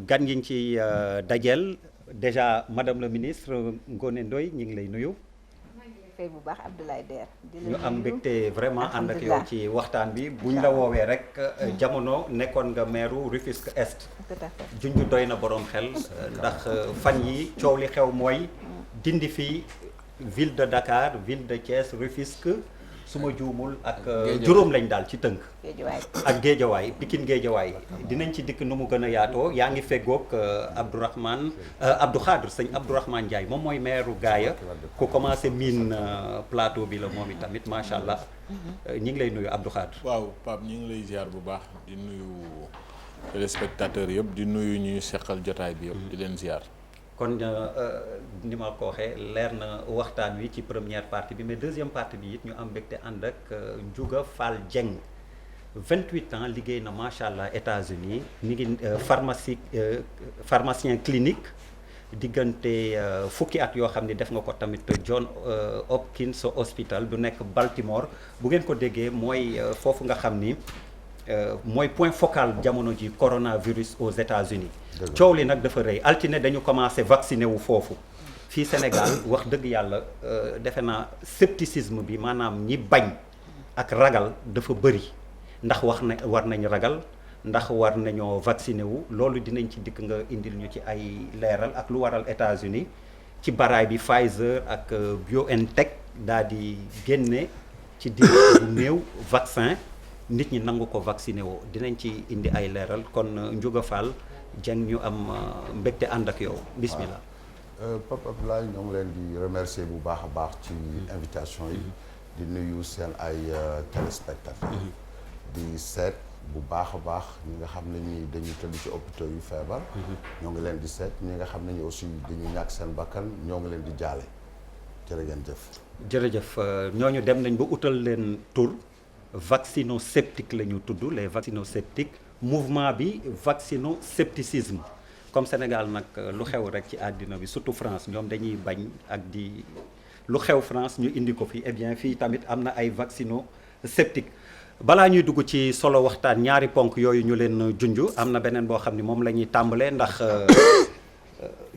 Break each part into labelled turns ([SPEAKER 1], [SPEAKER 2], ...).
[SPEAKER 1] gan yi ci dajeel déjà madame la ministre Ngoné Ndoye ñu ngi lay nuyu.
[SPEAKER 2] fay bu baax Abdoulaye Der
[SPEAKER 1] ñu am mbégte vraiment ànd ak yow ci waxtaan bi buñ la woowee rek jamono nekkoon nga maire Rufisque Est.
[SPEAKER 2] tout à fait
[SPEAKER 1] junj doy na borom xel ndax fan yi coow li xew mooy dindi fii ville de Dakar ville de Thiès Rufisque su ma juumul ak juróom lañ daal ci tënk ak Géejawaay Pikine Géejawaay dinañ ci dikk nu mu gën a yaatoo yaa ngi feggoog Abdou Khadre sëñ Abdourahmane Ndiaye moom mooy maire Gaaya ku commencé miin plateau bi la moom i tamit macha allah ñi ngi lay nuyu Abdou Khadre.
[SPEAKER 3] waaw Pape ñi ngi lay ziar bu baax di nuyu téléspectateurs yëpp di nuyu ñuy seqal jotaay bi yëpp di leen ziar.
[SPEAKER 1] kon ni ma ko waxee leer na waxtaan wi ci première partie bi mais deuxième partie bi it ñu am mbégte ànd ak Ndiouga Fall Dieng 28 ans liggéey na macha allah États-Unis mi ngi pharmacien clinique diggante fukki at yoo xam ne def nga ko tamit John Hopkins Hospital bu nekk Baltimore bu ngeen ko déggee mooy foofu nga xam ni mooy point focal jamono ji coronavirus aux États-Unis coow li nag dafa rëy altine dañu commencé vacciné wu foofu fii Sénégal wax dëgg yàlla defe naa scepticisme bi maanaam ñi bañ ak ragal dafa bëri ndax war nañ ragal ndax war nañoo vacciné wu loolu dinañ ci dikk nga indil ñu ci ay leeral ak lu waral États-Unis ci baraay bi Pfizer ak BioNTech daal di génne ci diir bu néew vaccin nit ñi nangu ko vacciné woo dinañ ci indi ay leeral kon Ndiouga Fall Dieng ñu am mbégte ànd ak yow bismillah.
[SPEAKER 4] Pape Abdoulaye ñoo ngi leen di remercier bu baax a baax ci invitation yi di nuyu seen ay téléspectateurs di seet bu baax a baax ñi nga xam ne ñi dañu tëdd ci hôpitaux yu feebar ñoo ngi leen di seet ñi nga xam ne ñi aussi dañu ñàkk seen bakkan ñoo ngi leen di jaale jërë ngeen jëf.
[SPEAKER 1] jërëjëf ñooñu dem nañ ba utal leen tur vaccinosceptique la ñu tudd les vaccinosceptiques mouvement bi vaccinoscepticisme comme Sénégal nag lu xew rek ci àddina bi surtout France ñoom dañuy bañ ak di lu xew France ñu indi ko fi eh bien fii tamit am na ay vaccinosceptiques balaa ñuy dugg ci solo waxtaan ñaari ponk yooyu ñu leen junj am na beneen boo xam ni moom la ñuy tàmbalee ndax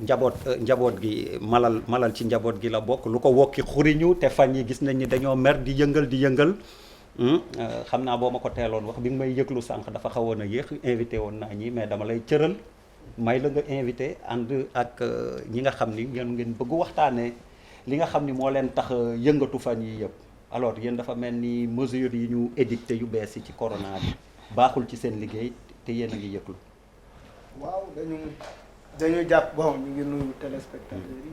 [SPEAKER 1] njaboot gi malal ci njaboot gi la bokk lu ko wokki xuriñu te fan yi gis nañ ni dañoo mer di yëngal xam naa boo ma ko teeloon wax bi nga may yëglu sànq dafa xawoon a yéex invité woon naa ñi mais dama lay cëral may la nga invité ànd ak ñi nga xam ni ngeen bëgg waxtaanee li nga xam ni moo leen tax yëngatu fan yi yëpp alors yéen dafa mel ni mesures yi ñu édicté yu bees yi ci corona bi baaxul ci seen liggéey te yéen a ngi yëglu.
[SPEAKER 5] waaw dañu jàpp bon ñu ngi nuyu téléspectateurs yi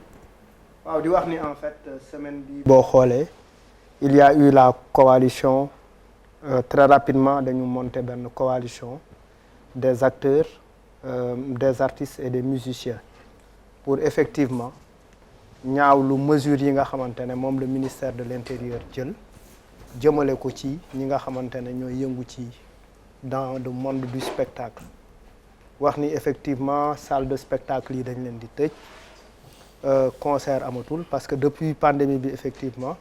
[SPEAKER 5] waaw di wax ni en fait semaine bi boo xoolee il y a eu la coalition très rapidement dañu monter benn coalition des acteurs des artistes et des musiciens pour effectivement ñaawlu mesures yi nga xamante ne moom le ministère de l'intérieur jël jëmale ko ci ñi nga xamante ne ñooy yëngu ci dans le monde du spectacle wax ni effectivement salle de spectacle yi dañ leen di tëj concert amatul parce que depuis pandémie bi effectivement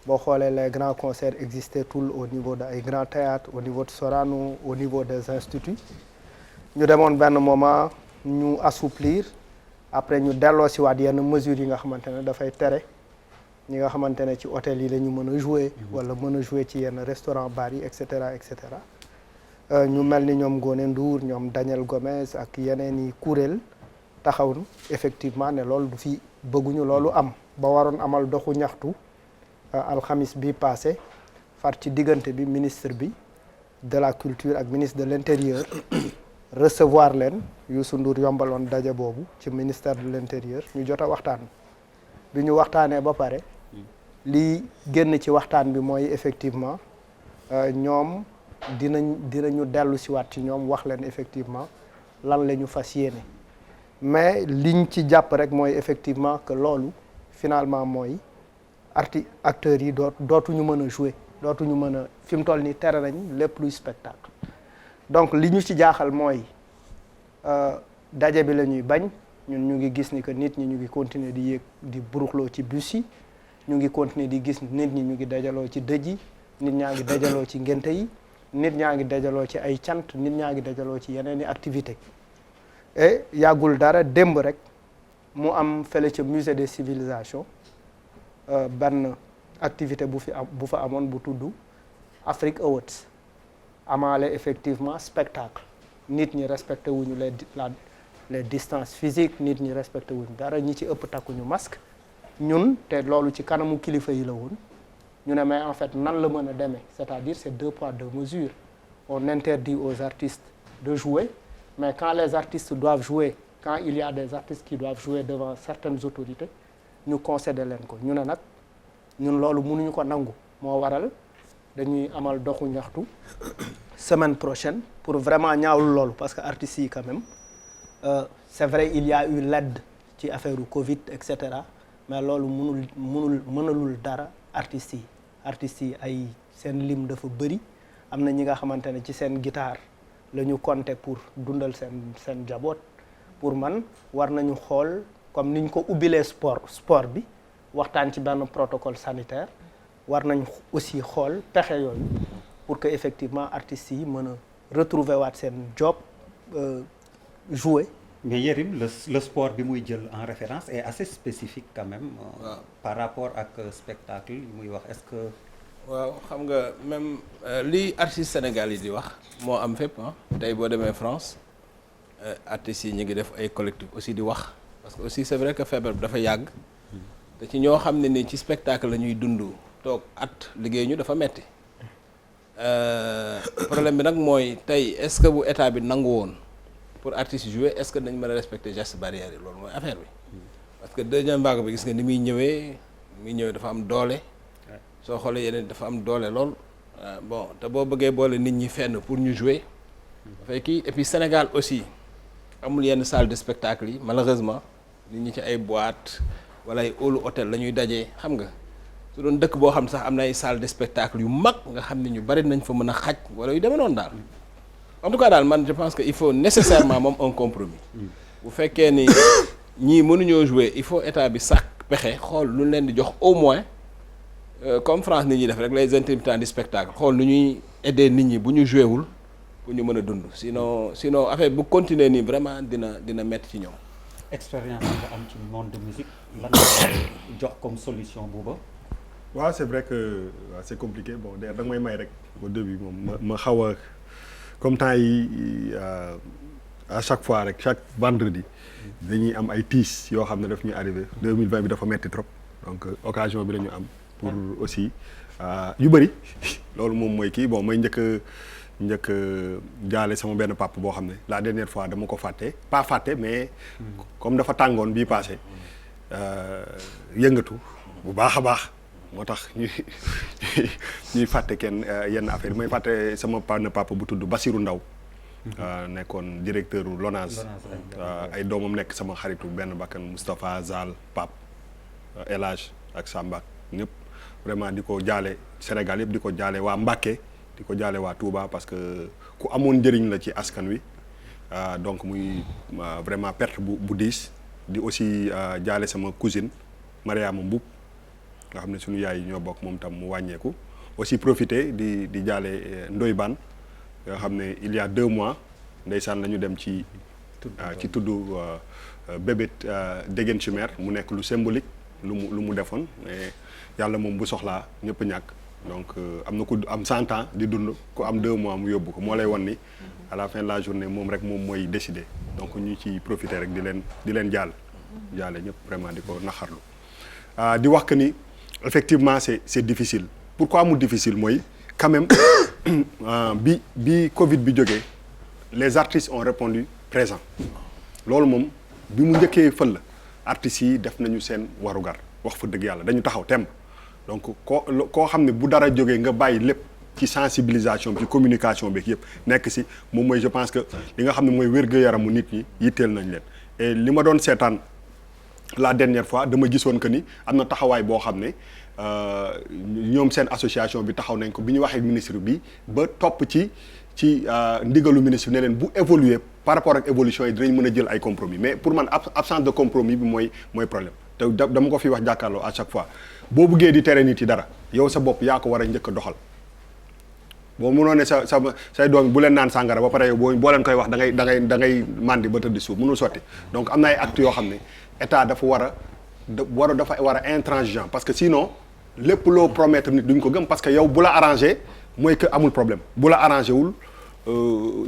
[SPEAKER 5] boo xoolee les grands concerts existaient tout au niveau de ay grands théâtres au niveau de Sorano au niveau des instituts ñu demoon benn moment ñu assouplir après ñu delloo si waat yenn mesures yi nga xamante ne dafay tere ñi nga xamante ne ci hôtel yi la ñu mën a jouer wala mën a jouer ci yenn restaurant bar yi et cetera ñu mel ni ñoom Ngoné Ndour ñoom Daniel Gomez ak yeneen i kuréel taxaw effectivement ne loolu du fi bëgguñu loolu am ba waroon amal doxu ñaxtu alxamis bi passé far ci diggante bi ministre bi de la culture ak ministre de l'intérieur recevoir leen Youssou Ndour yombaloon daje boobu ci ministère de l'intérieur ñu jot a waxtaan bi ñu waxtaanee ba pare li génn ci waxtaan bi mooy effectivement ñoom dinañu dellu si waat ci ñoom wax leen effectivement lan la ñu fas yéene mais liñ ci jàpp rek mooy effectivement que loolu finalement mooy acteurs yi dootuñu mën a jouer dootuñu mën a fi mu toll nii tere nañ lépp luy spectacle donc li ñu ci jaaxal mooy daje bi la ñuy bañ ñun ñu ngi gis ni que nit ñi ñu ngi continuer di yéeg di buruxloo ci bus yi ñu ngi continuer di gis nit ñi ñu ngi dajaloo ci dëj yi nit ñaa ngi dajaloo ci ngénte yi nit ñaa ngi dajaloo ci ay cant nit ñaa ngi dajaloo ci yeneen i activité et yàggul dara démb rek mu am fële ca musée des civilisations benn activité bu fa amoon bu tudd Afrique Awards amaale effectivement spectacle nit ñi respecté wuñu les distances physiques nit ñi respecté wuñu dara ñi ci ëpp takkuñu masque ñun te loolu ci kanamu kilifa yi la woon ñu ne mais en fait nan la mën a demee c'est-à-dire c'est 2 poids 2 mesures on interdit aux artistes de jouer mais quand les artistes doivent jouer quand il y a des artistes qui doivent jouer devant certaines autorités ñu concéder leen ko ñu ne nag ñun loolu mënuñu ko nangu moo waral dañuy amal doxu ñaxtu semaine prochaine pour vraiment ñaawlu loolu parce que artistes yi quand même c'est vrai il y a eu l'aide ci affaire u Covid et cetera mais loolu mënalul dara artistes yi ay seen lim dafa bëri am na ñi nga xamante ne ci seen guitare la ñu compter pour dundal seen jaboot pour man war nañu xool comme niñ ko ubbilee sport bi waxtaan ci benn protocole sanitaire war nañ aussi xool pexe yooyu pour que effectivement artistes yi mën a retrouver waat seen job jouer.
[SPEAKER 1] mais Yérim le sport bi muy jël en référence est assez spécifique quand même. Par rapport ak spectacle yi muy wax est-ce que.
[SPEAKER 6] waaw xam nga même li artistes Sénégal yi di wax moo am fépp tey boo demee France artistes yi ñu ngi def ay collectif aussi di wax parce que aussi c'est vrai que feebar bi dafa yàgg te ci ñoo xam ne ni ci spectacle la ñuy dund toog at liggéey ñu dafa metti problème bi nag mooy tey est-ce que bu état bi nangu woon pour artistes jouer est-ce que dañ mën a respecter gestes barrières yi loolu mooy affaire bi parce que deuxième vague bi gis nga ni muy ñëwee dafa am doole soo xoolee yeneen dafa am doole lool bon te boo bëggee boole nit ñi fenn pour ñu jouer dafay kii et puis Sénégal aussi amul yenn salle de spectacle yi malheureusement nit ñi ci ay boîte wala ay hall hôtel la ñuy dajee xam nga su doon dëkk boo xam sax am na ay salle de spectacle yu mag nga xam ne ñu bari nañ fa mën a xaj wala yu demee noonu daal en tout cas daal man je pense que il faut nécessairement moom un compromis bu fekkee ni ñii mënuñoo jouer il faut état bi sax pexe xool lu leen di jox au moins comme France nit ñi def rek les intermittents du spectacle xool nu ñuy aider nit ñi bu ñu joué wul pour ñu mën a dund sinon affaire bu continuer nii vraiment dina métti ci ñoom.
[SPEAKER 1] expérience nga am ci monde de musique lan nga jox comme solution booba.
[SPEAKER 7] waaw c'est vrai que c'est compliqué bon d'ailleurs da nga may rek au début moom ma xaw a comme temps yi à chaque fois rek chaque vendredi dañuy am ay tiis yoo xam ne daf ñuy arrivé 2020 bi dafa metti trop donc occasion bi la ñu am. pour aussi yu bëri loolu moom mooy kii bon mooy njëkk jaale sama benn papa boo xam ne la dernière fois dama ko pas fàtte mais comme dafa tàngoon bii passé yëngatu bu baax a baax moo tax ñuy fàtte yenn affaire yi may fàtte sama papa bu tudd Basirou Ndaw nekkoon directeur LONASE ay doomam nekk sama xaritu benn bakkan Moustapha Zal Pape El Hadj ak Samba ñëpp vraiment di ko jaale Sénégal yëpp di ko jaale waa Mbacké di ko jaale waa Touba parce que ku amoon njëriñ la ci askan wi donc muy vraiment perte bu diis di aussi jaale sama cousine Mariama Mboub nga xam ne suñu yaay ñoo bokk moom tam mu wàññeeku aussi profiter di jaale Ndoye Bane nga xam ne il y a 2 mois ndeysaan la ñu dem ci tudd bébét Déguène Chimère mu nekk lu symbolique lu mu defoon mais yàlla moom bu soxlaa ñëpp ñàkk donc am na ku am 100 ans di dund ku am 2 mois mu yóbbu ko moo lay won ni à la fin de la journée moom rek moom mooy décider donc ñu ci profiter rek di leen jaale ñëpp vraiment di ko naxarlu di wax que ni effectivement c'est difficile pourquoi mu difficile mooy quand même bi Covid bi jógee les artistes ont répondu présent loolu moom bi mu njëkkee fël la artistes yi def nañu seen warugar wax fa dëgg yàlla dañu taxaw temb donc koo xam ne bu dara jógee nga bàyyi lépp ci sensibilisation bi ci communication bi yëpp nekk si moom mooy je pense que li nga xam ne mooy wér-gu-yaramu nit ñi yitteel nañ leen et li ma doon seetaan la dernière fois dama gisoon que ni am na taxawaay boo xam ne ñoom seen association bi taxaw nañ ko bi ñu waxee ministre bi ba topp ci ndigalu ministre ne leen bu évoluer par rapport ak évolution yi dinañ mën a jël ay compromis mais pour man absence de compromis bi mooy problème te dama ko fi wax jàkkaarloo à chaque fois boo buggee di tere nit yi dara yow sa bopp yaa ko war a njëkk a doxal boo mënoo ne say doom bu leen naan sàngara ba pare yow boo leen koy wax da ngay màndi ba tëdd suuf mënul sotti donc am na ay actes yoo xam ne état dafa war a intransigeant parce que sinon lépp loo promettre nit duñ ko gëm parce que yow bu la arrangé mooy que amul problème bu la arrangé wul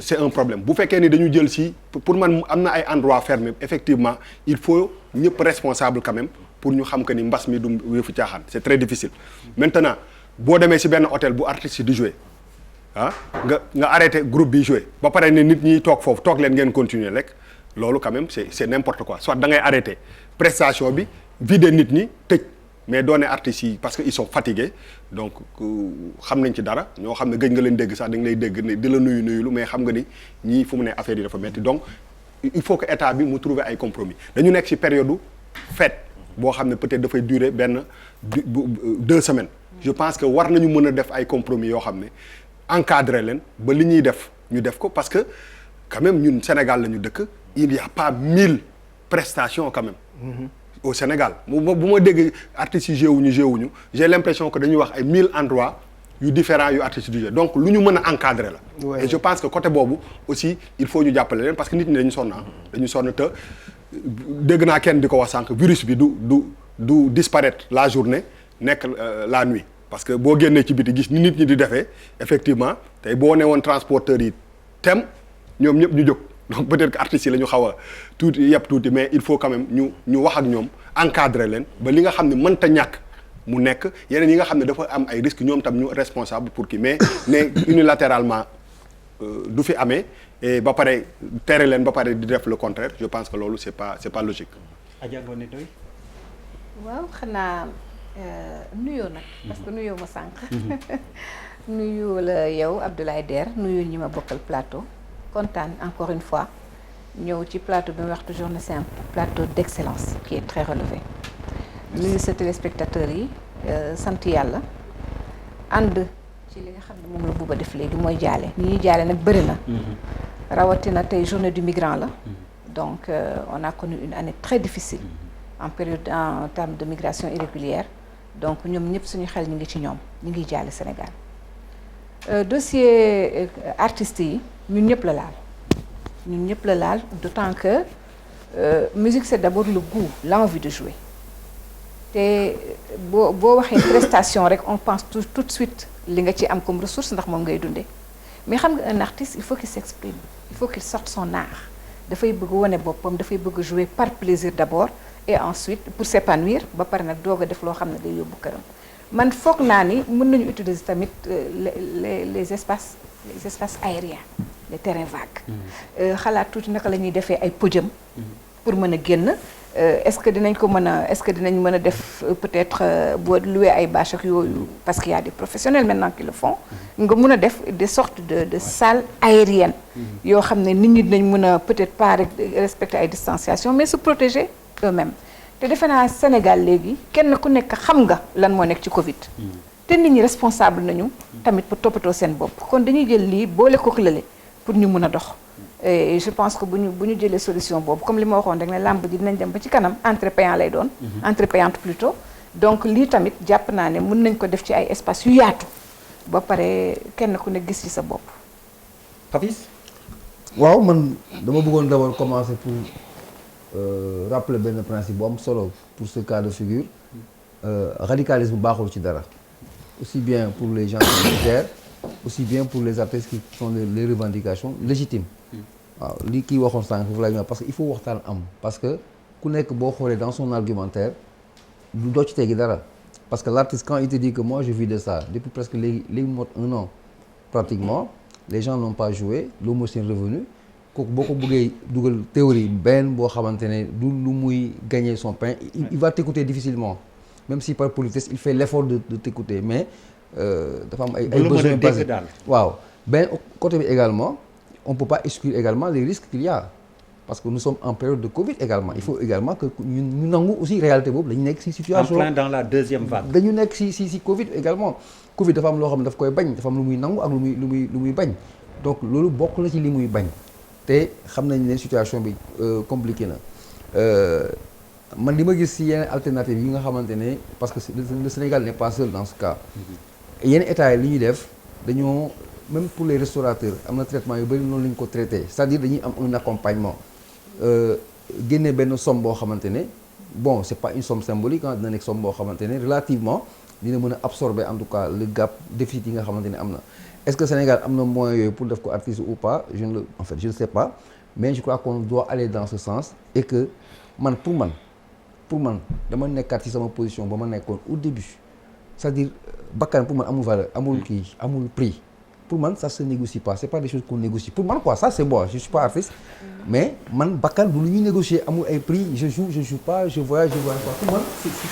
[SPEAKER 7] c'est un problème bu fekkee ni dañu jël si pour man am na ay endroits fermés effectivement il faut ñëpp responsable quand même pour ñu xam que ni mbas mi du yëfu caaxaan c'est très difficile maintenant boo demee si benn hôtel bu artiste di jouer nga arrêté groupe bi jouer ba pare ne nit ñi toog foofu toog leen ngeen continuer rek loolu quand même c'est n'importe quoi soit da ngay arrêté prestation bi vider nit ñi tëj mais doone artistes yi parce que ils sont fatigués donc xam nañ ci dara ñoo xam ne gëj nga leen dégg sax dañ lay dégg ne di la nuyulu mais xam nga ni ñii fu mu ne affaire yi dafa metti donc il faut que état bi mu trouver ay compromis dañu nekk ci période fête boo xam ne peut-être dafay durer 2 semaines je pense que war nañu mën a def ay compromis yoo xam ne encadrer leen ba li ñuy def ñu def ko parce que quand même ñun Sénégal la ñu dëkk il y a pas 1000 prestations quand même au Sénégal bu ma dégg artistes yi joué wuñu j'ai l'impression que dañuy wax ay 1000 endroits yu différents yu artistes yi joué donc lu ñu mën a encadrer la ouais. Et je pense que côté boobu aussi il faut ñu jàppale leen parce que nit ñi dañu sonn te dégg naa kenn di ko wax sànq virus bi du disparaître la journée nekk la nuit parce que boo génnee ci biti gis ni nit ñi di defee effectivement tey boo ne woon transporteurs yi tem ñoom ñëpp ñu jóg donc peut-être que artistes yi la ñu xaw a tuuti mais il faut quand même ñu wax ak ñoom encadrer leen ba li nga xam ne mënta ñàkk mu nekk yeneen yi nga xam ne dafa am ay risques ñoom tam ñu responsable pour kii mais ne unilatéralement du fi amee et ba pare tere leen ba pare di def le contraire je pense que loolu c'est pas logique.
[SPEAKER 1] Adja Ngoné Ndoye.
[SPEAKER 2] waaw xanaa nuyoo nag. parce que nuyoo ma sànq. nuyu la yow Abdoulaye Der nuyu ñi ma bokkal plateau. kontaan encore une fois ñëw ci plateau bi ma wax toujours ne c'est un plateau d'excellence qui est très relevé nuyu sa téléspectateurs yi sant yàlla ànd ci li nga xam ne moom la Bouba def léegi mooy jaale ñi ñuy jaale nag bëri na rawatina tey journée du migrant la donc on a connu une année très difficile en termes de migration irrégulière donc ñoom ñëpp suñu xel ñu ngi ci ñoom ñu ngi jaale Sénégal dossier artistes yi ñun ñëpp la laal d'autant que musique c'est d'abord le goût l'envie de jouer te boo waxee prestation rek on pense tout de suite li nga ci am comme ressource ndax moom ngay dundee mais xam nga un artiste il faut qu'il s'exprime il faut qu'il sorte son art dafay bëgg wane boppam dafay bëgg jouer par plaisir d'abord et ensuite pour s'épanouir ba pare nag doog a def loo xam ne day yóbbu këram man foog naa ni mën nañu utiliser tamit les espaces aériens les terrains vagues xalaat tuuti naka la ñuy defee ay podium pour mën a génn est-ce que dinañ mën a def peut-être boo louer ay bâche ak yooyu parce qu'il y a des professionnels maintenant qui le font nga mën a def des sortes de salles aériennes yoo xam ne nit ñi dinañ mën a peut-être pas respecter ay distanciation mais se protéger eux-mêmes te defe naa Sénégal léegi kenn ku nekk xam nga lan moo nekk ci Covid te nit ñi responsable nañu tamit pour toppatoo seen bopp kon dañuy jël lii boole ko lële pour ñu mën a dox et je pense que bu ñu jëlee solution boobu comme li ma waxoon rek ne làmb ji dinañ dem ba ci kanam entrée payant lay doon entrée payante plutôt donc lii tamit jàpp naa ne mën nañ ko def ci ay espace yu yaatu ba pare kenn ku ne gis ci sa bopp
[SPEAKER 1] Papis
[SPEAKER 8] waaw man dama bëggoon d'abord commencer pour rappeler benn principe bu am solo pour ce cas de figure radicalisme baaxul ci dara aussi bien pour les gens militaires aussi bien pour les artistes qui font les revendications légitimes waaw li kii waxoon sànq foofu lay ñëw parce que il faut waxtaan am parce que ku nekk boo xoolee dans son argumentaire du doo ci teggi dara parce que l'artiste quand il te dit que moi je vis de ça depuis presque léegi mot 1 an pratiquement les gens n'ont pas joué loolu mooy seen revenu kooku boo ko bëggee dugal théorie benn boo xamante ne du lu muy gagner son pain il va t'écouter difficilement même si par politesse il fait l'effort de t'écouter mais dafa am ay besoins basés waaw benn côté bi également on peut pas exclure également les risques qu'il y a parce que nous sommes en période de Covid également il faut également que ñu nangu aussi réalité boobu dañu nekk ci situation
[SPEAKER 1] en plein dans la deuxième vague
[SPEAKER 8] dañu nekk ci Covid également Covid dafa am loo xam ne daf koy bañ dafa am lu muy nangu ak lu muy bañ donc loolu bokk na ci li muy bañ te xam nañ ne situation bi compliqué na man li ma gis ci yeneen alternative yi nga xamante ne parce que le Sénégal n'est pas seul dans ce cas yenn état yi li ñuy def dañoo même pour les restaurateurs am na traitement yu bëri noonu la ñu ko traité c'est-à-dire dañuy am un accompagnement génne benn somme boo xamante ne bon c'est pas une somme symbolique ah dina nekk somme boo xamante ne relativement dina mën a absorber en tout cas le gap déficit yi nga xamante ne am na. Est-ce que Sénégal am na moyen yooyu pour def ko artiste ou pas je ne sais pas mais je crois qu'on doit aller dans ce sens et que pour man dama nekkaat ci sama position ba ma nekkoon au début c'est-à-dire bakkan pour man amul valeur amul kii amul prix pour man ça se négocie pas c'est pas des choses qu'on négocie pour man quoi ça c'est bon je suis pas artiste mais man bakkan du lu ñuy négocier amul ay prix je joue pas je voyage pas pour man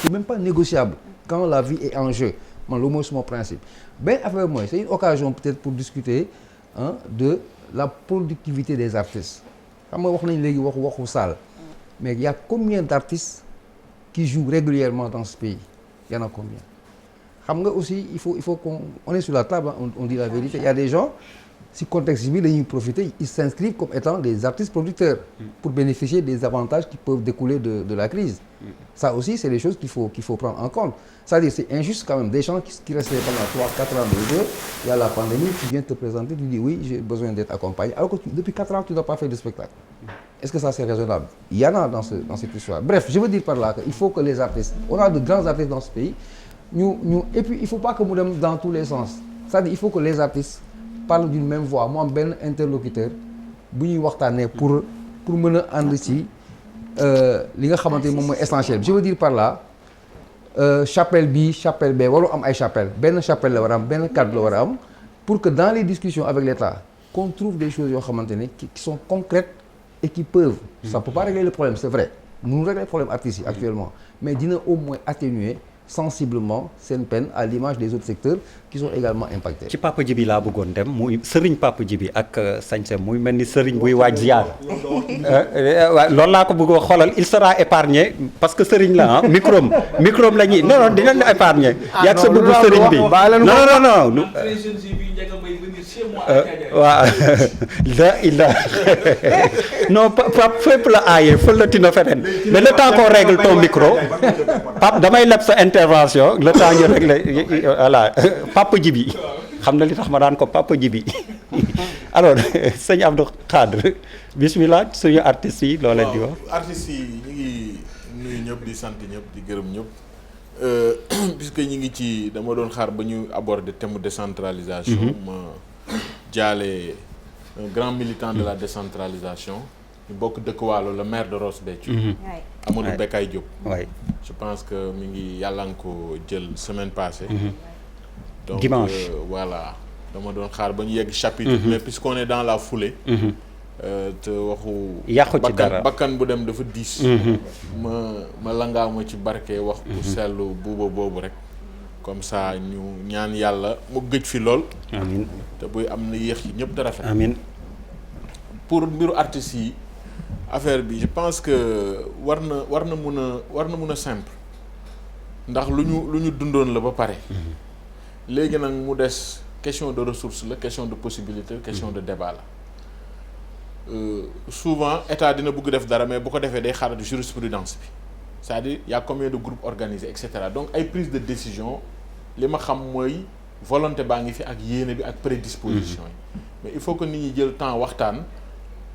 [SPEAKER 8] c'est même pas négociable quand la vie est en jeu man loolu mooy suma principe benn affaire mooy c'est une occasion peut-être pour discuter de la productivité des artistes xam nga wax nañ léegi waxu salle mais il y a combien d'artistes qui jouent régulièrement dans ce pays il y en a combien xam nga aussi il faut qu'on est sur la table on dit la vérité il y a des gens si contexte bi dañuy profiter ils s'inscrivent comme étant des artistes producteurs pour bénéficier des avantages qui peuvent découler de la crise ça aussi c'est des choses qu'il faut prendre en compte c'est-à-dire c'est injuste quand même des gens qui restent pendant 3-4 ans de jeu il y a la pandémie tu viens te présenter tu dis oui j'ai besoin d'être accompagné alors que depuis 4 ans tu n'as pas fait de spectacle est-ce que ça c'est raisonnable il y en a dans cette histoire bref je veux dire par là qu'il faut que les artistes on a de grands artistes dans ce pays et puis il faut pas que mu dem dans tous les sens c'est-à-dire il faut que les artistes parlent d'une même voix mu am benn interlocuteur bu ñuy waxtaanee pour mën a ànd ci li nga xamante ni moom mooy essentiel je veux dire par là chapelle bi chapelle bee waru am ay chapelle benn chapelle la war a am benn cadre la war a am pour que dans les discussions avec l'État qu'on trouve des choses yoo xamante ne qui sont concrètes et qui peuvent ça peut pas régler le problème c'est vrai mënul régler le problème artistes yi actuellement mais dina au moins atténuer sensiblement seen peine à l'image des autres secteurs qui sont également impactés.
[SPEAKER 1] ci Papa Djibi laa bëggoon dem muy Serigne Papa Djibi ak sañse muy mel ni Serigne buy waaj ziar waaw loolu laa ko bëgg a xoolal il sera épargné parce que Serigne la ah microm la ñuy non dinañ la épargné. yàgg sa bëggu Serigne bi non. waaw la non Pape fépp la aaye fël la tina feneen mais le temps qu'on règle ton micro Pape damay leb sa intervention le temps ñu régler voilà Papa Djibi xam na li tax ma daan ko Papa Djibi alors sëñ Abdou Khadre bismillah suñu artistes yi loo leen di wax.
[SPEAKER 3] artistes yi ñu ngi nuyu ñëpp di sant ñëpp di gërëm ñëpp puisque ñu ngi ci dama doon xaar ba ñu aborder thème décentralisation. ma jaale un grand militant de la décentralisation. ñu bokk dëkk Waalo le maire de Ross Béthio. Amadou Bekay Diop. je pense que mi ngi yàlla nga ko jël semaine passée. donc
[SPEAKER 1] dimanche
[SPEAKER 3] voilà dama doon xaar ba ñu yegg chapitre. mais puisqu'on est dans la foulée. te waxu.
[SPEAKER 1] yàqu ci dara
[SPEAKER 3] bakkan bu dem dafa diis. ma langaaw ma ci barke wax bu sellu buuba boobu rek. comme ça ñu ñaan yàlla mu gëj fi lool. amiin te buy am na yéex yi ñëpp da rafet.
[SPEAKER 1] amiin
[SPEAKER 3] pour mbiru artistes yi affaire bi je pense que war na mun a simple ndax lu ñu dundoon la ba pare. léegi nag mu des question de ressources la question de possibilité question de débat la souvent état dina bëgg def dara mais bu ko defee day xaaral jurisprudence bi c'est-à-dire y a combien de groupes organisés et cetera donc ay prise de décision li ma xam mooy volonté baa ngi fi ak yéene bi ak prédisposition yi mais il faut que nit ñi jël temps waxtaan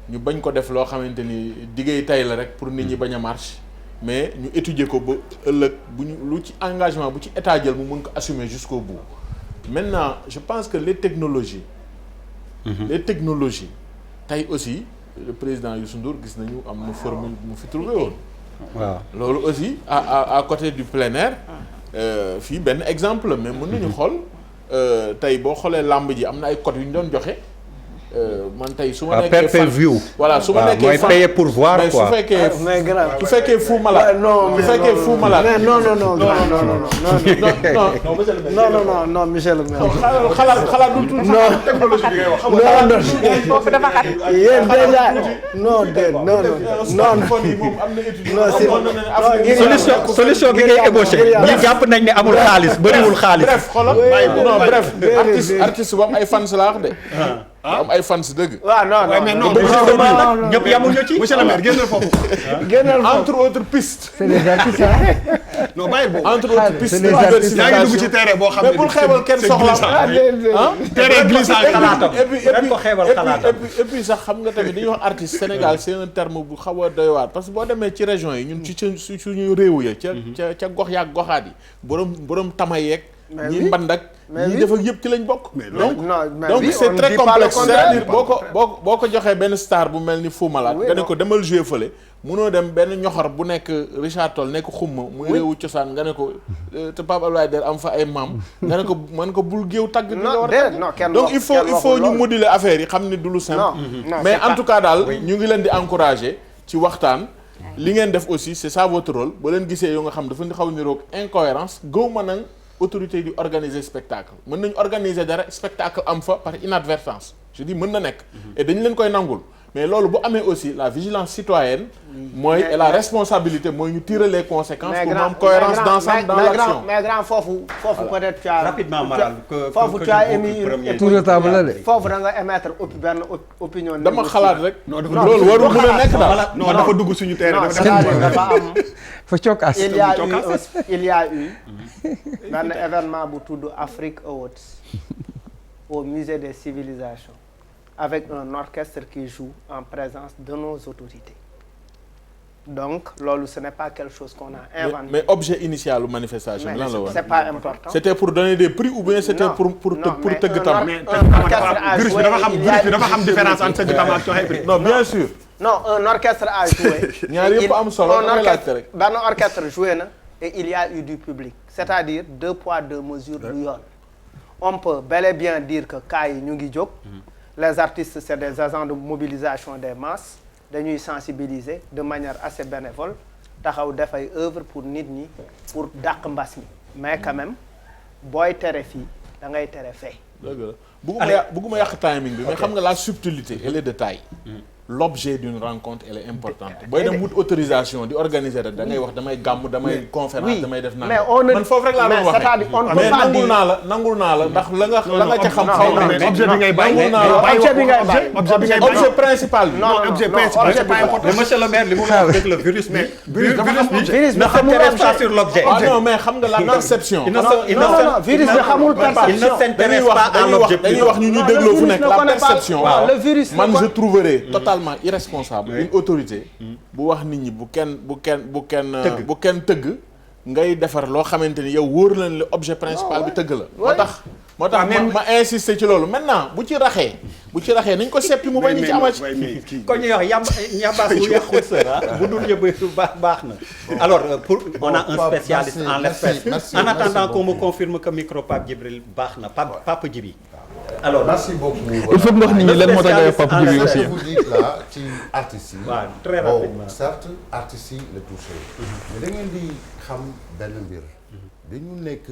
[SPEAKER 3] ñu bañ ko def loo xamante ni diggéey tay la rek pour nit ñi bañ a marche mais ñu étudier ko ba ëllëg bu ñu lu ci engagement bu ci état jël mu mun ko assumer jusqu'au bout maintenant je pense que les technologies tey aussi le président Youssou Ndour gis nañu am na formule mu fi trouvé woon waaw loolu aussi à côté du plein air fii benn exemple mais mën nañu xool tey boo xoolee làmb ji am na ay cotes yu ñu doon joxe man tey su ma nekkee fan voilà su ma nekkee fan
[SPEAKER 1] payer pour voir
[SPEAKER 3] mais
[SPEAKER 1] quoi
[SPEAKER 3] su fekkee Fou Malade su fekkee Fou Malade
[SPEAKER 5] non monsieur le maire
[SPEAKER 3] xalaat du tuuti technologie bi ngay wax
[SPEAKER 2] foofu dafa xat
[SPEAKER 5] yéen déjà non
[SPEAKER 1] solution bi ngay ébauché ñi jàpp nañ ne amul xaalis bëriwul xaalis
[SPEAKER 3] bref artiste bu am ay fans la wax de am ay fans dëgg.
[SPEAKER 5] waaw non
[SPEAKER 1] ñëpp yamuñu ci.
[SPEAKER 7] monsieur le maire génnal foofu.
[SPEAKER 5] génnal foofu
[SPEAKER 3] entre autres pistes.
[SPEAKER 8] c'est des artistes
[SPEAKER 7] non bàyyi boobu.
[SPEAKER 3] entre autres pistes de
[SPEAKER 7] yaa ngi dugg ci
[SPEAKER 3] diversification
[SPEAKER 7] terrain boo xam ne
[SPEAKER 3] mais bul xeebal kenn soxla
[SPEAKER 7] terrain glissant
[SPEAKER 1] xalaatam ren ko xeebal xalaatam
[SPEAKER 3] et puis sax xam nga tamit dañuy wax artiste Sénégal c'est un terme bu xaw a doy waar parce que boo demee ci région yi ñun ci suñu réew ya ca gox yaak goxaat yi borom tama yeeg ñi mband ak ñi def ak yëpp ci lañ bokk donc c'est très complexe c'est-à-dire boo ko joxee benn star bu mel ni Fou Malade nga ne ko demal jouer fële munoo dem benn ñoxor bu nekk Richard Toll nekk xumma muy réewu cosaan nga ne ko te Pape Abdoulaye Der am fa ay maam nga ne ko man ko bul géew tagg bi nga war a tagg donc il faut ñu moduler affaire yi xam ni du lu simple mais en tout cas daal ñu ngi leen di encourager ci waxtaan li ngeen def aussi c'est ça votre rôle ba leen gisee yoo nga xam dafa xaw niroog incohérence gëw ma nag autorité di organiser spectacle mën nañu organiser dara spectacle am fa par inadvertance je dis mën na nekk et dañu leen koy nangul mais loolu bu amee aussi la vigilance citoyenne mooy et la responsabilité mooy ñu tirer les conséquences pour mu am cohérence d'ensemble dans l'action
[SPEAKER 5] mais grand foofu peut-être tu as
[SPEAKER 1] rapidement Maral
[SPEAKER 5] foofu tu as émis
[SPEAKER 8] tour de table la de.
[SPEAKER 5] foofu da nga émettre benn opinion
[SPEAKER 3] dama xalaat rek loolu warul mën a nekk daal
[SPEAKER 7] non dafa dugg suñu terrain
[SPEAKER 5] dafa am
[SPEAKER 8] fa cokkaas.
[SPEAKER 5] il y a eu benn événement bu tudd Afrique Awards au musée des civilisations avec un orchestre qui joue en présence de nos autorités donc loolu ce n'est pas quelque chose qu'on a inventé.
[SPEAKER 3] mais objet initial u manifestation lan la woon
[SPEAKER 5] c'est pas important.
[SPEAKER 3] c'était pour donner des prix ou bien c'était pour tëgg tam
[SPEAKER 7] virus bi dafa xam différence entre tëgg tam ak joxe prix.
[SPEAKER 3] non bien sûr
[SPEAKER 5] non un orchestre a joué.
[SPEAKER 3] ñaar yëpp am solo damay laajte rek
[SPEAKER 5] benn orchestre joué na et il y a eu du public c'est-à-dire 2 poids 2 mesures du yoon on peut bel et bien dire que cas yi ñu ngi jóg les artistes c'est des agents de mobilisation des masses dañuy sensibiliser de manière assez bénévole taxaw def ay œuvre pour nit ñi pour dàq mbas mi mais quand même booy tere fii da ngay tere fee.
[SPEAKER 3] dëgg la bëgguma yàq timing bi mais xam nga la subtilité et les détails l'objet d'une rencontre elle est importante booy dem wut autorisation di organiser rek da ngay wax damay gàmm damay conférence damay def
[SPEAKER 5] mais on
[SPEAKER 3] man foofu rek laa doon waxee mais nangul naa la ndax la nga ca xam xaw na
[SPEAKER 7] objet bi ngay bàyyi
[SPEAKER 3] objet principal bi
[SPEAKER 7] objet principal c'est pas important.
[SPEAKER 1] mais monsieur le maire li mu wax dëgg la virus bi
[SPEAKER 7] virus
[SPEAKER 1] ne s'intéresse pas sur l'objet.
[SPEAKER 3] non mais xam nga la perception
[SPEAKER 5] virus bi xamul perception
[SPEAKER 1] il ne s'intéresse pas à l'objet.
[SPEAKER 3] dañuy wax ñu dégloo fu nekk la perception
[SPEAKER 5] le virus
[SPEAKER 3] man je trouverais totalement irresponsable une autorité bu wax nit ñi bu kenn tëgg ngay defar loo xamante ni yow wóor leen le objet principal bi tëgg la moo tax ma insister ci loolu maintenant bu ci raxee nañ ko seppi mu bañ ñu ci amati
[SPEAKER 1] ko ñuy wax ñambaas bu yàqul sera bu dul yëpp baax na alors on a un spécialiste en l'espèce en attendant qu'on me confirme que micro Pape Djibril baax na Pape Djibi alors
[SPEAKER 4] merci beaucoup.
[SPEAKER 9] il faut que wax nit ñi lan moo tax nga Pape Djibi aussi.
[SPEAKER 4] vous dites là ci artistes yi.
[SPEAKER 1] waaw très rapidement
[SPEAKER 4] certes artistes yi la touché. mais da ngeen di xam benn mbir. dañu nekk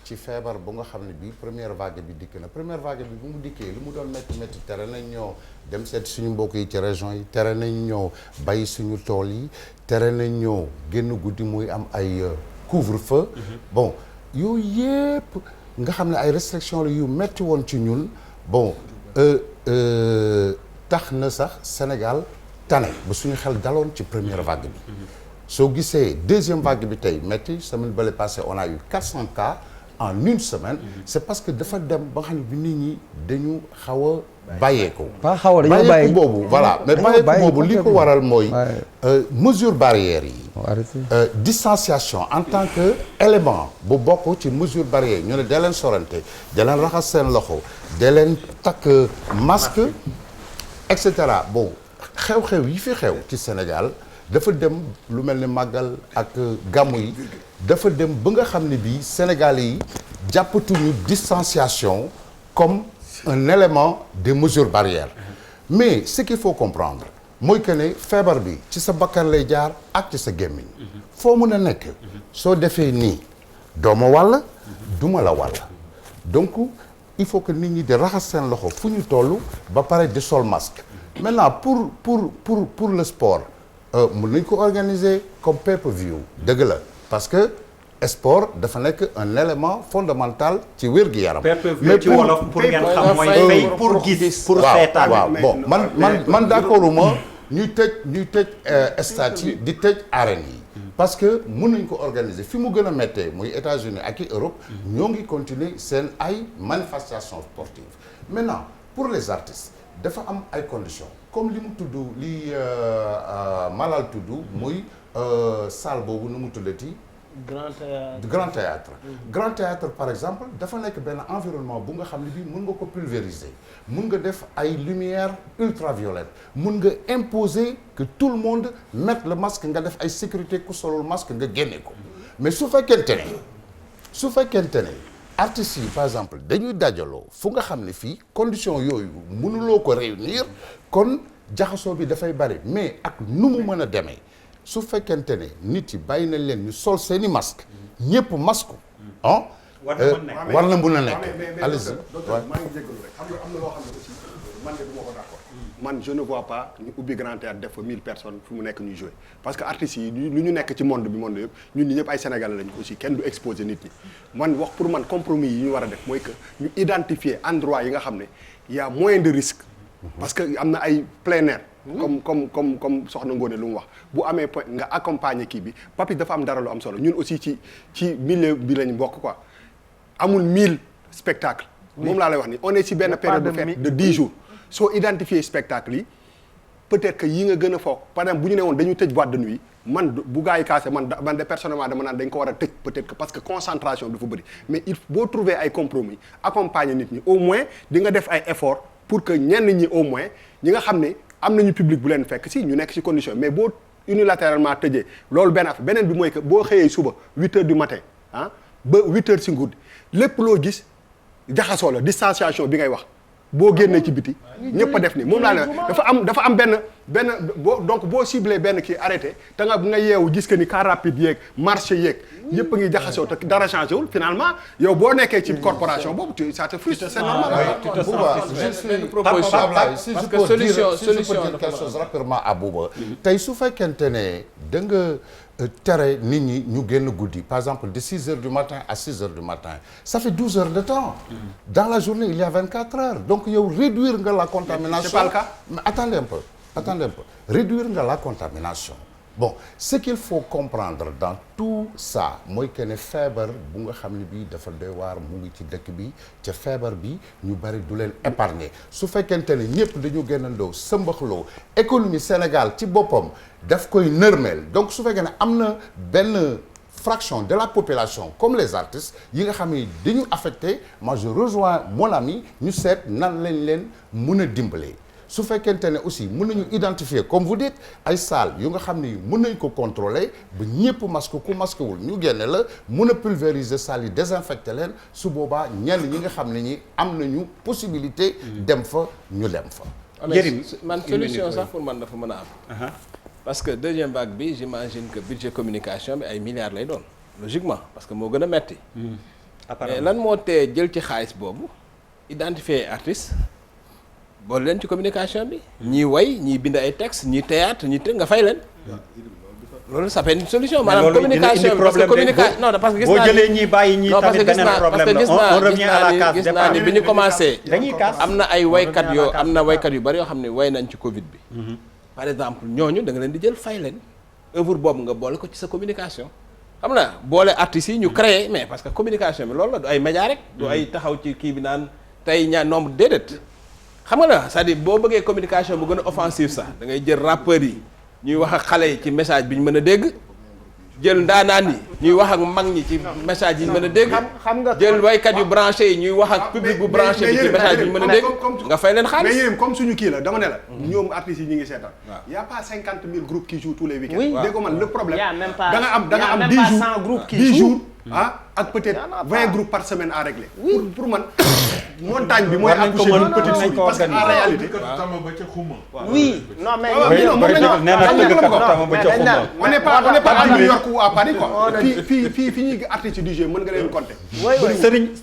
[SPEAKER 4] ci feebar bu nga xam ne bii première vague bi dikk na première vague bi bu mu dikkee li mu doon métti tere nañ ñoo dem seet suñu mbokk yi ci région yi tere nañ ñoo bay suñu tool yi tere nañ ñoo génn guddi muy am ay couvre-feu. bon yooyu yépp nga xam ne ay restrictions la yu metti woon ci ñun bon tax na sax Sénégal tane ba suñu xel daloon ci première vague bi soo gisee deuxième vague bi tey metti semaine bële passée on a eu 400 cas en une semaine c'est parce que dafa dem ba nga xam ne bi nit ñi dañu xaw a bàyyeeku bàyyeeku boobu voilà mais bàyyeeku boobu li ko waral mooy mesure barrières yi distanciation en tant que élément bu bokk ci mesure barrière ñu ne da leen sorante da leen raxas seen loxo da leen takk masque et cetera bon xew-xew yi fi xew ci Sénégal dafa dem lu mel ni màggal ak gàmmu yi dafa dem ba nga xam ne bii Sénégalais yi jàppatuñu distanciation comme un élément des mesures barrières mais ce qu'il faut comprendre mooy que ne feebar bi ci sa bakkan lay jaar ak ci sa gémmiñ foo mën a nekk soo defee nii dooma wàll duma la wàll donc il faut que nit ñi di raxas seen loxo fu ñu toll ba pare di sol masque maintenant pour le sport mën nañ ko organiser comme pay-per-view dëgg la parce que sport dafa nekk un élément fondamental ci wér-gu-yaram.
[SPEAKER 1] mais ci wolof pour ngeen xam mooy fay pour gis pour seetaan.
[SPEAKER 4] waaw bon man d'accorduma ñuy tëj stade yi di tëj arènes yi. parce que mën nañ ko organiser fi mu gën a méttee muy États-Unis ak i Europe. ñoo ngi continuer seen ay manifestations sportives. maintenant pour les artistes dafa am ay conditions comme li mu tudd li Malal tudd muy salle boobu nu mu tuddati. Grand Théâtre Grand Théâtre par exemple dafa nekk benn environnement bu nga xam ne bii mun nga ko pulvériser mun nga def ay lumière ultraviolettes mun nga imposer que tout le monde mette le masque nga def ay sécurité ku solul masque nga génne ko mais su fekkente ne artistes yi par exemple dañuy dajaloo fu nga xam ne fii condition yooyu mënuloo ko réunir kon jaxasoo bi dafay bari mais ak nu mu mën a demee su fekkente ne nit yi bàyyi nañ leen ñu sol seeni masque ñëpp masque ah. war na mën a nekk. allez-y
[SPEAKER 7] maa ngi jégalu rek xam nga am na loo xam ne aussi man de du ma ko d'accord. man je ne vois pas ñu ubbi Grand Théâtre def fa 1000 personnes fu mu nekk ñuy jouer parce que artistes yi lu ñu nekk ci monde yëpp ñun ñi ñëpp ay sénégalais lañu aussi kenn du exposer nit ñi man wax pour man compromis yi ñu war a def mooy que ñu identifier endroit yi nga xam ne y a moins de risque. parce que am na ay plein air. comme soxna Ngoné lu mu wax bu amee point nga accompagner kii bi Papis dafa am dara lu am solo ñun aussi ci milieu bi lañ bokk quoi amul 1000 spectacles. moom laa lay wax ni on est ci benn période de fête de 10 jours. soo identifier spectacle yi peut-être que yi nga gën a foog par exemple bu ñu ne woon dañu tëj boîte de nuit man bu gars yi kaase man de personnellement dama naan dañ ko war a tëj peut-être que parce que concentration bi dafa bëri mais il boo trouver ay compromis accompagner nit ñi au moins di nga def ay efforts pour que ñenn ñi au moins ñi nga xam ne am nañu public bu leen fekk si ñu nekk ci condition mais boo unilatéralement tëjee loolu benn affaire beneen bi mooy que boo xëyee suba 8 heures du matin ba 8 heures ci guddi lépp loo gis jaxasoo la distanciation bi ngay wax boo génnee ci biti ñëpp a def ni moom laa ne dafa am benn boo ciblé benn kii arrêté te nga yeewu gis que ni car rapide yeeg marché yeeg yëpp a ngi jaxasoo te dara changé wul finalement yow boo nekkee ci corporation boobu ça te frustre c'est normal.
[SPEAKER 4] Si je peux dire quelque chose rapidement à Bouba tey su fekkente ne da nga tere nit ñi ñu génn guddi par exemple de 6 heures du matin à 6 heures du matin ça fait 12 heures de temps dans la journée il y a 24 heures donc yow réduire nga la contamination.
[SPEAKER 7] C'est pas le cas.
[SPEAKER 4] Mais attendez un peu réduire nga la contamination bon ce qu'il faut comprendre dans tout ça mooy que ne feebar bu nga xam ne bii dafa doy waar mu ngi ci dëkk bi ca feebar bi ñu bari du leen épargner su fekkente ne ñëpp dañu génnandoo sëmbaxloo économie Sénégal ci boppam daf koy nërmeel donc su fekkee ne am na benn fraction de la population comme les artistes yi nga xam ne dañu affecté moi je rejoins mon ami ñu seet nan lañ leen mën a dimbalee su fekkente ne aussi mën nañu identifier comme vous dites ay salles yu nga xam ne mën nañ ko contrôler ba ñëpp masque ku masque wul ñu génne la mën a pulvériser salles yi désinfecter leen su boobaa ñenn ñi nga xam ne ñi am nañu possibilité dem fa ñu dem fa.
[SPEAKER 6] man solution sax pour man dafa mën a am. parce que deuxième vague bi j'imagine que budget communication bi ay milliards lay doon logiquement parce que moo gën a metti mais lan moo tee jël ci xaalis boobu identifier artistes boole leen ci communication bi ñii way ñii bind ay textes ñii théâtre ñii nga fay leen loolu ça fait une solution maanaam communication bi parce que communication non parce que gis naa boo jëlee ñii bàyyi ñii tamit beneen problème la on revient à la case gis naa ni bi ñu commencé am na ay waykat yu bari yoo xam ne way nañ ci Covid bi par exemple ñooñu da nga leen di jël fay leen œuvre boobu nga boole ko ci sa communication xam na boole artistes yi ñu créer mais parce que communication bi loolu la du ay média rek du ay taxaw ci kii bi naan tey nombre déedéet xam nga la c'est-à-dire boo bëggee communication bu gën a offensive sax da ngay jël rappeurs yi ñuy wax ak xale yi ci message bi ñu mën a dégg jël ndaanaan yi ñuy wax ak mag ñi ci message yi ñu mën a dégg jël waykat yu branché yi ñuy wax ak public bu branché bi ci message bi ñu mën a dégg nga fay leen xaalis
[SPEAKER 7] mais yéen comme suñu kii la dama ne la ñoom artistes yi ñu ngi seetaan y a pas 50 000 groupes qui jouent tous les week-ends dégg man le problème da nga am 10 jours ak peut-être 20 groupes par semaine à régler pour man montagne bi mooy accoucher d'une petite souris parce que en réalité
[SPEAKER 5] oui non mais
[SPEAKER 7] on n'est pas à New York ou à Paris quoi fii ñuy artistes du jeu mën nga leen compter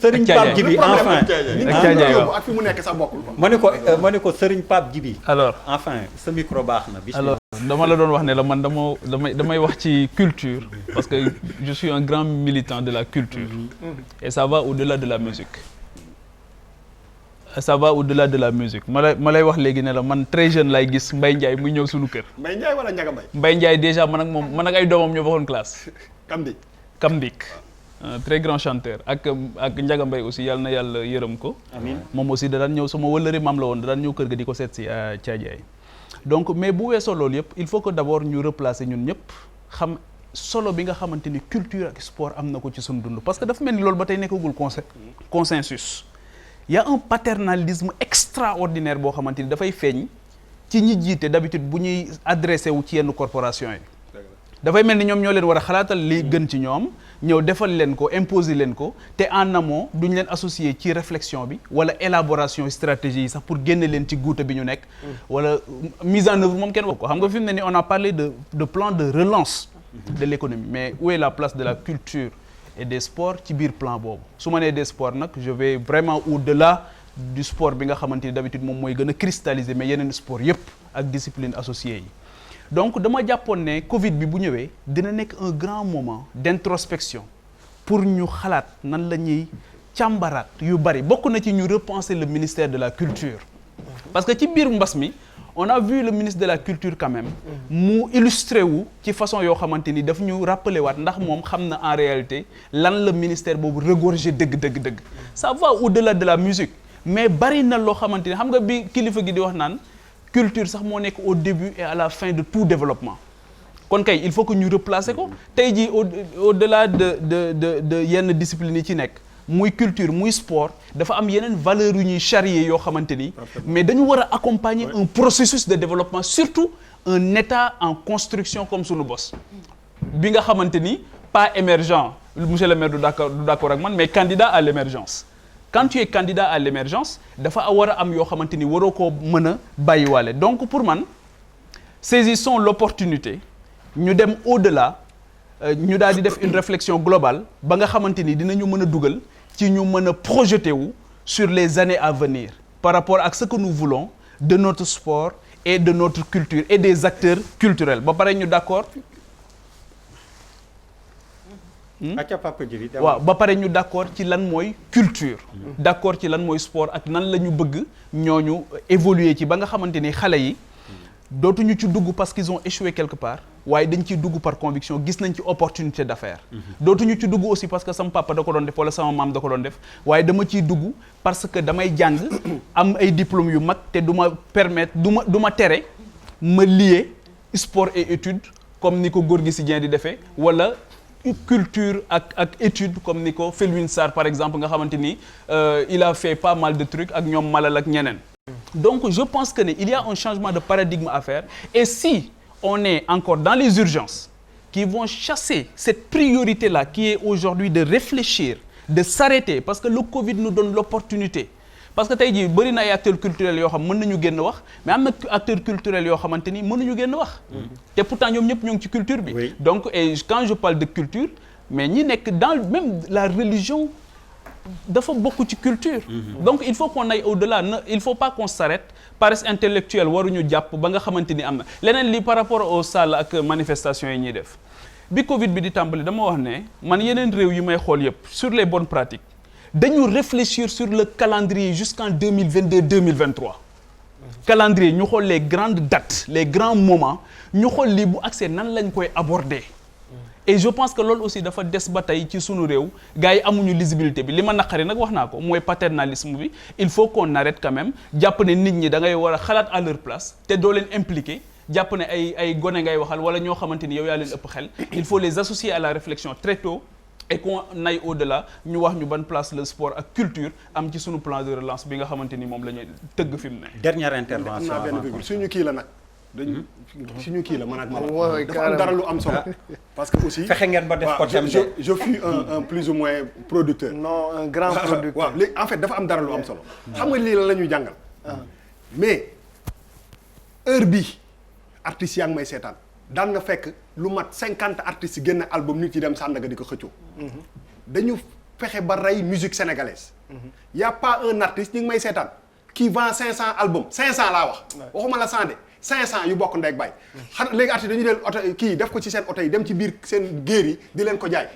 [SPEAKER 1] Serigne Pape Djibi enfin
[SPEAKER 7] ak fi mu nekk sax bokkul
[SPEAKER 1] ma ne ko Serigne Pape Djibi
[SPEAKER 9] alors
[SPEAKER 1] enfin sa micro baax na
[SPEAKER 9] alors dama la doon wax ne la man damay wax ci culture parce que je suis un grand militant de la culture et ça va au-delà de la musique ça va au-delà de la musique ma lay wax léegi ne la man très jeune lay gis Mbaye Ndiaye muy ñëw suñu kër.
[SPEAKER 7] Mbaye Ndiaye wala Ndiaga Mbaye.
[SPEAKER 9] Mbaye Ndiaye déjà man ak ay doomam ñoo bokkoon classe. Kamdik. Un très grand chanteur ak Ndiaga Mbaye aussi yàlla na yàlla yërëm ko.
[SPEAKER 1] amiin
[SPEAKER 9] moom aussi da daan ñëw sama wëllëri maam la woon da daan ñëw kër ga di ko seet si à Thiadiaye. donc mais bu weesoo loolu yëpp il faut que d'abord ñu replacer ñun ñëpp xam solo bi nga xamante ni culture ak sport am na ko ci suñu dund parce que dafa mel ni loolu ba tey nekkagul consensus. Il y a un paternalisme extraordinaire boo xamante ni dafay feeñ ci ñi jiite d'habitude bu ñuy adressé wu ci yenn corporation yi. dafay mel ni ñoom ñoo leen war a xalaatal li gën ci ñoom ñëw defal leen ko imposer leen ko te en amont duñ leen associer ci réflexion bi wala élaboration stratégie yi sax pour génne leen ci guuta bi ñu nekk. wala mise en œuvre moom kenn wax ko xam nga fi mu ne ni on a parlé de plan de relance de l'économie mais où est la place de la culture et des sports ci biir plan boobu su ma nee des sports nag je vais vraiment au-delà du sport bi nga xamante ni d'habitude moom mooy gën a cristalliser mais yeneen sport yépp ak discipline associée yi donc dama jàppoon ne Covid bi bu ñëwee dina nekk un grand moment d'introspection pour ñu xalaat nan la ñuy càmbaraat yu bari bokk na ci ñu repenser le ministère de la culture parce que ci biir mbas mi on a vu le ministre de la culture quand même mu illustré wu ci façon yoo xamante ni daf ñu rappeler waat ndax moom xam na en réalité lan la ministère boobu regorger dëgg ça va au-delà de la musique mais bari na loo xamante ni xam nga bi kilifa gi di wax naan culture sax moo nekk au début et à la fin de tout développement kon kay il faut que ñu replacer ko tey jii au-delà de yenn discipline yi ci nekk muy culture muy sport dafa am yeneen valeurs yu ñuy charrier yoo xamante ni mais dañu war a accompagner un processus de développement surtout un état en construction comme sunu bos bi nga xamante ni pas émergent monsieur le maire du d'accord ak man mais candidat à l'émergence quand tu es candidat à l'émergence dafa war a am yoo xamante ni waroo koo mën a bàyyiwaale donc pour man saisissons l'opportunité ñu dem au-delà ñu daal di def une réflexion globale ba nga xamante ni dinañu mën a dugal ci ñu mën a projeter wu sur les années à venir par rapport ak ce que nous voulons de notre sport et de notre culture et des acteurs culturels ba pare ñu d'accord waaw ba pare ñu d'accord ci lan mooy culture d'accord ci lan mooy sport ak nan la ñu bëgg ñooñu évoluer ci ba nga xamante ni xale yi dootuñu ci dugg parce qu'ils ont échoué quelque part waaye dañ ciy dugg par conviction gis nañ ci opportunité d'affaires dootuñu ci dugg aussi parce que sama papa da ko doon def wala sama maam da ko doon def waaye dama ciy dugg parce que damay jàng am ay diplômes yu mag te du ma permettre du ma tere ma lier sport et études comme ni ko Gorgui Sy Dieng di defee wala culture ak étude comme ni ko Felwine Sarr par exemple nga xamante ni il a fait pas mal de trucs ak ñoom Malal ak ñeneen donc je pense que il y a un changement de paradigme à faire et si on est encore dans les urgences qui vont chasser cette priorité-là qui est aujourd'hui de réfléchir de s'arrêter parce que le Covid nous donne l'opportunité parce que tey jii bëri na ay acteurs culturels yoo xam mën nañu génn wax mais am na acteurs culturels yoo xamante ni mënuñu génn wax te pourtant ñoom ñëpp ñoo ngi ci culture bi donc et quand je parle de culture mais ñi nekk dans même la religion dafa bokk ci culture donc il faut qu'on aille au-delà il faut pas qu'on s'arrête paresse intellectuelle waruñu jàpp ba nga xamante ni am na leneen li par rapport aux salles ak manifestations yi ñuy def bi Covid bi di tàmbali dama wax ne man yeneen réew yi may xool yëpp sur les bonnes pratiques dañu réfléchir sur le calendrier jusqu'en 2022-2023 calendrier ñu xool les grandes dates les grands moments ñu xool lii bu accès nan lañ koy aborder et je pense que loolu aussi dafa des ba tey ci sunu réew gars yi amuñu lisibilité bi li ma naqari nag wax naa ko mooy paternalisme bi il faut qu'on arrête quand même jàpp ne nit ñi da ngay war a xalaat à leur place te doo leen impliqué jàpp ne ay gone ngay waxal wala ñoo xamante ni yow yaa leen ëpp xel il faut les associer à la réflexion très tôt et qu'on aille au-delà ñu wax ñu ban place le sport ak culture am ci sunu plan de relance bi nga xamante ni moom la ñuy tëgg fi mu ne.
[SPEAKER 1] dernière intervention
[SPEAKER 7] am naa benn virgule suñu kii la nag. suñu kii la man ak ma dafa am dara lu am solo. parce que aussi
[SPEAKER 1] fexe ngeen ba def ko tam
[SPEAKER 7] je fus un plus ou moins producteur.
[SPEAKER 5] non un grand producteur.
[SPEAKER 7] waaw léegi en fait dafa am dara lu am solo. xam nga lii la ñuy jàngal. mais heure bii artistes yaa ngi may seetaan daan nga fekk lu mat 50 artistes génn album nit yi dem Sandaga di ko xëccoo. dañu fexe ba rey musique sénégalaise. y a pas un artiste ñu ngi may seetaan qui vend 500 albums 500 laa wax. waxuma la 100 de 500 yu bokk ndey ak baay. xanaa léegi artiste dañuy del oto kii def ko ci seen oto yi dem ci biir seen géer yi di leen ko jaay.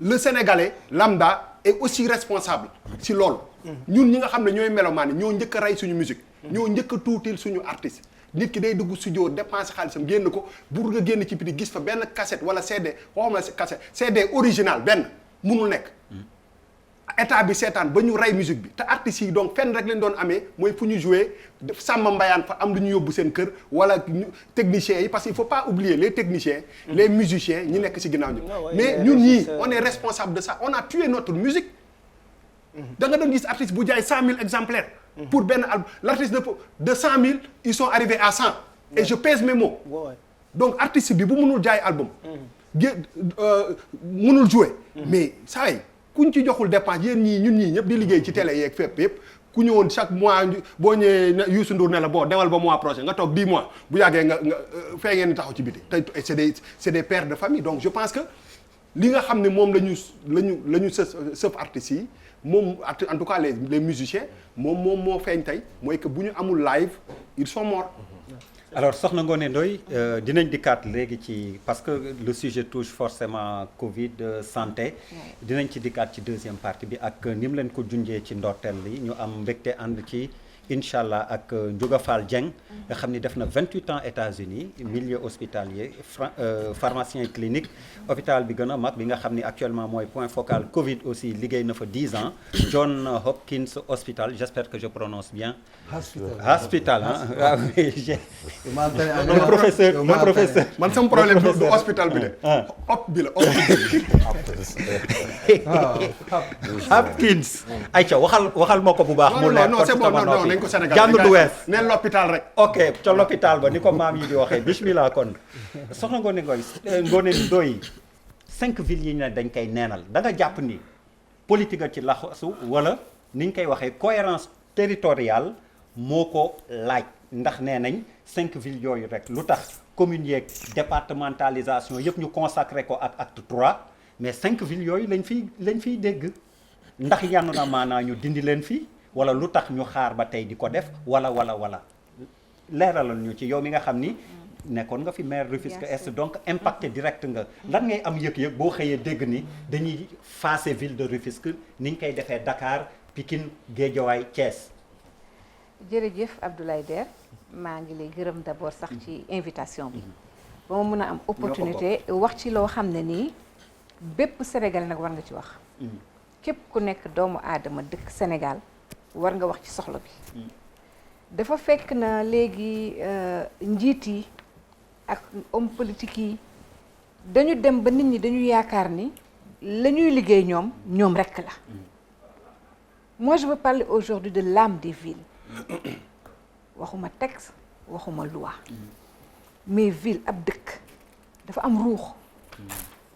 [SPEAKER 7] le sénégalais lambda est aussi responsable si loolu. ñun ñi nga xam ne ñooy melomaan ñoo njëkk a rey suñu musique. ñoo njëkk a tuutil suñu artiste. nit ki day dugg studio dépenser xaalisam génn ko pour nga génn ci biti gis fa benn cassette wala CD waxuma la cassette CD original benn munul nekk. état bi seetaan ba ñu rey musique bi te artistes yi donc fenn rek leen doon amee mooy fu ñu jouer sàmm mbayaan fa am lu ñu yóbbu seen kër wala techniciens yi parce qu'il faut pas oublier les techniciens les musiciens ñi nekk ci ginnaaw ñu mais ñun ñii on est responsable de ça on a tué notre musique da nga doon gis artiste bu jaay 100 000 exemplaires pour benn album l'artiste de 100 000 ils sont arrivés à 100 et je pèse mes mots donc artiste bi bu mënul jaay album mënul jouer mais saa yi kuñ ci joxul dépense yéen ñii ñun ñii ñëpp di liggéey ci télé yeeg fépp yëpp ku ñëwoon chaque mois boo ñëwee Youssou Ndour ne la bon demal ba mois prochain nga toog 10 mois bu yàggee nga fee ngeen taxaw ci biti te c'est des pères de famille donc je pense que li nga xam ne moom la ñu sëf artistes yi moom en tout cas les musiciens moom moo feeñ tey mooy que bu ñu amul live ils sont morts.
[SPEAKER 1] alors soxna Ngoné Ndoye dinañ dikkaat léegi ci parce que le sujet touche forcément Covid santé dinañ ci dikkaat ci deuxième partie bi ak ni mu leen ko junjee ci ndorteel li ñu am mbégte ànd ci incha allah ak Ndiouga Fall Dieng nga xam ni def na 28 ans États-Unis milieu hospitalier pharmacien clinique hôpital bi gën a mag bi nga xam ni actuellement mooy point focal Covid aussi liggéey na fa 10 ans John Hopkins Hospital j'espère que je prononce bien. hospital ah le professeur
[SPEAKER 7] man sama problème du hospital bi de. hop bi la
[SPEAKER 1] Hopkins. ayca waxal ma ko bu baax. mu leer
[SPEAKER 7] non c'est bon non nañ ko Sénégal
[SPEAKER 1] jàng du wees.
[SPEAKER 7] neen l'hôpital rek.
[SPEAKER 1] ok ca l'hôpital ba ni ko maam yi di waxee bismillah kon soxna Ngoné Ndoye 5 villes yi ne dañ koy neenal da nga jàpp ni politique ci laxasu wala ni ñu koy waxee cohérence territoriale moo ko laaj ndax nee nañ 5 villes yooyu rek lu tax communes yeeg départementalisation yëpp ñu consacré ko ak acte 3 mais 5 villes yooyu lañ fiy dégg ndax yann na maanaa ñu dindi leen fii wala lu tax ñu xaar ba tey di ko def wala leeralal ñu ci yow mi nga xam ni nekkoon nga fi maire Rufisque Est donc impacté direct nga lan ngay am yëg-yëg boo xëyee dégg ni dañuy faase ville de Rufisque ni ñu koy defee Dakar Pikine Guédiawaye Thiès.
[SPEAKER 2] jërëjëf Abdoulaye Der maa ngi lay gërëm d'abord sax ci invitation bi ba ma mën a am opportunité wax ci loo xam ne nii bépp Sénégal nag war nga ci wax képp ku nekk doomu aadama dëkk Sénégal war nga wax ci soxla bi dafa fekk na léegi njiit yi ak homme politique yi dañu dem ba nit ñi dañu yaakaar ni la ñuy liggéey ñoom rekk la moi je veux parler aujourd'hui de l'âme des villes waxuma texte waxuma loi mais ville ab dëkk dafa am ruux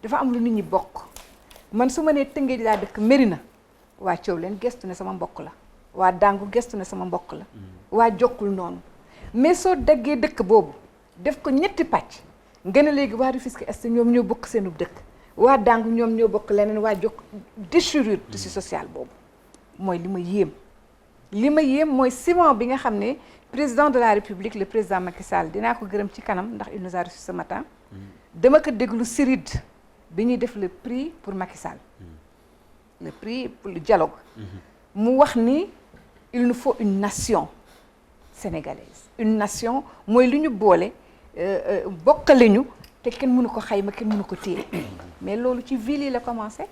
[SPEAKER 2] dafa am lu nit ñi bokk man su ma nee Tëngéej laa dëkk Mérina waa Coow leen gestu ne sama mbokk la waa Dangu gestu ne sama mbokk la waa Jokkul noonu mais soo daggee dëkk boobu def ko ñetti pàcc nga ne léegi waa Rufisque Est ñoom ñoo bokk seenub dëkk waa Dangu ñoom ñoo bokk leneen waa Jokk déchirure tissu social boobu mooy li ma yéem mooy ciment bi nga xam ne président de la République le président Macky Sall dinaa ko gërëm ci kanam ndax il nous a reçu ce matin dama ko déglu Siride bi ñuy def le prix pour Macky Sall le prix pour le dialogue mu wax ni il nous faut une nation sénégalaise une nation mooy li ñu boole bokkale ñu te kenn mënu ko xayma kenn mënu ko téye mais loolu ci ville yi la commencé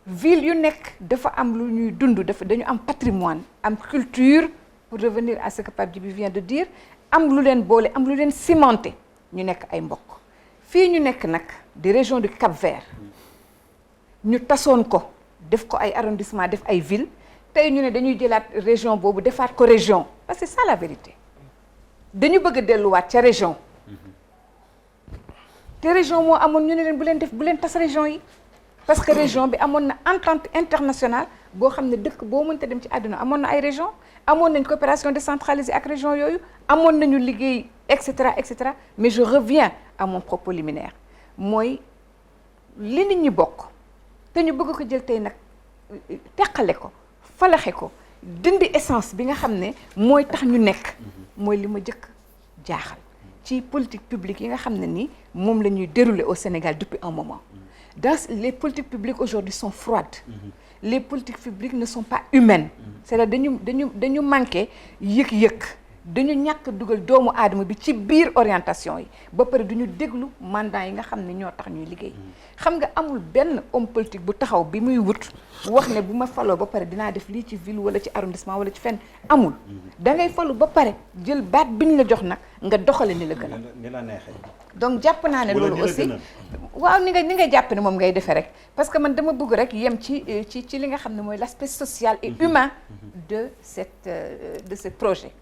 [SPEAKER 2] ville yu nekk dafa am lu ñuy dund dañu am patrimoine am culture pour revenir à ce que Pape Djibi vient de dire am lu leen boole am lu leen cimenté ñu nekk ay mbokk fii ñu nekk nag di région du Cap-Vert ñu tasoon ko def ko ay arrondissement def ay ville tey ñu ne dañuy jëlaat région boobu defaat ko région parce que c'est ça la vérité dañu bëgg a delluwaat ca région te région moo amoon ñu ne leen bu leen tas région yi parce que région bi amoon na entente internationale boo xam ne dëkk boo mënta dem ci àdduna amoon na ay région amoon nañ coopération décentralisée ak région yooyu amoon nañu liggéey et cetera mais je reviens à mon propos liminaire mooy li nit ñi bokk te ñu bëgg ko jël tey nag teqale ko falaxe ko dindi essence bi nga xam ne mooy tax ñu nekk mooy li ma jëkk jaaxal ci politique publique yi nga xam ne ni moom la ñuy dérouler au Sénégal depuis un moment les politiques publiques aujourd'hui sont froides. Les politiques publiques ne sont pas humaines. C'est-à-dire dañu manqué yëg-yëg. dañu ñàkk dugal doomu aadama bi ci biir orientation yi ba pare duñu déglu mandat yi nga xam ne ñoo tax ñuy liggéey xam nga amul benn homme politique bu taxaw bi muy wut wax ne bu ma faloo ba pare dinaa def lii ci ville wala ci arrondissement wala ci fenn amul da ngay falu ba pare jël baat biñ la jox nag nga doxale ni la gën a
[SPEAKER 1] ni la neexee
[SPEAKER 2] donc jàpp naa ne loolu aussi waaw ni nga jàpp ne moom ngay defee rek parce que man dama bëgg rek yem ci li nga xam ne mooy l'aspect social et humain de ce projet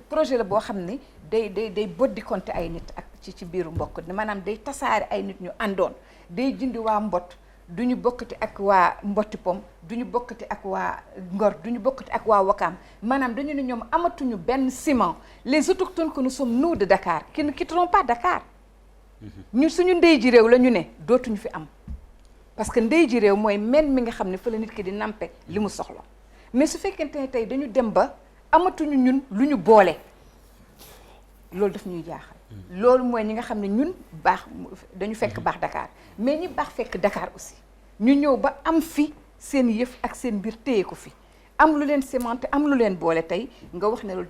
[SPEAKER 2] projet la boo xam ne day boddi compter ay nit ak ci biiru mbokk maanaam day tasaare ay nit ñu àndoon day jindi waa mbott duñu bokkati ak waa mbotti pom duñu bokkati ak waa Ngor duñu bokkati ak waa Wakaam maanaam dañu ne ñoom amatuñu benn ciment les autochtones que nous sommes nous de Dakar qui ne quitteront pas Dakar ñu suñu ndey ji réew la ñu ne dootuñu fi am parce que ndey ji réew mooy men mi nga xam ne fa la nit ki di nampe li mu soxla mais su fekkente ne tey dañu dem ba amatuñu ñun lu ñu boole loolu daf ñuy jaaxal loolu mooy ñi nga xam ne ñun baax dañu fekk baax Dakar mais ñi baax fekk Dakar aussi ñu ñëw ba am fi seen yëf ak seen mbir téye ko fi am lu leen cimenté am lu leen boole tey nga wax ne loolu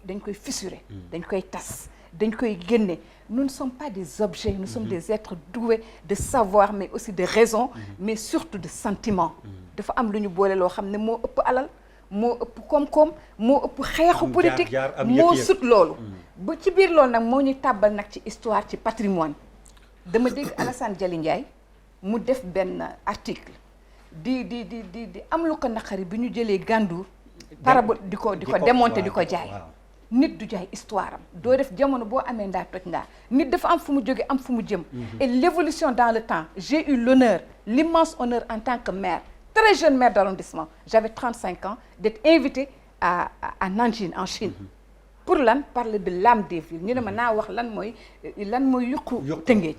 [SPEAKER 2] dañ koy fissurer dañ koy tas dañ koy génne nous ne sommes pas des objets nous sommes des êtres doués de savoir mais aussi de raison mais surtout de sentiment dafa am lu ñu boole loo xam ne moo ëpp alal moo ëpp koom-koom moo ëpp xeexu politique moo sut loolu ba ci biir loolu nag moo ñuy tàbbal nag ci histoire ci patrimoine dama dégg Alassane Dialy Ndiaye mu def benn article di am lu ko naqari bi ñu jëlee Gandour parabole di ko démonter di ko jaay nit du jaay histoire am doo def jamono boo amee ndaa toj ndaa nit dafa am fu mu jóge am fu mu jëm et l'évolution dans le temps j'ai eu l'honneur l'immense honneur en tant que maire très jeune maire d'arrondissement j'avais 35 ans d'être invitée à Nanjing en Chine pour lan parler de l'âme des villes ñu ne ma naa wax lan mooy yuqu Tëngéej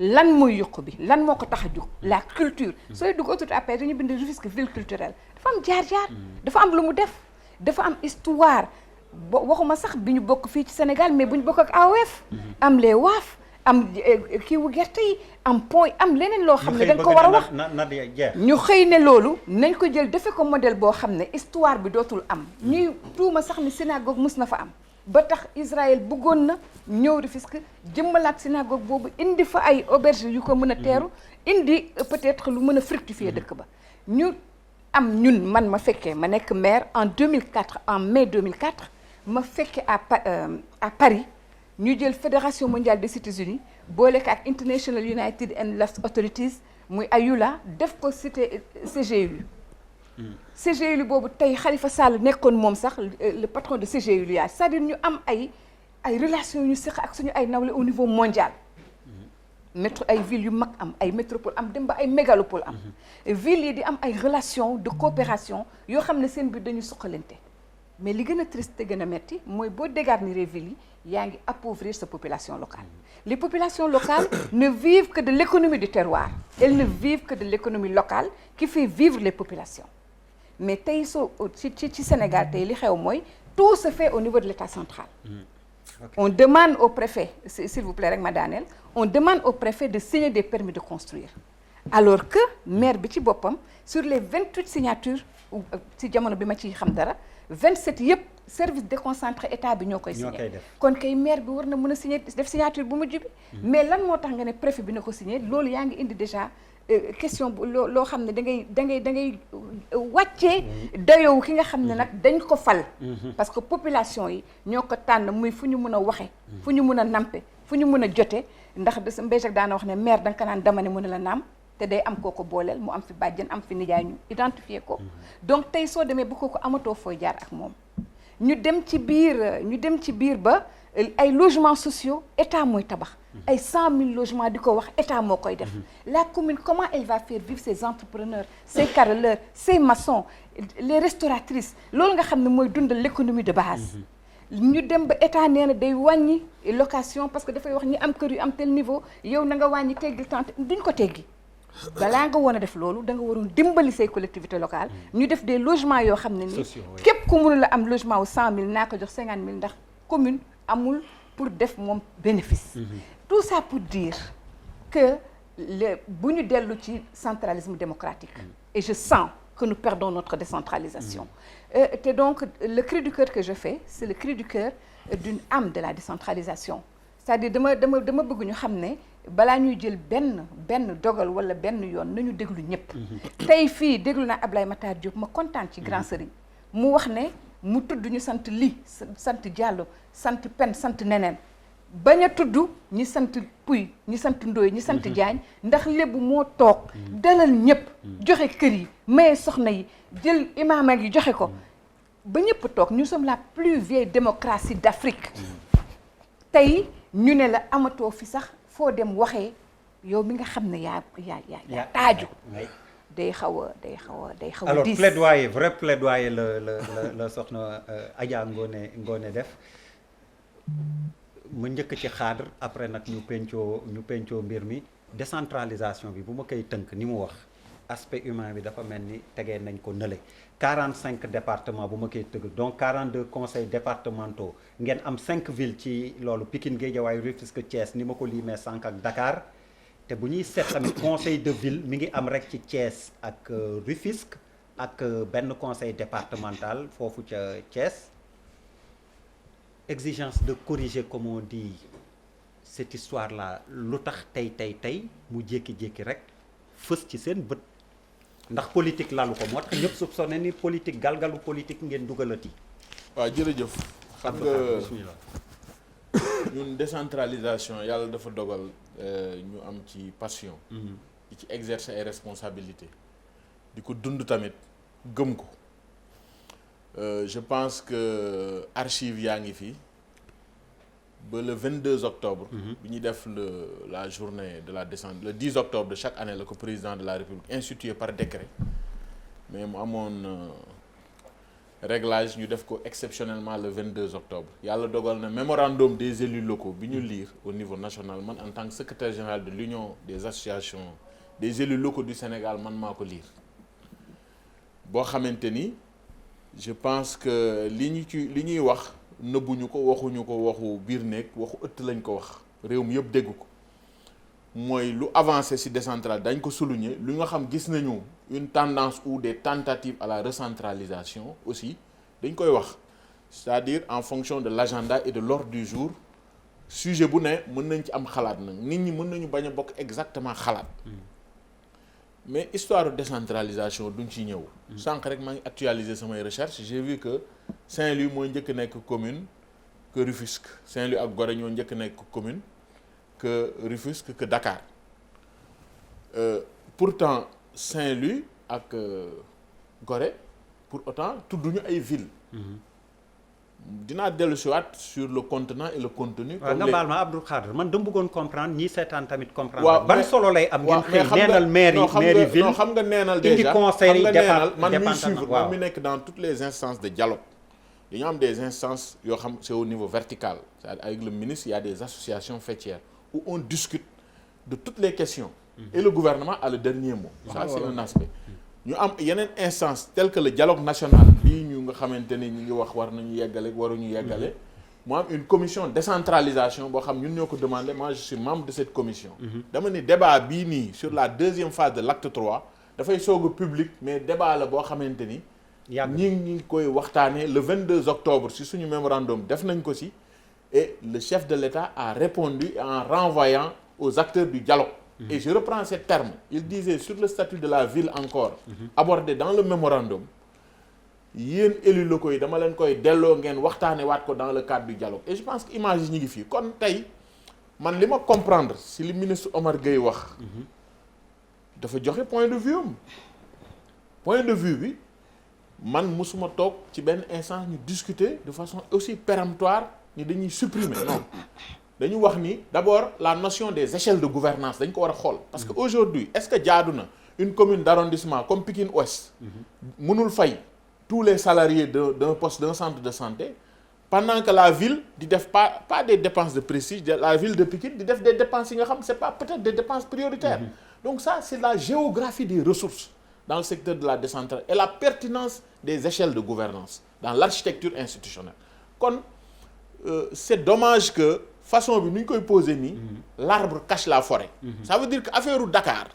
[SPEAKER 2] lan mooy yuqu bi lan moo ko tax a jóg la culture sooy dugg autorité après dañu bind Rufisque ville culturelle dafa am jaar-jaar dafa am lu mu def dafa am histoire waxuma sax bi ñu bokk fii ci Sénégal mais bu ñu bokk ak AOF am les waaf am kiiwu gerte yi am point am leneen loo xam ne dañ ko war a wax ñu xëy ne loolu nañ ko jël defe ko modèle boo xam ne histoire bi dootul am ñuy tuuma sax ni synagogue mus na fa am ba tax Israël bëggoon na ñëw Rufisque jëmmalaat synagogue boobu indi fa ay auberge yu ko mën a teeru indi peut-être lu mën a fructifier dëkk ba ñu am ñun man ma fekkee ma nekk maire en 2004 en mai 2004 ma fekkee à Paris ñu jël fédération mondiale des États-Unis boole ko ak International United and Left Authorities muy AYULA def ko cité CGU CGU boobu tey Khalifa Sall nekkoon moom sax le patron de CGU c'est-à-dire ñu am ay relations yu ñu seq ak suñu ay nawle au niveau mondial ay villes yu mag am ay métropole am dem ba ay mégalopole am villes yi di am ay relations de coopération yoo xam ne seen biir dañu suqalante mais li gën a triste te gën a metti mooy boo dégarnir villes yi yaa ngi appauvrir sa population locale les populations locales ne vivent que de l'économie du terroir elles ne vivent que de l'économie locale qui fait vivre les populations mais tey soo ci Sénégal tey li xew mooy tout se fait au niveau de l'État central on demande au préfet s'il vous plaît rek ma daaneel on demande au préfet de signer des permis de construire alors que maire bi ci boppam sur les 28 signatures ci jamono bi ma ciy xam dara 27 yëpp service déconcentré état bi ñoo koy signé kon kay maire bi war na mën a signé def signature bu mujj bi mais lan moo tax nga ne préfet bi na ko signé loolu yaa ngi indi déjà question bu loo xam ne da ngay wàccee dayoo ki nga xam ne nag dañ ko fal parce que population yi ñoo ko tànn muy fu ñu mën a waxe fu ñu mën a nampe fu ñu mën a jote ndax de Mbéjak daana wax ne maire da nga ko naan dama ne mën a la naam te day am kooko booleel mu am fi bàjjen am fi nijaay ñu identifier ko donc tey soo demee ba kooko amatoo fooy jaar ak moom ñu dem ci biir ba ay logements sociaux état mooy tabax ay 100 000 logements di ko wax état moo koy def la commune comment elle va faire vivre ses entrepreneurs ses carreleurs ses maçons les restauratrices loolu nga xam ne mooy dundal l'économie de base ñu dem ba état nee na day wàññi location parce que dafay wax ñi am kër yu am tel niveau yow na nga wàññi teggi tante duñ ko teggi balaa nga woon a def loolu da nga waroon dimbali say collectivités locales ñu def des logements yoo xam ne ni képp ku mënul a am logement wu 100 000 naa ko jox 50 000 ndax commune amul pour def moom bénéfice tout ça pour dire que bu ñu dellu ci centralisme démocratique. Et je sens que nous perdons notre décentralisation. Et donc le cri du cœur que je fais c'est le cri du cœur d'une âme de la décentralisation. C'est-à-dire dama bëgg ñu xam ne balaa ñuy jël benn dogal wala benn yoon nañu déglu ñëpp. tey fii déglu naa Ablaye Matar Diop ma kontaan ci Grand Serigne mu wax ne mu tudd ñu sant Ly sant Diallo sant Pen sant neneen bañ a tudd ñi sant Puy ñi sant Ndoye ñi sant Diagne ndax lébu moo toog dalal ñëpp joxe kër yi maye soxna yi jël imaam yi joxe ko ba ñëpp toog nous sommes la plus vieille démocratie d'Afrique. tey ñu ne la amatoo fi sax foo dem waxee yow mi nga xam ne yaa taaju day xaw a
[SPEAKER 1] alors
[SPEAKER 2] diis.
[SPEAKER 1] plaidoyer vrai plaidoyer la soxna Adja Ngoné def mu njëkk ci cadre après nag ñu pencoo mbir mi décentralisation bi bu ma koy tënk ni mu wax aspect humain bi dafa mel ni tegee nañ ko nële 45 départements bu ma koy tëgg donc 42 conseils départementaux ngeen am 5 villes ci loolu Pikine Guédiawaye Rufisque Thiès ni ma ko limee sànq ak Dakar te bu ñuy seet tamit conseil de ville mi ngi am rek ci Thiès ak Rufisque ak benn conseil départemental foofu ca Thiès. Exigence de corriger comme on dit cette histoire là lu tax tey mu jékki-jékki rek fës ci seen bët ndax politique lalu ko moo tax ñëpp soupçonné ni politique galgalu politique ngeen dugalati.
[SPEAKER 3] waaw jërëjëf. xam nga ñun décentralisation yàlla dafa dogal ñu am ci passion. di ci exercer ay responsabilités. di ko dund tamit gëm ko. Je pense que archive yaa ngi fi ba le 22 octobre. bi ñuy def la journée de la décentralisation le 10 octobre de chaque année la ko président de la République institué par décret mais mu amoon réglage ñu def ko exceptionnellement le 22 octobre yàlla dogal na mémorandum des élus locaux bi ñu lire au niveau national man en tant que secrétaire général de l'union des associations des élus locaux du Sénégal man maa ko lire boo xamante ni. Je pense que li ñuy wax nëbbuñu ko waxuñu ko waxu biir néeg waxu ëtt lañ ko wax réew mi yëpp dégg ko mooy lu avancé ci décentralisation dañ ko souligner lu nga xam gis nañu une tendance ou des tentatives à la recentralisation aussi dañ koy wax c'est-à-dire en fonction de l'agenda et de l'ordre du jour sujet bu ne mën nañ ci am xalaat nag nit ñi mën nañu bañ a bokk exactement xalaat mais histoire de décentralisation duñ ci ñëw. sànq rek maa ngi actualiser samay recherche j'ai vu que Saint-Louis mooy njëkk nekk commune que Rufisque Saint-Louis ak Gorée ñoo njëkk nekk commune que Rufisque que Dakar pourtant Saint-Louis ak Gorée pour autant tudduñu ay villes. dinaa dellu si waat sur le contenant et le contenu.
[SPEAKER 1] waaw nga baal ma Abdou Khadre man dama bëggoon comprendre ñii seetaan tamit comprendre. waaw ban solo lay am. ngeen xëy neenal mairie ville
[SPEAKER 3] xam nga neenal déjà
[SPEAKER 1] indi conseil
[SPEAKER 3] man miy suivre man mi nekk dans toutes les instances de dialogue. dañu am des instances yoo xam c'est au niveau vertical c'est-à-dire avec le ministre il y a des associations faîtières où on discute de toutes les questions. et le gouvernement a le dernier mot. ça c'est un aspect. ñu am yeneen instance tel que le dialogue national lii ñu nga xamante ni ñu ngi wax war nañu yeggale waruñu yeggale mu am une commission décentralisation boo xam ñun ñoo ko demandé moi je suis membre de cette commission dama ni débat bii nii sur la deuxième phase de l'acte 3 dafay soog a public mais débat la boo xamante ni ñi ngi koy waxtaanee le 22 octobre si suñu mémorandum def nañ ko si et le chef de l'État a répondu en renvoyant aux acteurs du dialogue. Et je reprends ces termes. Il disait sur le statut de la ville encore, abordé dans le mémorandum, yéen élus locaux yi dama leen koy delloo ngeen waxtaane waat ko dans le cadre du dialogue. Et je pense que image yi ñu ngi fii kon tey man li ma comprendre si li ministre Omar Gueye wax dafa joxe point de vue am point de vue bi man musuma toog ci benn instant ñu discuter de façon aussi péremptoire ni dañuy supprimer non dañu wax ni d'abord la notion des échelles de gouvernance dañ ko war a xool parce que aujourd'hui est-ce que jaadu na une commune d'arrondissement comme Pikine Ouest mënul fay tous les salariés d'un poste d'un centre de santé pendant que la ville di def pas des dépenses de prestige la ville de Pikine di def des dépenses yi nga xam c'est pas peut-être des dépenses prioritaires donc ça c'est la géographie des ressources dans le secteur de la décentralisation et la pertinence des échelles de gouvernance dans l'architecture institutionnelle kon c'est dommage que façon bi nu ñu koy poser nii l'arbre cache la forêt. Ça veut dire que affaire u Dakar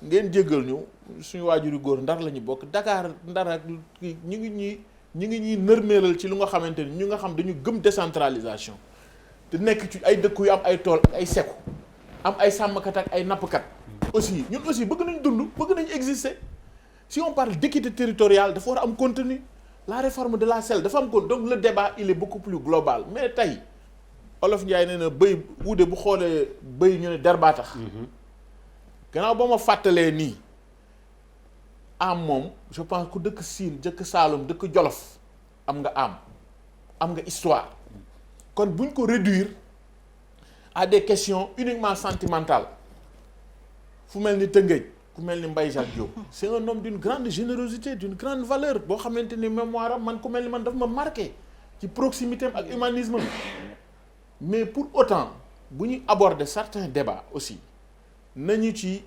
[SPEAKER 3] ngeen jéggal ñu suñu waajuri góor Ndar la ñu bokk Dakar Ndar ak ñu ngi ñuy nërmeelal ci lu nga xamante ni ñu nga xam dañu gëm décentralisation te nekk ci ay dëkk yu am ay tool ak ay seku am ay sàmmkat ak ay nappkat aussi ñun aussi bëgg nañ dund bëgg nañ exister si on parle d'équité territoriale dafa war a am contenu la réforme de la SEL dafa am contenu donc le débat il est beaucoup plus global mais tey Olof Ndiaye nee na bëy wuude bu xoolee bëy ñu ne der baa tax gannaaw ba ma fàttalee nii am moom je pense ku dëkk Siin dëkk Saalum dëkk Jolof am nga histoire kon buñ ko réduire à des questions uniquement sentimentales fu mel ni Tëngéej ku mel ni Mbaye Jacques Diop c'est un homme d'une grande générosité d'une grande valeur boo xamante ni mémoire am man ku mel ni man daf ma marqué ci proximité am ak humanisme mais pour autant bu ñuy aborder certains débats aussi nañu ci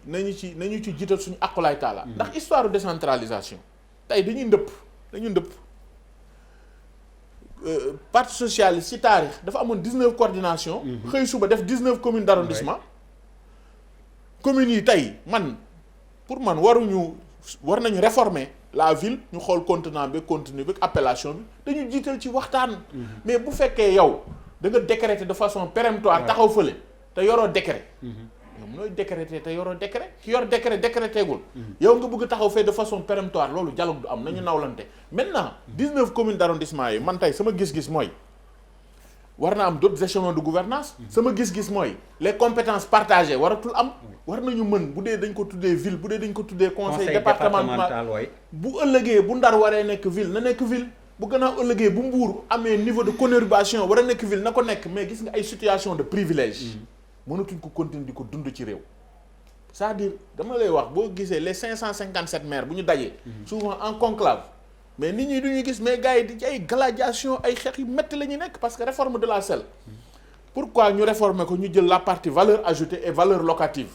[SPEAKER 3] jiital suñu aqulaay taala ndax histoire de décentralisation tey dañuy ndëpp parti socialiste ci taarix dafa amoon 19 coordination xëy suba def 19 communes d'arrondissement communes yi tey pour man war nañu réformer la ville ñu xool contenant bi contenu bi appellation bi dañu jiital ci waxtaan mais bu fekkee yow da nga décréter de façon péremptoire taxaw fële te yoroo décret yow mënooy décréter te yoroo décret ki yor décret décrétegul yow nga bëgg taxaw fee de façon péremptoire loolu dialogue du am nañu nawlante maintenant 19 communes d'arrondissement yi man tey sama gis-gis mooy war na am d'autres échelons de gouvernance sama gis-gis mooy les compétences partagées waratul am war nañu mën bu dee dañ ko tuddee ville bu dee dañ ko tuddee conseil départemental bu ëllëgee bu Ndar waree nekk ville na nekk ville bu gannaaw ëllëgee bu Mbour amee niveau de conurbation war a nekk ville na ko nekk mais gis nga ay situation de privilège mënatuñ ko continuer di ko dund ci réew c'est-à-dire dama lay wax boo gisee les 557 maires bu ñu dajee souvent en conclave mais nit ñi duñu gis mais gars yi di ci ay gladiation ay xeex yu métti la ñuy nekk parce que réforme de la SEL pourquoi ñu réformer ko ñu jël la partie valeur ajoutée et valeur locative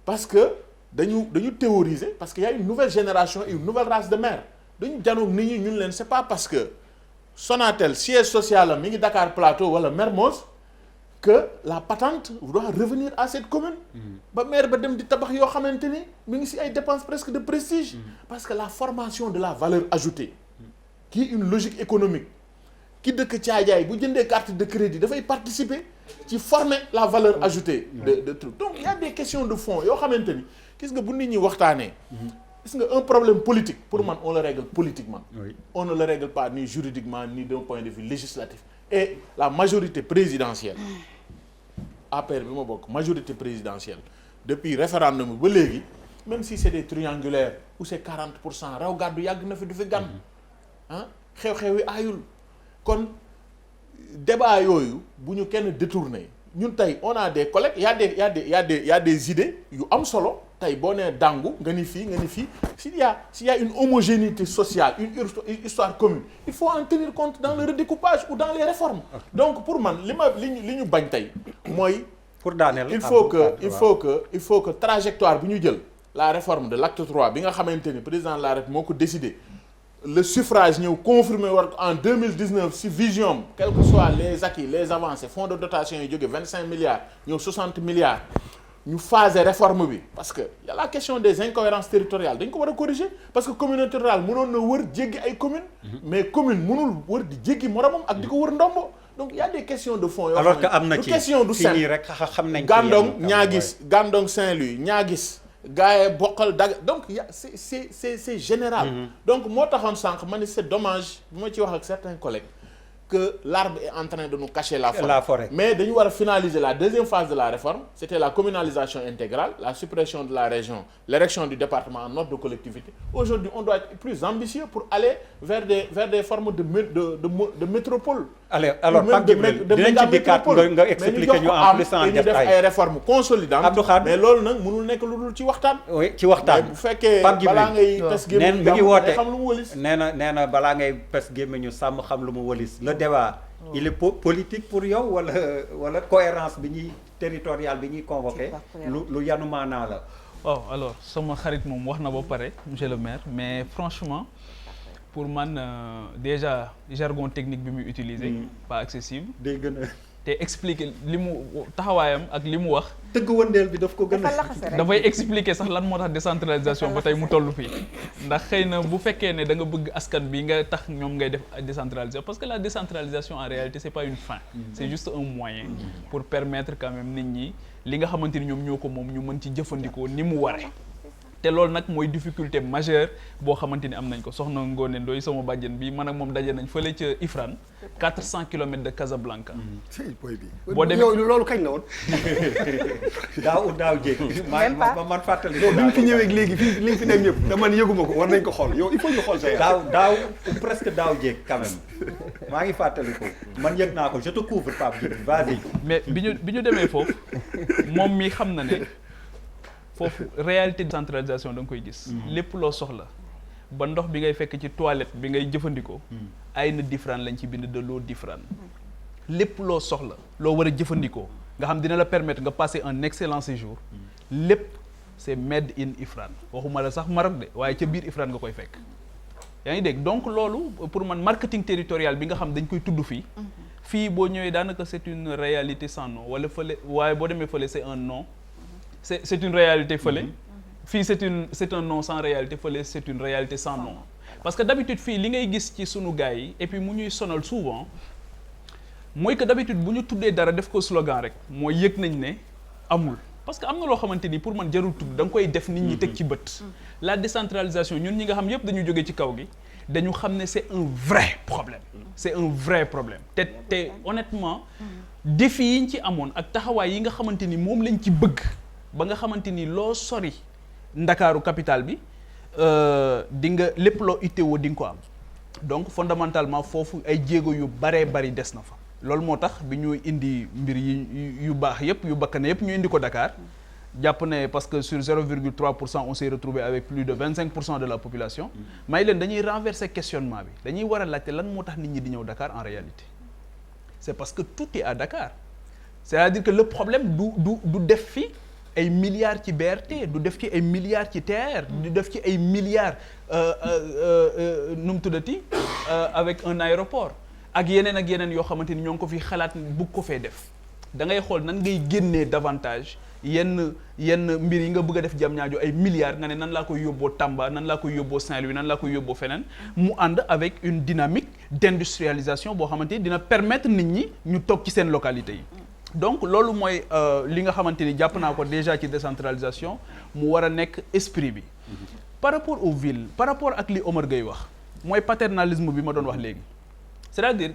[SPEAKER 3] parce que dañu théoriser parce que y a une nouvelle génération et une nouvelle race de maires dañu janoog nit ñi ñun leen c'est pas parce que Sonatel siège social am mi ngi Dakar Plateau wala Mermoz que la patente doit revenir à cette commune ba maire ba dem di tabax yoo xamante ni mi ngi ci ay dépenses presque de prestige parce que la formation de la valeur ajoutée qui est une logique économique ki dëkk Caajaay bu jëndee carte de crédit dafay participer ci former la valeur ajoutée de truc donc il y a des questions de fond yoo xamante ni gis nga bu nit ñi waxtaanee gis nga un problème politique pour man on le règle politiquement on ne le règle pas ni juridiquement ni d'un point de vue législatif et la majorité présidentielle APR bi ma bokk majorité présidentielle depuis référendum ba léegi même si c'est des triangulaires ou c'est 40% raw gàddu yàgg na fi du fi gan xew-xew yi aayul kon débat yooyu bu ñu kenn détourné ñun tey on a des collègues y a des idées yu am solo tey boo nee dàngu nga ni fii s'il y a une homogénéité sociale une histoire commune il faut en tenir compte dans le redécoupage ou dans les réformes donc pour man li ñu bañ tey mooy
[SPEAKER 1] pour daaneel
[SPEAKER 3] il faut que trajectoire bi ñu jël la réforme de l'acte 3 bi nga xamante ni président de la République moo ko décidé le suffrage ñëw confirmé war en 2019 si vision quels que soient les acquis les avancées fonds de dotation yi jóge 25 milliards ñëw 60 milliards ñu phasé réforme bi parce que y a la question des incohérences territoriales dañ ko war a corriger parce que communauté rurale mënoon na wër jéggi ay communes mais commune mënul wër di jéggi moromam ak di ko wër ndombo donc il y a des questions de fond yoo
[SPEAKER 1] alors que am na ci
[SPEAKER 3] question du sen
[SPEAKER 1] rek xam nañ
[SPEAKER 3] Gandon Niaguis Gandon Saint-Louis Niaguis gars yi bokkal dag donc y a c'est général donc moo taxoon sànq ma ne c'est dommage bu ma ci wax ak certains collègues que l'arbre est en train de nous cacher la forêt. Mais dañu war a finaliser la deuxième phase de la réforme c'était la communalisation intégrale la suppression de la région l'érection du département en ordre de collectivité aujourd'hui on doit être plus ambitieux pour aller vers des formes de métropole
[SPEAKER 1] alors Pape Djibril dinañ ci dikkaat nga expliquer ñu en plus en
[SPEAKER 3] def ay réformes consolidantes mais loolu nag mënul nekk lu dul ci waxtaan
[SPEAKER 1] oui ci waxtaan
[SPEAKER 3] bu fekkee balaa ngay pes gémmiñ
[SPEAKER 1] mi ngi woote
[SPEAKER 3] xam lu mu wëlis
[SPEAKER 1] nee na balaa ngay pes gémmiñ ñu sàmm xam lu mu wëlis le débat il est politique pour yow wala cohérence bi ñuy territoriale bi ñuy convoqué lu yanu maanaa la
[SPEAKER 9] alors sama xarit moom wax na ba pare monsieur le maire mais franchement pour man déjà jargon technique bi muy utiliser pas accessible
[SPEAKER 1] day gën a
[SPEAKER 9] te expliquer li mu taxawaayam ak li mu wax.
[SPEAKER 1] tëgg wëndeel bi daf ko gën a.
[SPEAKER 9] dafay expliquer sax lan moo tax décentralisation ba tey mu toll fii. ndax xëy na bu fekkee ne da nga bëgg askan bi nga tax ñoom ngay def décentralisation parce que la décentralisation en réalité c'est pas une fin. C'est juste un moyen pour permettre quand même nit ñi li nga xamante ni ñoom ñoo ko moom ñu mën ci jëfandikoo ni mu waree. te loolu nag mooy difficulté majeure boo xamante ni am nañ ko soxna Ngoné Ndoye sama bàjjen bi man ak moom daje nañ fële ca Ifrane 400 kilomètres de Casablanca.
[SPEAKER 7] boo demee yow loolu kañ la woon.
[SPEAKER 1] daaw jéeg. man fàttali.
[SPEAKER 7] bi mu fi ñëwee léegi fi li fi dem ñëpp te man yëguma ko war nañ ko xool yow il faut ñu xool sa
[SPEAKER 1] daaw presque daaw jéeg quand même maa ngi fàttali ko man yëg naa ko je te couvre Pape Djibril vas-y.
[SPEAKER 9] mais bi ñu demee foofu moom mi xam na ne. foofu réalité décentralisation da nga koy gis. lépp loo soxla ba ndox bi ngay fekk ci toilette bi ngay jëfandikoo. ay na différent lañ ci bind de l'eau différente. lépp loo soxla loo war a jëfandikoo nga xam dina la permettre nga passer un excellent séjour. lépp c'est made in Ifrane waxuma la sax Maroc de waaye ca biir Ifrane nga koy fekk. yaa ngi dégg donc loolu pour man marketing territorial bi nga xam dañ koy tudd fii. fii boo ñëwee daanaka c'est une réalité sans nom wala fële waaye boo demee fële c'est un nom. C'est une réalité fële fii c'est un nom sans réalité fële c'est une réalité sans nom parce que d'habitude fii li ngay gis ci sunu gars yi et puis mu ñuy sonal souvent mooy que d'habitude bu ñu tuddee dara def ko slogan rek mooy yëg nañ ne amul parce que am na loo xamante ni pour man jarul tudd da nga koy def nit ñi teg ci bët la décentralisation ñun ñi nga xam yépp dañu jógee ci kaw gi dañu xam ne c'est un vrai problème te honnêtement défi yi ñu ci amoon ak taxawaay yi nga xamante ni moom lañ ci bëgg ba nga xamante ni loo sori ndakaaru capitale bi di nga lépp loo itteewoo di nga ko am donc fondamentalement foofu ay jéego yu baree bari des na fa loolu moo tax bi ñuy indi mbir yi yu baax yépp yu bakkane yépp ñu indi ko Dakar jàpp ne parce que sur 0,3% on s'est retrouvé avec plus de 25% de la population may leen dañuy renverser questionnement bi dañuy war a laajte lan moo tax nit ñi di ñëw Dakar en réalité c'est parce que tout est à Dakar c'est-à-dire que le problème du def fi ay milliards ci BRT du def ci ay milliards ci TER du def ci ay milliards nu mu tuddati avec un aéroport ak yeneen yoo xamante ni ñoo ngi ko fi xalaat bugg ko fee def da ngay xool nan ngay génnee davantage yenn mbir yi nga bëgg a def Diamniadio ay milliards nga ne nan laa koy yóbboo Tamba nan laa koy yóbboo Saint-Louis nan laa koy yóbboo feneen mu ànd avec une dynamique d'industrialisation boo xamante ni dina permettre nit ñi ñu toog ci seen localité yi donc loolu mooy li nga xamante ni jàpp naa ko déjà ci décentralisation mu war a nekk esprit bi par rapport aux villes par rapport ak li Omar Gueye wax mooy paternalisme bi ma doon wax léegi c'est-à-dire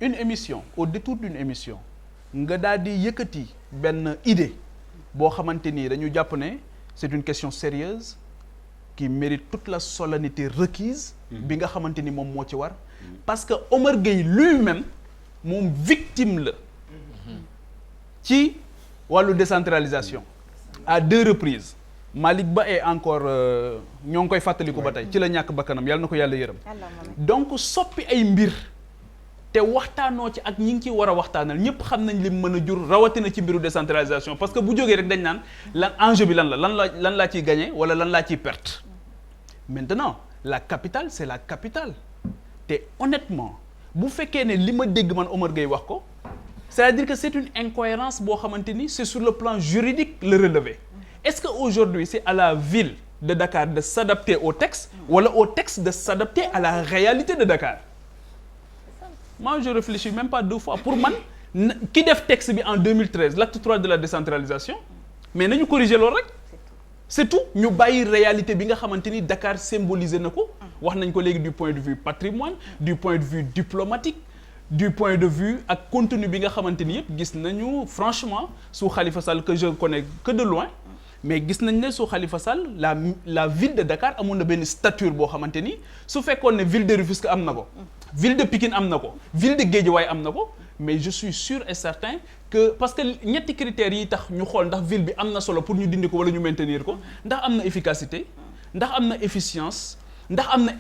[SPEAKER 9] une émission au détour d'une émission nga daal di yëkkati benn idée boo xamante ni dañu jàpp ne c'est une question sérieuse qui mérite toute la solennité requise bi nga xamante ni moom moo ci war parce que Omar Gueye lui-même moom victime la ci wàllu décentralisation à 2 reprises Malick Ba est encore ñoo ngi koy fàttaliku ba tey ci la ñàkk bakkanam yàlla na ko yàlla yërëm donc soppi ay mbir te waxtaanoo ci ak ñi ngi ci war a waxtaanal ñëpp xam nañ li mën a jur rawatina ci mbiru décentralisation parce que bu jógee rek dañ naan lan enjeu bi lan laa ciy gagner wala lan laa ciy perte maintenant la capitale c'est la capitale te honnêtement bu fekkee ne li ma dégg man Omar Gueye wax ko c'est-à-dire que c'est une incohérence boo xamante ni c'est sur le plan juridique le relever est-ce que aujourd'hui c'est à la ville de Dakar de s'adapter au texte wala au texte de s'adapter à la réalité de Dakar moi je réfléchis même pas 2 fois pour man ki def texte bi en 2013 l'acte 3 de la décentralisation mais nañu corriger loolu rek c'est tout ñu bàyyi réalité bi nga xamante ni Dakar symbolisé na ko wax nañ ko léegi du point de vue patrimoine du point de vue diplomatique du point de vue ak contenu bi nga xamante ni yëpp gis nañu franchement sous Khalifa Sall que je connais que de loin mais gis nañ ne sous Khalifa Sall la ville de Dakar amoon na benn stature boo xamante ni su fekkoon ne ville de Rufisque am na ko ville de Pikine am na ko ville de Guédiawaye am na ko mais je suis sûr et certain que parce que ñetti critères yi tax ñu xool ndax ville bi am na solo pour ñu dindi ko wala ñu maintenir ko ndax am na efficacité ndax am na efficience ndax am na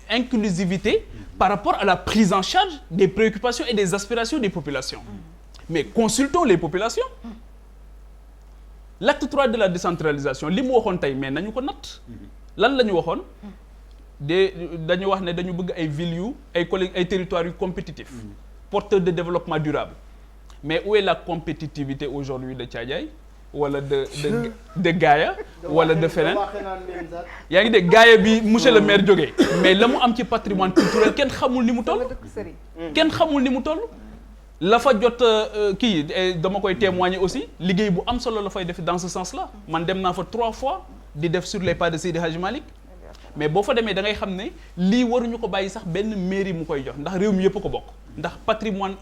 [SPEAKER 9] inclusivité par rapport à la prise en charge des préoccupations et des aspirations des populations mais consultons les populations l'acte 3 de la décentralisation li mu waxoon tey mais nañu ko natt lan la ñu waxoon dañu wax ne dañu bëgg ay villes yu ay territoires yu compétitifs porteurs de développement durable mais où est la compétitivité aujourd'hui de Thiadiaye wala de Gaaya wala de feneen yaa ngi dégg Gaaya bi monsieur le maire jógee mais la mu am ci patrimoine culturel kenn xamul ni mu toll kenn xamul ni mu toll la fa jot kii dama koy témoigner aussi liggéey bu am solo la fay def dans ce sens là man dem naa fa 3 fois di def sur les pas de Seydi Hadji Malick mais boo fa demee da ngay xam ne lii waruñu ko bàyyi sax benn mairie mu koy jox ndax réew mi yëpp ko bokk ndax patrimoine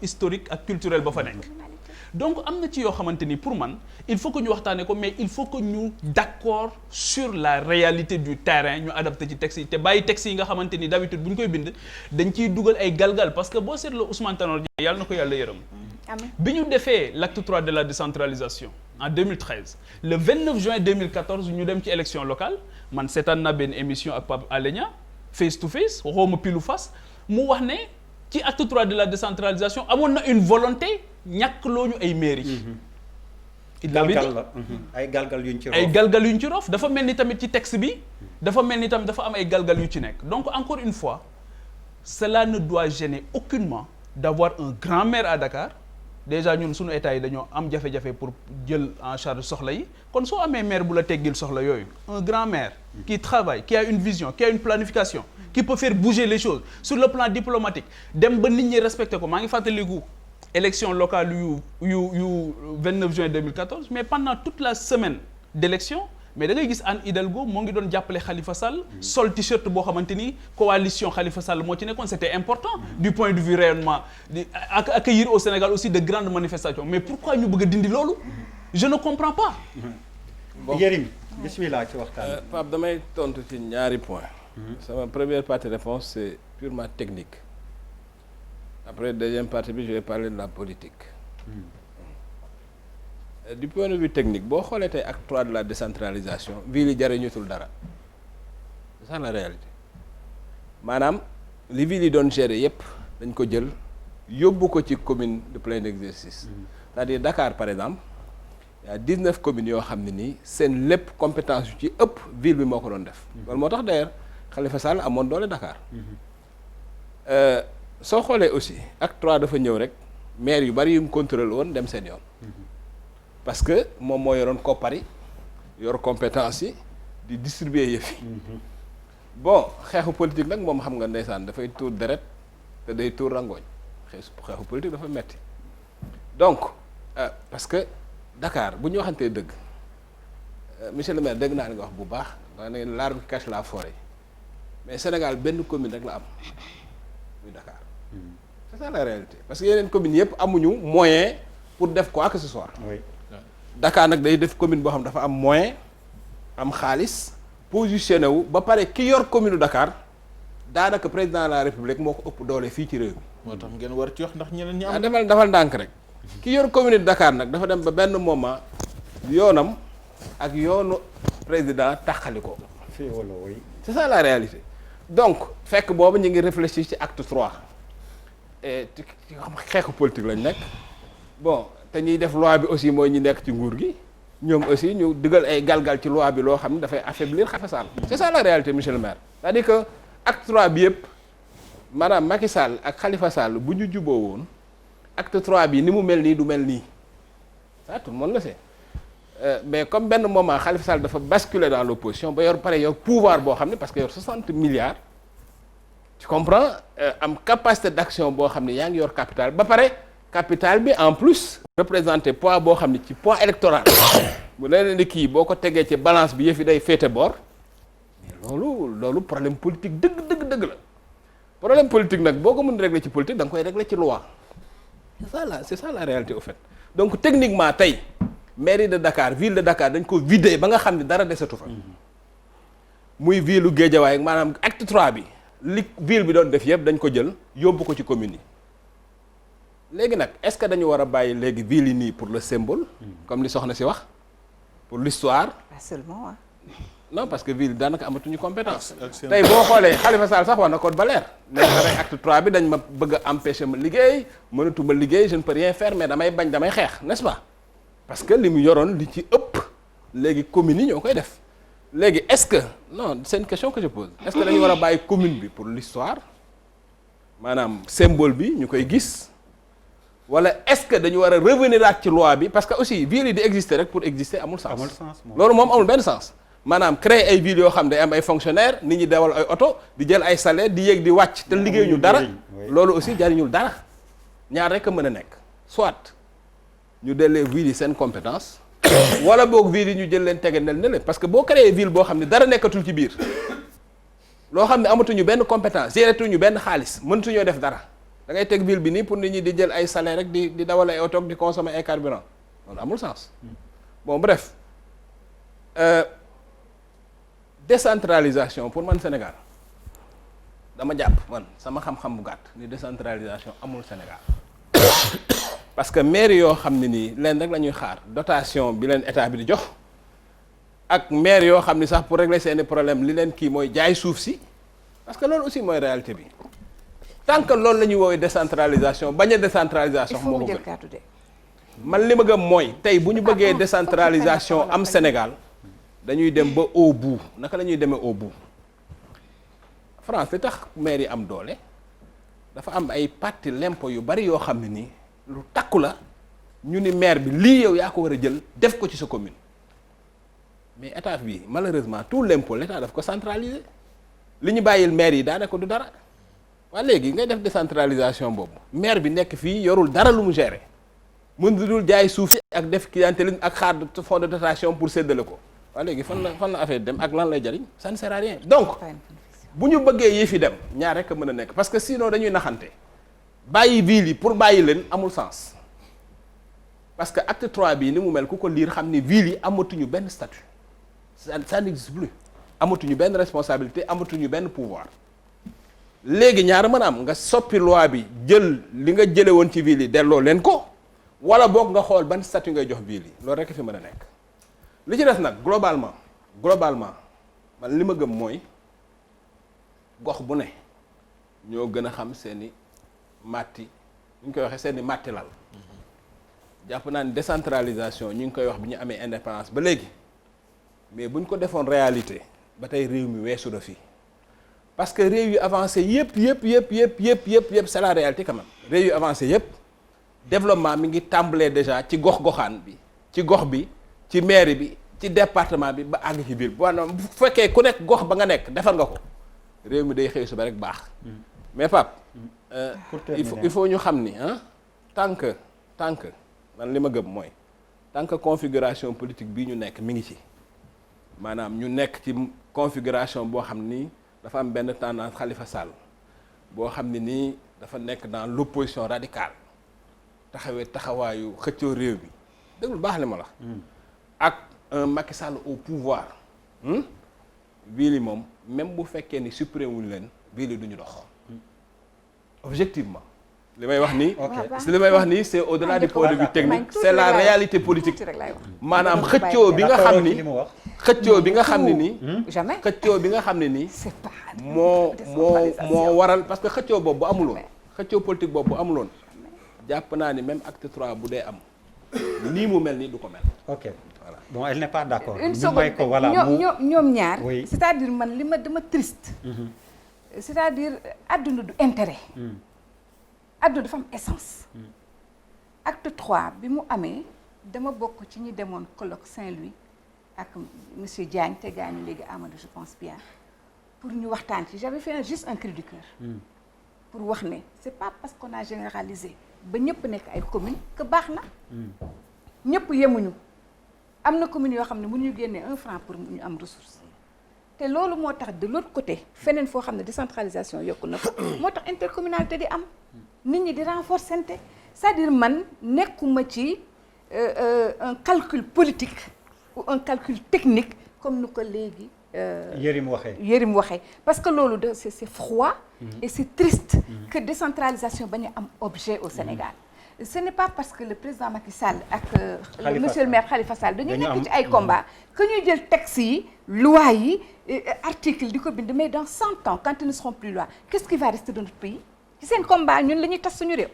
[SPEAKER 9] historique ak culturel ba fa nekk donc am na ci yoo xamante ni pour man il faut que ñu waxtaanee ko mais il faut que ñu d'accord sur la réalité du terrain ñu adapté ci texte yi te bàyyi texte yi nga xamante ni d'habitude bu ñu koy bind dañ ciy dugal ay galgal parce que boo seetloo Ousmane Tanor Dieng yàlla na ko yàlla yërëm bi ñu defee l'acte 3 de la décentralisation en 2013 le 29 juin 2014 ñu dem ci élection locale man seetaan naa benn émission ak Pape Alé Niang face to face waxooma pilu face mu wax ne ci acte 3 de la décentralisation amoon na une volonté ñàkk loo ñu ay mairie
[SPEAKER 1] ay galgal yuñ ci roof
[SPEAKER 9] ay galgal yuñ ci roof dafa mel ni tamit ci texte bi dafa mel ni tamit dafa am ay galgal yu ci nekk donc encore une fois cela ne doit gêner aucunement d'avoir un grand maire à Dakar déjà ñun suñu état yi dañoo am jafe-jafe pour jël en charge soxla yi kon soo amee maire bu la teggil soxla yooyu un grand maire qui travaille qui a une vision qui a une planification qui peut faire bouger les choses sur le plan diplomatique dem ba nit ñi respecté ko maa ngi fàttaliku élection locale yu 29 juin 2014 mais pendant toute la semaine d'élection mais da ngay gis Anne Hidalgo moo ngi doon jàppale Khalifa Sall sol t-shirt boo xamante ni coalition Khalifa Sall moo ci nekkoon c'était important du point de vue rayonnement di accueillir au Sénégal aussi de grandes manifestations mais pourquoi ñu bëgg a dindi loolu je ne comprends pas
[SPEAKER 1] Yérim bismillah ci waxtaan
[SPEAKER 6] Pape damay tontu ci ñaari point sama première partie réponse c'est purement technique après deuxième partie bi je vais parler de la politique du point de vue technique boo xoolee tey acte 3 de la décentralisation ville yi jariñutul dara c'est ça la réalité maanaam li ville yi doon gérer yépp dañ ko jël yóbbu ko ci commune de plein exercice c'est-à-dire Dakar par exemple il y a 19 communes yoo xam ne nii seen lépp compétence yu ci ëpp ville bi moo ko doon def loolu moo tax d'ailleurs Khalifa Sall amoon doole Dakar soo xoolee aussi acte 3 dafa ñëw rek maire yu bari yu mu contrôle woon dem seen yoon parce que moom moo yoroon koppar yi yor compétence yi di distribuer yëf yi bon xeexu politique nag moom xam nga ndeysaan dafay tuur deret te day tuur rangooñ xeexu politique dafa metti donc parce que Dakar bu ñu waxantee dëgg monsieur le maire dégg naa li nga wax bu baax da ne l'arbre qui cache la forêt mais Sénégal benn commune rek la am muy Dakar c'est ça la réalité parce que yeneen communes yëpp amuñu moyen pour def quoi que ce soit Dakar nag day def commune boo xam dafa am moyen am xaalis positionné wu ba pare ki yor commune Dakar daanaka président de la République moo ko ëpp doole fii ci réew mi.
[SPEAKER 3] moo tax ngeen war ci wax ndax ñeneen ñi am.
[SPEAKER 6] defal ndànk rek ki yor commune Dakar nag dafa dem ba benn moment yoonam ak yoonu président taxali ko. c'est ça la réalité donc fekk boobu ñu ngi réfléchir ci acte 3 et ci xeexu politique lañ nekk bon. te ñuy def loi bi aussi mooy ñi nekk ci nguur gi ñoom aussi ñu digal ay galgal ci loi bi loo xam ne dafay affaiblir Khalifa Sall c'est ça la réalité monsieur le maire c'est-à-dire que acte 3 bi yëpp maanaam Macky Sall ak Khalifa Sall bu ñu juboo woon acte 3 bi ni mu mel nii du mel nii ça tout le monde le sait mais comme benn moment Khalifa Sall dafa basculer dans l'opposition ba yor pare yor pouvoir boo xam ne parce que yor 60 milliards tu comprends am capacité d'action boo xam ne yaa ngi yor capital ba pare capital bi en plus représenté poids boo xam ne ci poids électoral bu leen ni kii boo ko tegee ci balance bi yëf yi day féete boor mais loolu problème politique dëgg la problème politique nag boo ko mën régler ci politique da nga koy régler ci loi c'est ça la réalité au fait donc techniquement tey mairie de Dakar ville de Dakar dañ ko vider ba nga xam ne dara desatu fa muy ville u Guédiawaye maanaam acte 3 bi li ville bi doon def yëpp dañ ko jël yóbbu ko ci commune yi léegi nag est-ce que dañu war a bàyyi léegi ville yi nii pour le symbole comme li soxna si wax pour l'histoire
[SPEAKER 2] pas seulement hein.
[SPEAKER 6] non parce que ville daanaka amatuñu compétence tey boo xoolee Khalifa Sall sax wax na ko ba leer nekk rek acte 3 bi dañ ma bëgg a empêcher ma liggéey mënatuma liggéey je ne peux rien faire mais damay bañ damay xeex n'est-ce pas parce que li mu yoroon li ci ëpp léegi communes yi ñoo koy def léegi est-ce que non c'est une question que je pose est-ce que dañu war a bàyyi commune bi pour l'histoire maanaam symbole bi ñu koy gis wala est-ce que dañu war a revenir ak ci loi bi parce que aussi ville yi di exister rek pour exister amul sens. loolu moom amul benn sens. maanaam créer ay villes yoo xam ne day am ay fonctionnaires nit ñi dawal ay oto di jël ay salaire di yéeg di wàcc te liggéeyuñu dara loolu aussi jariñul dara ñaar rek a mën a nekk soit ñu dellee villes yi seen compétence wala boog villes yi ñu jël leen tege nel ne leen parce que boo créer ville boo xam ne dara nekkatul ci biir loo xam ne amatuñu benn compétence géretuñu benn xaalis mënatuñoo def dara da ngay teg ville bi nii pour nit ñi di jël ay salaire rek di dawal ay oto di consommer ay carburant loolu amul sens bon bref décentralisation pour man Sénégal dama jàpp man sama xam-xam bu gàtt ni décentralisation amul Sénégal parce que maire yoo xam ne nii leen rek la ñuy xaar dotation bi leen état bi di jox ak maire yoo xam ni sax pour régler seeni problème li leen kii mooy jaay suuf si parce que loolu aussi mooy réalité bi tant que loolu la ñuy woowee décentralisation bañ a décentralisation moo ko gën man li ma gëm mooy tey bu ñu bëggee décentralisation am Sénégal dañuy dem ba au bout naka la ñuy demee au bout France li tax maire yi am doole dafa am ay parti l'impôt yu bari yoo xam ne nii lu takku la ñu ni maire bi lii yow yaa ko war a jël def ko ci sa commune mais état bi malheureusement tout l'impôt l'état daf ko centraliser li ñu bàyyil maire yi daanaka du dara waaye léegi ngay def décentralisation boobu maire bi nekk fii yorul dara lu mu gérer mën dul jaay suuf si ak def clientélisme ak xaar fonds de dotation pour séddale ko waaye léegi fan la affaire dem ak lan lay jariñ ça ne sert à rien donc bu ñu bëggee yi fi dem ñaar rek a mën a nekk parce que sinon dañuy naxante bàyyi ville yi pour bàyyi leen amul sens parce que acte 3 bii ni mu mel ku ko liir xam ni ville yi amatuñu benn statut ça n'existe plus amatuñu benn responsabilité amatuñu benn pouvoir léegi ñaar mën a am nga soppi loi bi jël li nga jële woon ci ville yi delloo leen ko wala boog nga xool ban statut ngay jox ville yi loolu rek fi mën a nekk li ci des nag globalement man li ma gëm mooy gox bu ne ñoo gën a xam seeni màtti ñu koy waxee seeni màtti lal jàpp naa ni décentralisation ñu ngi koy wax bi ñu amee indépendance ba léegi mais bu ñu ko defoon réalité ba tey réew mi weesu na fii parce que réew yu avancé yëpp c'est la réalité quand même réew yu avancé yëpp développement mi ngi tàmbalee déjà ci gox-goxaan bi ci gox bi ci mairie bi ci département bi ba àgg ci biir bu fekkee ku nekk gox ba nga nekk defar nga ko réew mi day xëy suba rek baax mais Pape il faut ñu xam ni tant que man li ma gëm mooy tant que configuration politique bii ñu nekk mi ngi ci maanaam ñu nekk ci configuration boo xam ni dafa am benn tendance Khalifa Sall boo xam ne nii dafa nekk dans l'opposition radicale taxawee taxawaayu xëccoo réew bi déglu baax li ma la ak un Macky Sall au pouvoir bii li moom même bu fekkee ni supprimer wuñu leen bii li duñu dox objectivement li may wax nii c'est au-delà du point de vue technique c'est la réalité politique maanaam xëccoo bi nga xam ni xëccoo bi nga xam ne nii xëccoo bi nga xam ne nii moo waral parce que xëccoo boobu bu amuloon xëccoo politique boobu bu amuloon jàpp naa ni même acte 3 bu dee am nii mu mel nii du ko mel.
[SPEAKER 1] ok voilà bon elle n'est pas d'accord.
[SPEAKER 2] une seconde ñoom ñaar. c'est-à-dire man li ma dama triste. c'est-à-dire adduna du intérêt. adduna dafa am essence. acte 3 bi mu amee dama bokk ci ñi demoon colloque Saint-Louis ak monsieur Diagne te gaañu léegi Amadou je pense bien pour ñu waxtaan ci j'avais fait juste un cri du cœur. pour wax ne c'est pas parce qu'on a généralisé ba ñëpp nekk ay communes que baax na. ñëpp yemuñu am na communes yoo xam ne mënuñu génnee 1 franc pour ñu am ressource te loolu moo tax de l'autre côté feneen foo xam ne décentralisation yokku na ko moo tax intercommunalité di am nit ñi di renforcer c'est-à-dire man nekkuma ci un calcul politique ou un calcul technique comme nu ko léegi
[SPEAKER 1] Yérim waxee
[SPEAKER 2] parce que loolu de c'est froid et c'est triste que décentralisation bañ a am objet au Sénégal ce n'est pas parce que le président Macky Sall ak monsieur le maire Khalifa Sall dañu nekk ci ay combat que ñuy jël textes yi lois yi articles di ko bind mais dans 100 ans quand ils ne seront plus là qu'est-ce qui va rester de notre pays ci seen combat ñun la ñuy tas suñu réew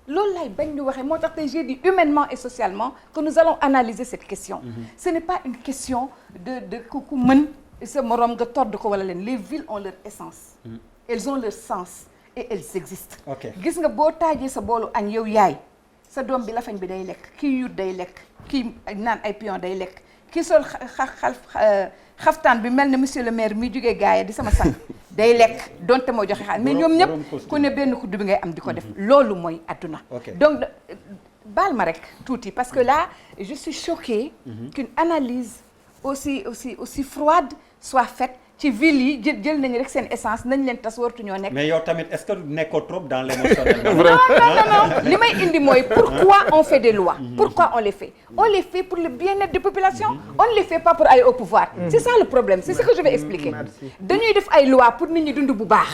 [SPEAKER 2] loolu lay bañ ñu waxee moo tax tey j'ai dit humainement et socialement que nous allons analyser cette question ce n'est pas une question de ku mën sa moroom nga todd ko wala leen les villes ont leur essence elles ont leur sens et elles existent.
[SPEAKER 1] Ok.
[SPEAKER 2] gis nga boo taajee sa boolu añ yow yaay sa doom bi lafañ bi day lekk kii yut day lekk kii naan ay pion day lekk kii sol xaftaan bi mel ne monsieur le maire mi jógee gaaya di sama sang day lekk donte moo joxe xaalis mais ñoom ñëpp ku ne benn kuddu bi ngay am di ko def loolu mooy àdduna donc baal ma rek tuuti parce que là je suis choquée qu'une analyse aussi froide soit faite ci ville yi jël nañu rek seen essence nañ leen tas wartu ñoo nekk.
[SPEAKER 1] mais yow tamit est-ce que nekkoo trop dans l'émotionnel.
[SPEAKER 2] non li may indi mooy pourquoi on fait des lois. pourquoi on les fait. on les fait pour le bien-être des populations. on ne les fait pas pour aller au pouvoir. c'est ça le problème c'est ce que je vais expliquer. dañuy def ay lois pour nit ñi dund bu baax.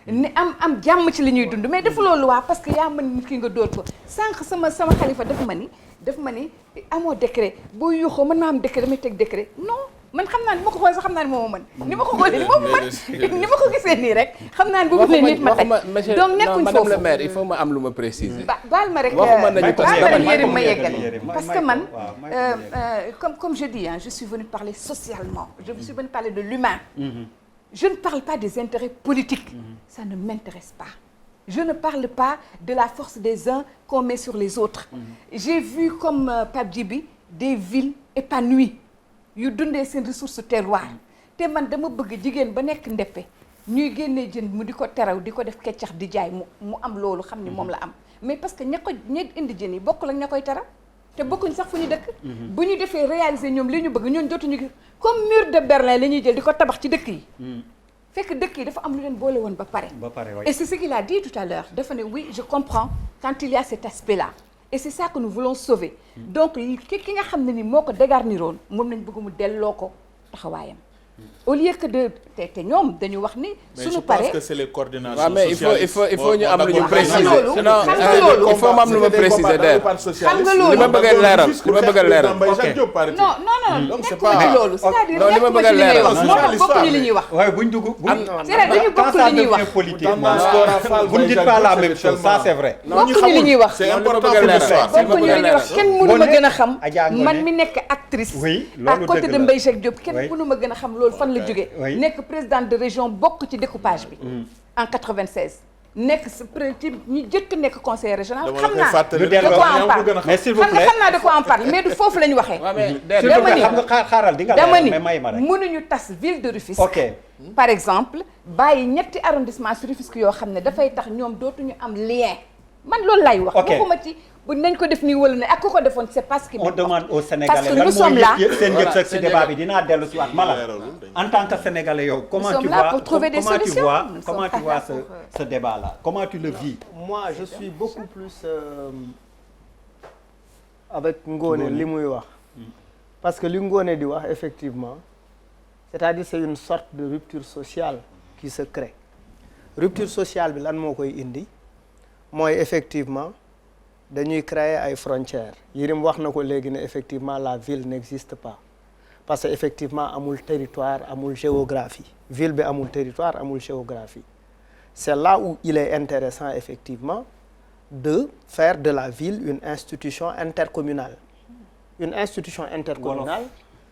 [SPEAKER 2] ne am jàmm ci li ñuy dund mais defuloo loi parce que yaa mën nit ki nga dóor ko sànq sama xalifa daf ma ni amoo décret boo yuuxoo mën naa am décret damay teg décret non. man xam naa ni ma ko xoolee sax xam naa ni moom mën ni ma ko xoolee ni moom mën ni ma ko gisee nii rek xam naa ni bu mënee nit ma teg donc nekkuñ foofu
[SPEAKER 6] madame le maire il faut ma am lu ma préciser.
[SPEAKER 2] baal ma rek
[SPEAKER 6] waxuma nañu ko
[SPEAKER 2] yérim ma yeggale parce que man comme je dis je suis venue parler socialement je suis venue parler de l'humain je ne parle pas des intérêts politiques ça ne m'intéresse pas je ne parle pas de la force des uns qu'on met sur les autres j'ai vu comme Pape Djibi des villes épanouies yu dundee seen ressource terroir te man dama bëgg jigéen ba nekk ndeppe ñuy génnee jën mu di ko teraw di ko def keccax di jaay mu am loolu xam ni moom la am mais parce que ña indi jën yi bokkul ak ña koy teraw te bokkuñ sax fu ñu dëkk bu ñu defee réaliser ñoom li ñu bëgg ñoon jotuñu gis comme mur de Berlin la ñuy jël di ko tabax ci dëkk yi fekk dëkk yi dafa am lu leen boole woon ba pare et c'est ce qu'il a dit tout à l'heure dafa ne oui je comprends quand il y a cet aspect là et c'est ça que nous voulons sauver donc ki nga xam ne ni moo ko dégarniroon moom nañ bëgg mu delloo ko taxawaayam au lieu que de te ñoom dañu wax ni suñu paree
[SPEAKER 3] mais je pense que c'est les coordinations
[SPEAKER 6] waaw mais il faut ñu am lu ñu préciser
[SPEAKER 2] sinon
[SPEAKER 6] il faut mu am lu ma préciser der
[SPEAKER 2] xam nga loolu
[SPEAKER 6] li ma bëgg a leeral li ma bëgg a leeral
[SPEAKER 2] non nekkul loolu c'est-à-dire
[SPEAKER 6] non li ma bëgg a leeral
[SPEAKER 2] moo tax bokkuñu li ñuy wax
[SPEAKER 1] waaye buñ dugg
[SPEAKER 2] c'est-à-dire dañu bokkul li ñuy wax
[SPEAKER 1] politique vous ne dites pas la même chose ça c'est vrai
[SPEAKER 2] bokkuñu li ñuy wax
[SPEAKER 3] c'est important
[SPEAKER 2] bokkuñu li ñuy wax kenn mënu ma gën a xam man mi nekk actrice à côté de Mbaye Jacques Diop kenn mënu ma gën a xam loolu fan la jógee nekk présidente de région bokk ci découpage bi en 96 nekk ci ñi jëkk nekk conseiller régional xam naa de quoi on parle
[SPEAKER 1] mais s'il vous plaît
[SPEAKER 2] xam naa de quoi on parle mais du foofu la ñu waxee
[SPEAKER 1] dama ni xam nga xaaral di nga
[SPEAKER 2] dama
[SPEAKER 1] may ma rek
[SPEAKER 2] mënuñu tas ville de Rufisque par exemple bàyyi ñetti arrondissement sur Rufisque yoo xam ne dafay tax ñoom dootuñu am lien man loolu lay wax waxuma ci bu nañ ko def nii wala ne ak ku ko defoon c'est parce que
[SPEAKER 1] on demande aux Sénégalais
[SPEAKER 2] parce que nous sommes là
[SPEAKER 1] seen yëg ci débat bi dinaa dellu si waat mala en tant que Sénégalais yow comment tu vois comment tu vois ce débat là comment tu le vis
[SPEAKER 5] moi je suis beaucoup plus avec Ngoné li muy wax parce que li Ngoné di wax effectivement c'est-à-dire c'est une sorte de rupture sociale qui se crée rupture sociale bi lan moo koy indi mooy effectivement dañuy créer ay frontières Yérim wax na ko léegi ne effectivement la ville n'existe pas parce que effectivement amul territoire amul géographie ville bi amul territoire amul géographie c'est là où il est intéressant effectivement de faire de la ville une institution intercommunale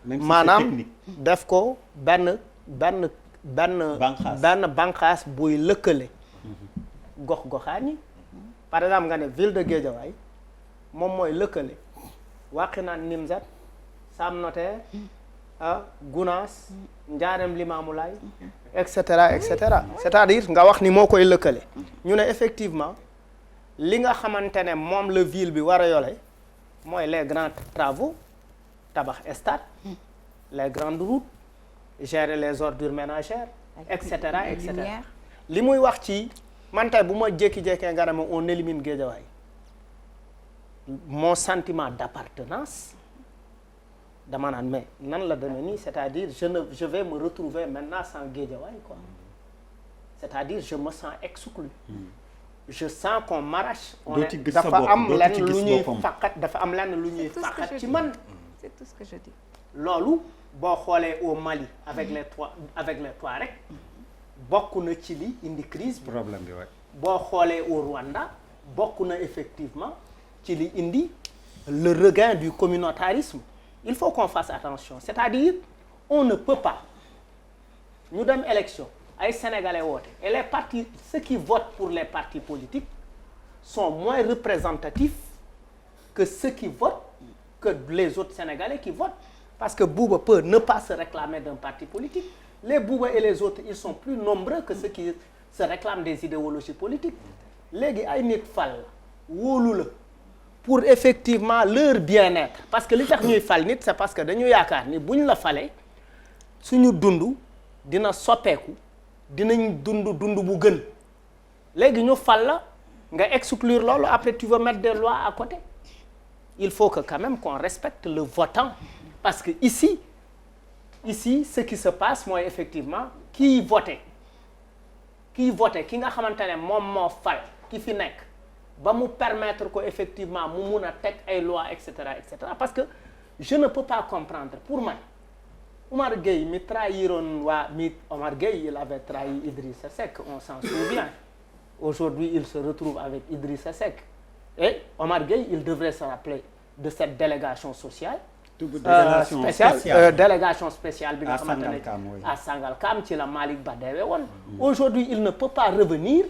[SPEAKER 5] maanaam def ko benn banqaas buy lëkkale gox-goxaan yi par exemple nga ne ville de Guédiawaye moom mooy lëkkale Wakhinane Nimzatt Sam Notaire Gounass Ndiarème Limamoulaye et cetera c'est-à-dire nga wax ni moo koy lëkkale ñu ne effectivement li nga xamante ne moom la ville bi war a yole mooy les grands travaux tabax stade les grandes routes gérer les ordures ménagères et cetera li muy wax ci man tey bu ma jékki-jékkee nga ne ma on élimine Guédiawaye mon sentiment d'appartenance dama naan mais nan la demee nii c'est-à-dire je vais me retrouver maintenant sans Guédiawaye quoi c'est-à-dire je me sens exclu je sens qu'on m'arrache dafa am lenn lu ñuy faqat dafa am lenn lu ñuy faqat ci man
[SPEAKER 2] c'est tout ce que je dis
[SPEAKER 5] loolu boo xoolee au Mali avec les Touaregs bokk na ci li indi crise bi
[SPEAKER 1] problème bi
[SPEAKER 5] boo xoolee au Rwanda bokk na effectivement ci li indi le regain du communautarisme il faut qu'on fasse attention c'est-à-dire on ne peut pas ñu dem élection
[SPEAKER 10] ay sénégalais woote et les partis ceux qui votent pour les partis politiques sont moins représentatifs que ceux qui votent que les autres sénégalais qui votent parce que Bouba peut ne pas se réclamer d'un parti politique les Bouba et les autres ils sont plus nombreux que ceux qui se réclament des idéologies politiques léegi ay nit fal wóolu la pour effectivement leur bien-être parce que li tax ñuy fal nit c'est parce que dañu yaakaar ni buñ la falee suñu dund dina soppeeku dinañ dund bu gën léegi ñu fal la nga exclure loolu après tu veux mettre des lois à côté il faut que quand même qu'on respecte le votant parce que ici ce qui se passe mooy effectivement kiy voté ki nga xamante ne moom moo fal ki fi nekk ba mu permettre ko effectivement mu mun a teg ay lois et cetera parce que je ne peux pas comprendre pour man Omar Gueye mi trahiroon Omar Gueye il avait trahi Idrissa Seck on s'en souvient aujourd'hui il se retrouve avec Idrissa Seck et Omar Gueye il devrait se rappeler de cette délégation sociale délégation spéciale bi nga xamante ne à Sangalkam ci la Malick Ba deewee woon aujourd'hui il ne peut pas revenir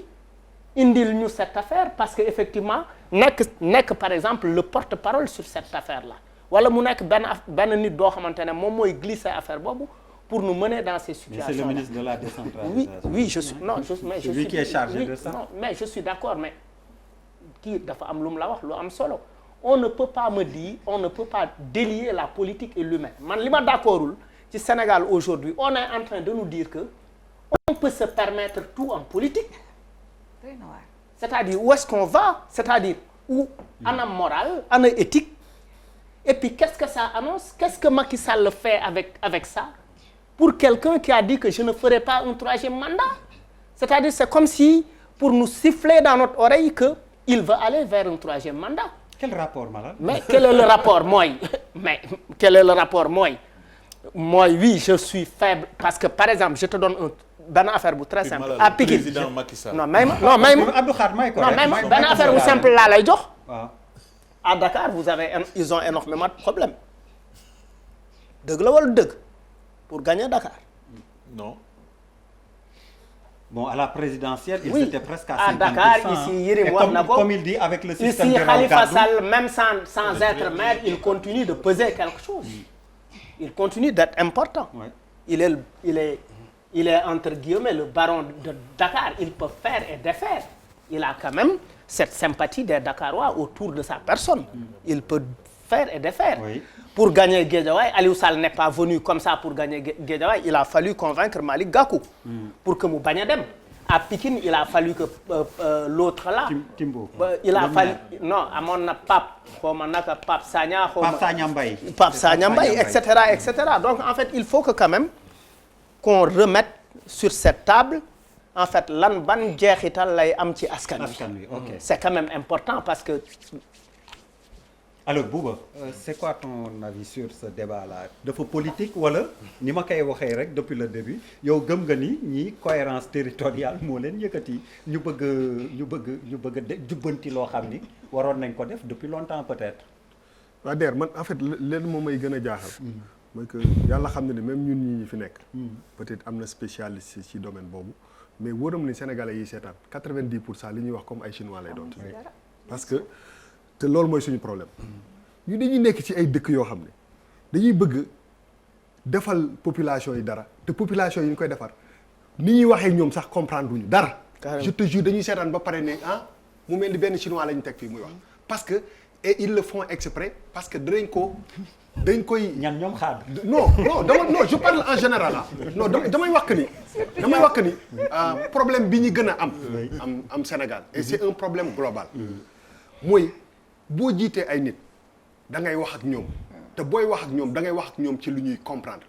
[SPEAKER 10] indil ñu cette affaire parce que effectivement nekk par exemple le porte-parole sur cette affaire là wala mu nekk benn nit boo xamante ne moom mooy glisser affaire boobu pour nous mener dans ces situations.
[SPEAKER 1] C'est le ministre de la décentralisation.
[SPEAKER 10] Oui, je suis
[SPEAKER 1] lui qui est chargé de ça.
[SPEAKER 10] Non, mais je suis d'accord mais kii dafa am lu mu la wax lu am solo on ne peut pas me dire on ne peut pas délier la politique et l'humain man li ma d'accordul ci Sénégal aujourd'hui on est en train de nous dire que on peut se permettre tout en politique. C'est-à-dire où est-ce qu'on va c'est-à-dire où ana morale ana éthique et puis qu'est-ce que ça annonce qu'est-ce que Macky Sall fait avec ça pour quelqu'un qui a dit que je ne ferai pas un troisième mandat c'est-à-dire c'est comme si pour nous siffler dans notre oreille que il veut aller vers un troisième mandat.
[SPEAKER 1] Quel rapport Malal?
[SPEAKER 10] Mais quel est le rapport mooy oui je suis faible parce que par exemple je te donne benn affaire bu très simple. à Pikine
[SPEAKER 3] président Macky Sall.
[SPEAKER 10] non may ma
[SPEAKER 1] Abdou Khadre may ko
[SPEAKER 10] benn affaire bu simple laa lay jox.
[SPEAKER 1] waaw.
[SPEAKER 10] à Dakar ils ont énormément de problèmes dëgg la wala dëgg pour gagner Dakar.
[SPEAKER 3] Non.
[SPEAKER 1] Bon, à la présidentielle, ils
[SPEAKER 10] oui.
[SPEAKER 1] étaient presque à 50%.
[SPEAKER 10] À Dakar, ici, Yérim wax na ko.
[SPEAKER 1] Comme il dit, avec le système
[SPEAKER 10] ici,
[SPEAKER 1] de
[SPEAKER 10] Khalifa
[SPEAKER 1] Raw
[SPEAKER 10] Sall, même sans être maire, il continue de peser quelque chose. Il continue d'être important.
[SPEAKER 1] Ouais.
[SPEAKER 10] Il est entre guillemets le baron de Dakar. Il peut faire et défaire. Il a quand même cette sympathie des Dakarois autour de sa personne. Il peut faire et défaire.
[SPEAKER 1] Oui.
[SPEAKER 10] Pour gagner Guédiawaye, Aliou Sall n'est pas venu comme ça pour gagner Guédiawaye. Il a fallu convaincre Malick Gakou pour que mu bañ a dem. À Pikine, il a fallu que l'autre là.
[SPEAKER 1] Timbo.
[SPEAKER 10] Il a fallu non amoon na Pape Sagna Mbaye etc. Donc en fait il faut que quand même qu'on remette sur cette table en fait lan ban jeexital lay am ci askan wi.
[SPEAKER 1] Ok.
[SPEAKER 10] C'est quand même important parce que.
[SPEAKER 1] Alors Bouba, c'est quoi ton avis sur ce débat-là dafa politique wala ni ma koy waxee rek depuis le début yow gëm nga ni ñi cohérence territoriale moo leen yëkkati ñu bëgg a jubbanti loo xam ni waroon nañ ko def depuis longtemps peut-être.
[SPEAKER 7] waa Der man en fait leen moom may gën a jaaxal. mooy que yàlla xam ne ne même ñun ñi fi nekk. peut-être am na spécialiste ci domaine boobu mais wóoram ni Sénégalais yi seetaan 90% li ñuy wax comme ay chinois lay doon. parce que. te loolu mooy suñu problème ñu dañuy nekk ci ay dëkk yoo xam ne dañuy bëgg defal population yi dara te population yi ñu koy defar ni ñuy waxee ñoom sax comprendre wuñu dara. je te jure dañuy seetaan ba pare ne mu mel ni benn chinois la ñu teg fii muy wax parce que et ils le font exprès parce que dañ koy.
[SPEAKER 1] ñan ñoom xaar.
[SPEAKER 7] non je parle en général non damay wax que ni problème bi ñu gën a am Sénégal et c'est un problème global. mooy boo jiitee ay nit da ngay wax ak ñoom te booy wax ak ñoom da ngay wax ak ñoom ci lu ñuy comprendre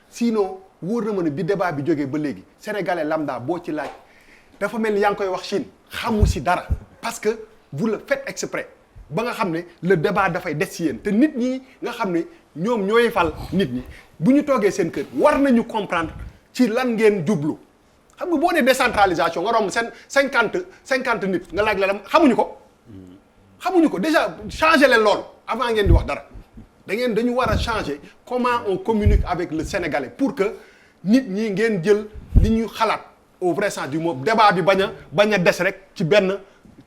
[SPEAKER 7] sinon wóor na ma ne bi débat bi jógee ba léegi sénégalais lambda boo ci laaj dafa mel ni yaa ngi koy wax Chine xamu si dara parce que vous le faites exprès ba nga xam ne le débat dafay des ci yéen te nit ñi nga xam ne ñoom ñooy fal nit ñi bu ñu toogee seen kër war nañu comprendre ci lan ngeen jublu xam nga boo nee décentralisation nga romb seen 50 nit nga laaj la xamuñu ko déjà changer leen loolu avant ngeen di wax dara dañu war a changer comment on communique avec le Sénégalais pour que nit ñi ngeen jël li ñu xalaat au vrai sens du mot débat bi bañ a des rek ci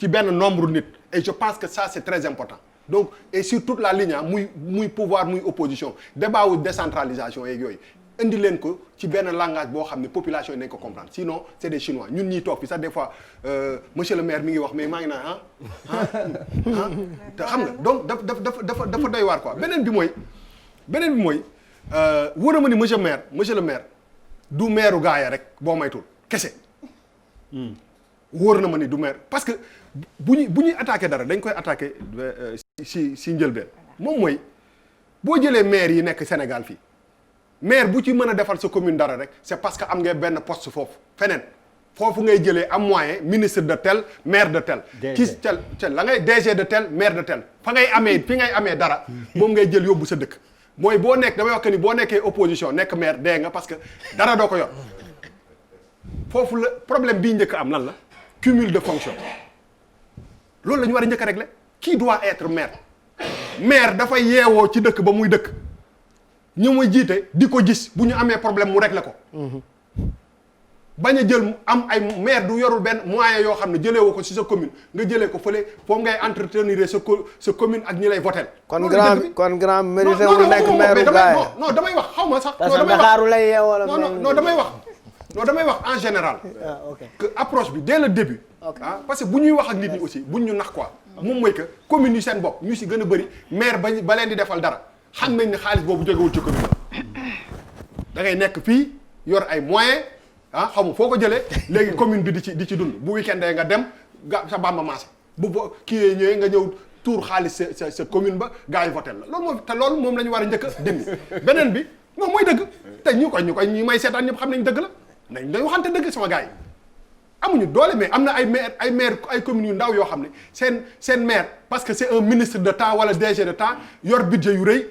[SPEAKER 7] benn nombre nit et je pense que ça c'est très important donc et sur toute la ligne muy pouvoir muy opposition débat wu décentralisation yeeg yooyu indi leen ko ci benn langage boo xam ne population yi nañ ko comprendre sinon c'est des chinois ñun ñiy toog fi sax des fois monsieur le maire mi ngi wax mais maa ngi naan te xam nga donc dafa doy waar quoi beneen bi mooy wóor na ma ni monsieur le maire du maire gaaya rek boo maytul kese wóor na ma ni du maire parce que bu ñuy attaqué dara dañ koy attaqué si njëlbeen moom mooy boo jëlee maire yi nekk Sénégal fii maire bu ci mën a defal sa commune dara rek c'est parce que am nga benn poste foofu feneen foofu ngay jëlee am moyen ministre de tel maire de tel ci tel la ngay DG de tel maire de tel fi ngay amee dara moom ngay jël yóbbu sa dëkk mooy boo nekk damay wax que ni boo nekkee opposition nekk maire dee nga parce que dara doo ko yor foofu la problème bii njëkk am lan la cumul de fonction loolu la ñu war a njëkk a régler qui doit être maire dafay yeewoo ci dëkk ba muy dëkk ñu muy jiite di ko gis bu ñu amee problème mu régler ko bañ a jël am ay maire du yorul benn moyen yoo xam ne jëleewoo ko ci sa commune nga jëlee ko fële foofu ngay entretenir sa commune ak ñi lay voter
[SPEAKER 5] kon grand mérité wul nekk maire gaay
[SPEAKER 7] non damay wax xaw ma sax
[SPEAKER 5] parce que Ndakaaru lay yeewoo la
[SPEAKER 7] non damay wax en général que approche bi dès le début parce que bu ñuy wax ak nit ñi aussi buñ ñu nax quoi moom mooy que commune yi seen bopp ñu si gën a bëri maire ba leen di defal dara xam nañ ne xaalis boobu jógewul ci commune da ngay nekk fii yor ay moyens xamu foo ko jëlee léegi commune bi di ci dund bu week-end nga dem sa bamba maasa bu kii ñëwee nga ñëw tuur xaalis sa commune ba gars yi voté la loolu moom la ñu war a njëkk a dindi beneen bi moom mooy dëgg te ñu may seetaan ñëpp xam nañ dëgg la nañ waxante dëgg sama gars yi amuñu doole mais am na ay maire ay communes yu ndaw yoo xam ne seen maire parce que c'est un ministre de temps wala DG de temps yor budget yu rëy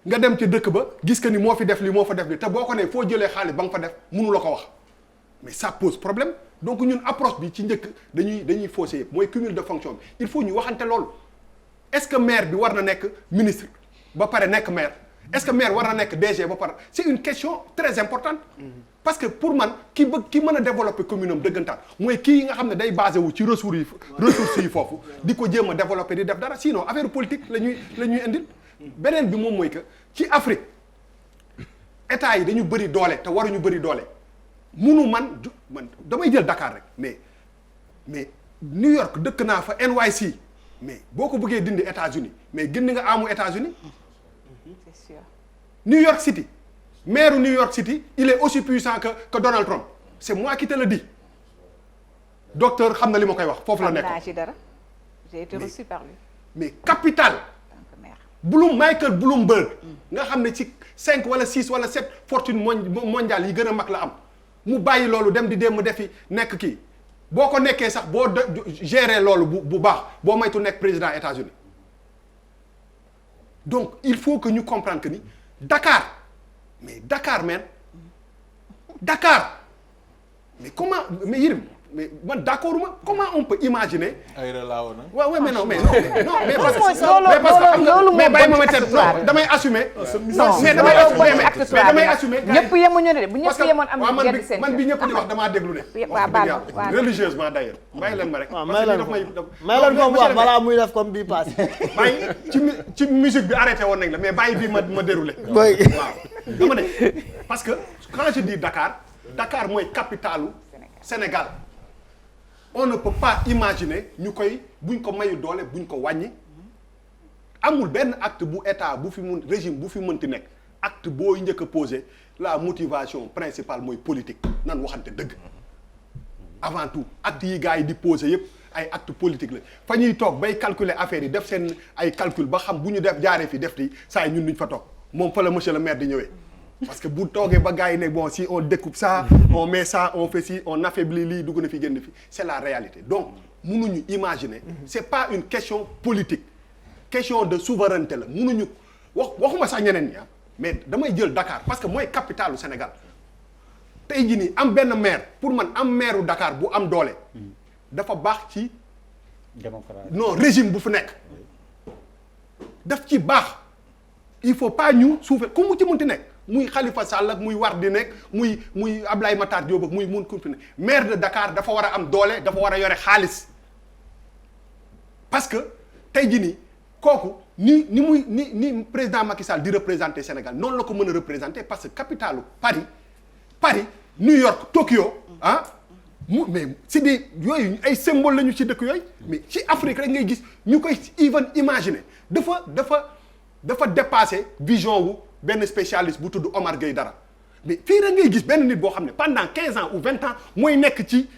[SPEAKER 7] nga dem ci dëkk ba gis que ni moo fi def li moo fa def li te boo ko nee foo jëlee xaalis ba nga fa def mënu la ko wax mais ça pose problème donc ñun approche bi ci njëkk dañuy fausser yëpp mooy cumul de fonction bi il faut ñu waxante loolu est-ce que maire bi war na nekk ministre ba pare nekk maire est-ce que maire war na nekk DG ba pare c'est une question très importante parce que pour man ki mën a développer commune am dëggantaan mooy kii nga xam ne day basé wu ci ressources yi foofu di ko jéem a développer di def dara sinon affaire politique la ñuy indil beneen bi moom mooy que ci Afrique état yi dañu bëri doole te waruñu bëri doole man damay jël Dakar rek mais New York dëkk naa fa NYC mais boo ko bëggee dindi États-Unis mais gën nga amu États-Unis
[SPEAKER 2] c'est sûr.
[SPEAKER 7] New York City maire New York City il est aussi puissant que Donald Trump c'est moi qui te le dis docteur xam na li ma koy wax foofu la nekk.
[SPEAKER 2] xam naa ci dara j'ai été reçu par lui.
[SPEAKER 7] mais capitale Michael Bloomberg nga xam ne ci 5 wala 6 wala 7 fortune mondiale yi gën a mag la am mu bàyyi loolu dem defi nekk kii boo ko nekkee sax boo gérer loolu bu baax boo maytu nekk président États-Unis donc il faut que ñu comprendre que ni Dakar man mais comment mais Yérim mais man d'accord ma comment on peut imaginer.
[SPEAKER 3] ay relaaw na.
[SPEAKER 7] waaw mais non mais parce que mais bàyyi ma teel non damay assumer.
[SPEAKER 2] non
[SPEAKER 7] mais damay assumer.
[SPEAKER 2] ñëpp yemuñu ne de bu ñëpp yemoon am na gerte seen
[SPEAKER 7] man bi ñëpp di wax damaa déglu ne.
[SPEAKER 2] waaw baal
[SPEAKER 7] religieusement d'ailleurs bàyyi leen ma rek.
[SPEAKER 5] may leen ko wax balaa muy def comme bii passé.
[SPEAKER 7] bàyyi ci musique bi arrêté woon nañ la mais bàyyi bii ma déroulé.
[SPEAKER 5] waaw
[SPEAKER 7] dama ne parce que quand je dis Dakar mooy capitalu Sénégal. On ne peut pas imaginer buñ ko mayu doole buñ ko wàññi amul benn acte bu état bu fi mun régime bu fi mënti nekk acte booy njëkk a posé la motivation principale mooy politique nan waxante dëgg avant tout acte yi gars yi di posé yépp ay acte politique la fa ñuy toog bay calculer affaire yi def seen ay calcul ba xam bu ñu def jaaree fi def di saa yi ñun duñ fa toog moom fa la monsieur le maire di ñëwee parce que bu toogee ba gars yi ne bon si on découpe ça on met ça on fait ci on affaiblit lii dugg na fi génn fi c'est la réalité donc mënuñu imaginer c'est pas une question politique question de souveraineté la mënuñu waxuma sax ñeneen ñi mais damay jël Dakar parce que mooy capitalu Sénégal tey jii nii am benn maire pour man am maireu Dakar bu am doole dafa baax ci
[SPEAKER 1] démocratie
[SPEAKER 7] non régime bu fi nekk daf ci baax il faut pas ñu suufee ku mu ci munti nekk muy Khalifa Sall ak muy Wade nekk muy Ablaye Matar Diop ak muy mun ku fi nekk maire de Dakar dafa war a am doole dafa war a yore xaalis parce que tey jii nii kooku ni président Macky Sall di représenter Sénégal noonu la ko mën a représenter parce que capitalu Paris New York Tokyo mais c'est des yooyu ay symbole lañu ci dëkk yooyu mais ci Afrique rek ngay gis ñu koy even imaginer dafa dépasser vision wu benn spécialiste bu tudd Omar Gueye dara mais fii rek ngay gis benn nit boo xam ne pendant 15 ans ou 20 ans mooy nekk ci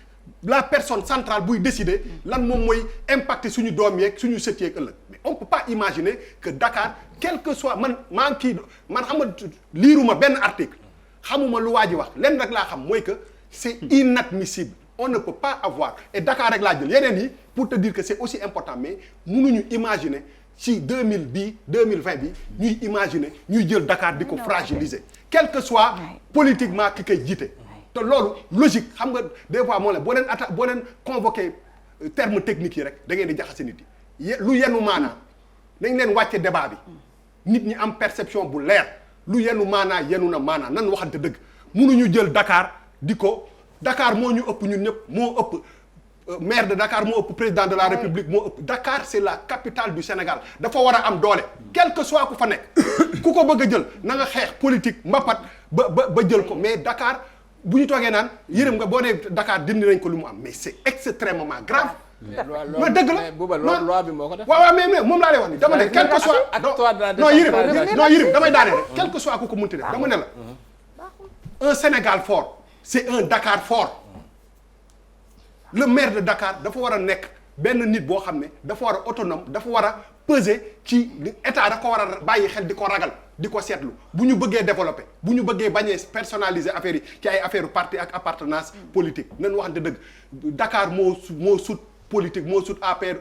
[SPEAKER 7] la personne centrale buy décider lan moom mooy impacter suñu doom yeeg suñu sët yeeg ëllëg mais on peut pas imaginer que Dakar quel que soit man xam nga liiruma benn article xamuma lu waa ji wax lenn rek laa xam mooy que c'est inadmissible on ne peut pas avoir et Dakar rek laa jël yeneen yi pour te dire que c'est aussi important mais mënuñu imaginer ci 2020 bi ñuy imaginer ñuy jël Dakar di ko fragiliser quel que soit politiquement ki koy jiite te loolu logique xam nga des fois moo la boo leen convoqué terme technique yi rek da ngeen di jaxase nit yi lu yenu maanaa nañ leen wàcce débat bi nit ñi am perception bu leer lu yenu maanaa yenu na maanaa nan waxante dëgg mënuñu jël Dakar di ko Dakar moo ñu ëpp ñun ñëpp moo ëpp maire de Dakar moo ëpp président de la République moo ëpp Dakar c'est la capitale du Sénégal dafa war a am doole quel que soit ku fa nekk ku ko bëgg a jël na nga xeex politique mbapat ba jël ko mais Dakar bu ñu toogee naan yërëm nga boo nee Dakar dindi nañ ko lu mu am mais c'est extrêmement grave. mais dëgg la
[SPEAKER 6] Bouba loi bi moo ko def.
[SPEAKER 7] waaw mais moom laa lay wax ni dama ne quel que soit non yërëm damay daane rek quel que soit ku ko mënti def dama ne la un Sénégal fort c'est un Dakar fort le maire de Dakar dafa war a nekk benn nit boo xam ne dafa war a autonome dafa war a peser ci état da ko war a bàyyi xel di ko ragal di ko seetlu bu ñu bëggee développer bu ñu bëggee bañee personnaliser affaire yi ci ay affaire parti ak appartenance politique nañ waxante dëgg Dakar moo sut politique moo sut APR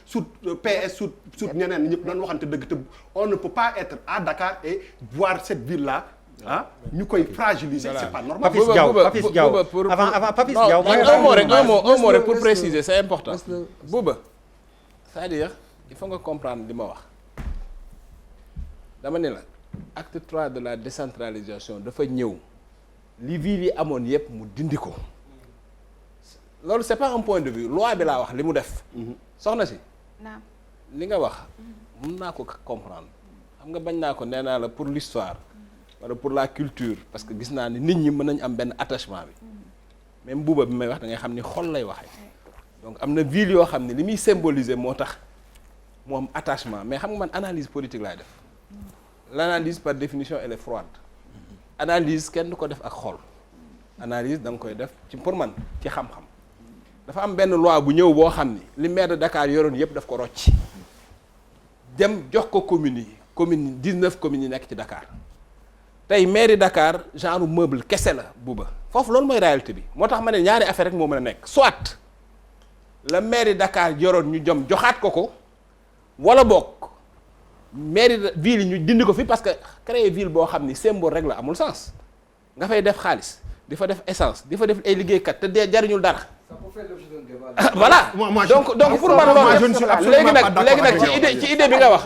[SPEAKER 7] sut PS sut ñeneen ñëpp nañ waxante dëgg te on ne peut pas être à Dakar et voir cette ville là ñu koy fragiliser c'est pas normal.
[SPEAKER 1] Papis Diaw avant Papis Diaw.
[SPEAKER 6] un mot rek pour préciser c'est important. Bouba c'est-à-dire il faut nga comprendre li ma wax dama ne la acte 3 de la décentralisation dafa ñëw li ville yi amoon yépp mu dindi ko loolu c'est pas un point de vue loi bi laa wax li mu def. soxna si. li nga wax mën naa ko comprendre xam nga bañ naa ko nee naa la pour l'histoire wala pour la culture parce que gis naa ni nit ñi mën nañu am benn attachement bi même Bouba bi may wax da ngay xam ni xol lay waxee donc am na ville yoo xam ne li muy symboliser moo tax mu am attachement mais xam nga man analyse politique laay def l'analyse par définition elle est froide analyse kenn du ko def ak xol analyse da nga koy def ci pour man ci xam-xam dafa am benn loi bu ñëw boo xam ni li maire de Dakar yoroon yëpp daf ko rocc dem jox ko communes yi 19 communes yi nekk ci Dakar tey mairie Dakar genre meuble kese la Bouba foofu loolu mooy réalité bi moo tax ma ne ñaari affaire rek moo mën a nekk soit la mairie Dakar yoroon ñu jom joxaat ko wala boog mairie ville yi ñu dindi ko fi parce que créer ville boo xam ni symbole rek la amul sens nga fay def xaalis di fa def essence di fa def ay liggéeykat te dee jariñul dara. voilà donc pour man loolu léegi nag ci idée bi nga wax.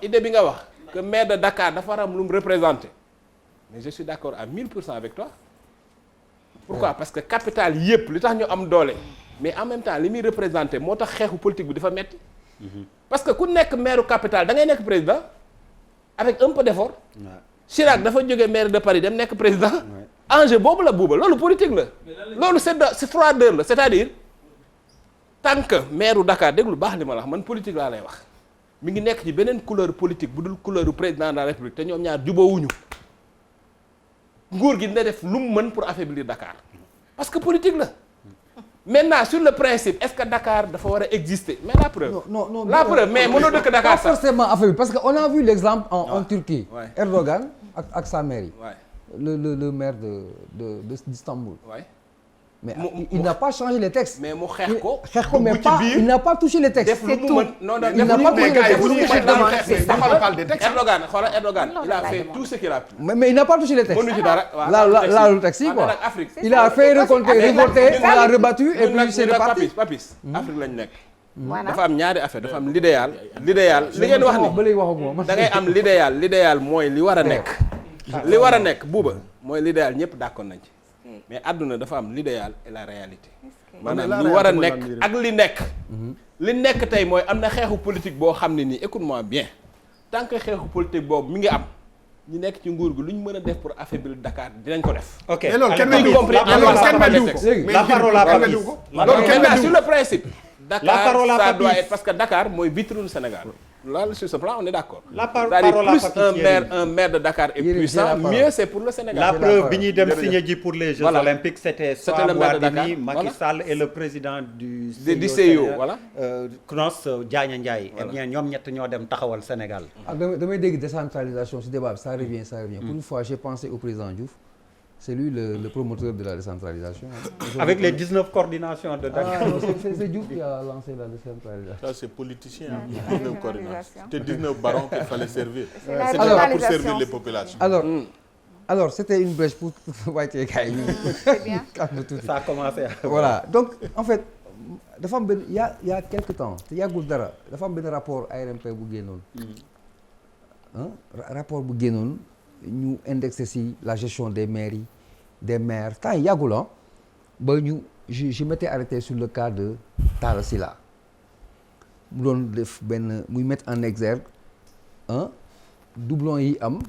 [SPEAKER 6] idée bi nga wax. que maire de Dakar dafa war a am lu mu représenter mais je suis d'accord à 1000% avec toi pourquoi parce que capitale yépp li tax ñu am doole mais en même temps li muy représenter moo tax xeexu politique bi dafa metti parce que ku nekk maire capitale da ngay nekk président avec un peu d'effort Chirac dafa jógee maire de Paris dem nekk président enjeu boobu la Bouba loolu politique la loolu c'est froideur la c'est-à-dire tant que maire Dakar déglu baax li ma la wax man politique laa lay wax mi ngi nekk ci beneen couleur politique bu dul couleur président de la République te ñoom ñaar jubóowuñu nguur gi dina def lu mu mën pour affaiblir Dakar parce que politique la maintenant sur le principe est-ce que Dakar dafa war a exister mais la preuve. non la preuve mais mënoo dëkk Dakar sax.
[SPEAKER 8] pas forcément affaibli parce que on a vu l'exemple en Turquie. Erdogan ak sa mairie. le maire d'Istanbul. mais il n'a pas changé les textes.
[SPEAKER 6] mais mu xeex ko.
[SPEAKER 8] mais pas il n'a pas touché les textes.
[SPEAKER 6] c'est tout il
[SPEAKER 8] n'a pas touché les textes.
[SPEAKER 6] Erdogan il a fait tout ce qu'il a pu.
[SPEAKER 8] mais il n'a pas touché les textes.
[SPEAKER 6] mënu ci dara
[SPEAKER 8] là le texte quoi. il a fait révolter on l'a rebattu et puis c'est reparti.
[SPEAKER 6] Papis Afrique lañ nekk dafa am ñaari affaire dafa am l'idéal li ngeen wax
[SPEAKER 8] ba léegi waxaguma
[SPEAKER 6] ni da ngay am l'idéal mooy li war a nekk li war a nekk buuba mooy l'idéal ñëpp d'accord nañ ci mais àdduna dafa am l'idéal et la réalité maanaam li war a nekk ak li nekk li nekk tey mooy am na xeexu politique boo xam ne nii écoute-moi bien tant que xeexu politique boobu mi ngi am ñu nekk ci nguur gi lu ñu mën a def pour affaiblir Dakar dinañ ko def.
[SPEAKER 1] ok
[SPEAKER 7] mais loolu kenn
[SPEAKER 6] allez,
[SPEAKER 7] weddiwu ko
[SPEAKER 6] compris.
[SPEAKER 7] loolu kenn weddiwu ko.
[SPEAKER 1] la parole à Papis.
[SPEAKER 6] loolu kenn sur le principe.
[SPEAKER 1] La parole à
[SPEAKER 6] Dakar ça
[SPEAKER 1] Papis.
[SPEAKER 6] doit être parce que Dakar mooy vitrine Sénégal. Là sur ce plan on est d'accord.
[SPEAKER 1] La parole
[SPEAKER 6] c'est-à-dire
[SPEAKER 1] à
[SPEAKER 6] plus
[SPEAKER 1] Papis,
[SPEAKER 6] un maire de Dakar est
[SPEAKER 8] Yérim,
[SPEAKER 6] puissant,
[SPEAKER 8] c'est la parole.
[SPEAKER 6] mieux c'est pour le Sénégal.
[SPEAKER 1] La preuve bi ñuy dem signé ji pour les Jeux
[SPEAKER 6] Voilà.
[SPEAKER 1] Olympiques c'était
[SPEAKER 6] C'était le maire de Dakar,
[SPEAKER 1] Wardini, Macky
[SPEAKER 6] voilà.
[SPEAKER 1] Sall et le président du
[SPEAKER 6] CIO, voilà.
[SPEAKER 1] Knos Diagne Ndiaye. Et bien ñoom ñett ñoo dem taxawal Sénégal.
[SPEAKER 8] ah damay dégg décentralisation ci débat bi ça revient. Pour une fois j'ai pensé au président Diouf c'est lui le promoteur de la décentralisation.
[SPEAKER 1] Avec les 19 coordinations de Dakar.
[SPEAKER 8] Ah non, c'est Diouf qui a lancé la décentralisation.
[SPEAKER 3] Ça c'est politicien. 19 coordinations. C'était 19 barons qu'il fallait servir.
[SPEAKER 2] C'est la
[SPEAKER 3] C'était pas pour
[SPEAKER 2] décentralisation.
[SPEAKER 3] servir les populations.
[SPEAKER 8] Alors c'était une brèche pour wàccee gars yi
[SPEAKER 2] C'est bien.
[SPEAKER 8] calme tuuti.
[SPEAKER 1] Ça a commencé à...
[SPEAKER 8] Voilà donc en fait dafa am benn y a quelque temps te yàggul dara dafa am benn rapport ARMP bu génnoon. Rapport bu génnoon ñu indexé si la gestion des mairies des maires temps yàggul ba ñu je m'étais arrêté sur le cas de Talla Sylla mu doon def benn muy mettre en exergue doublon yi am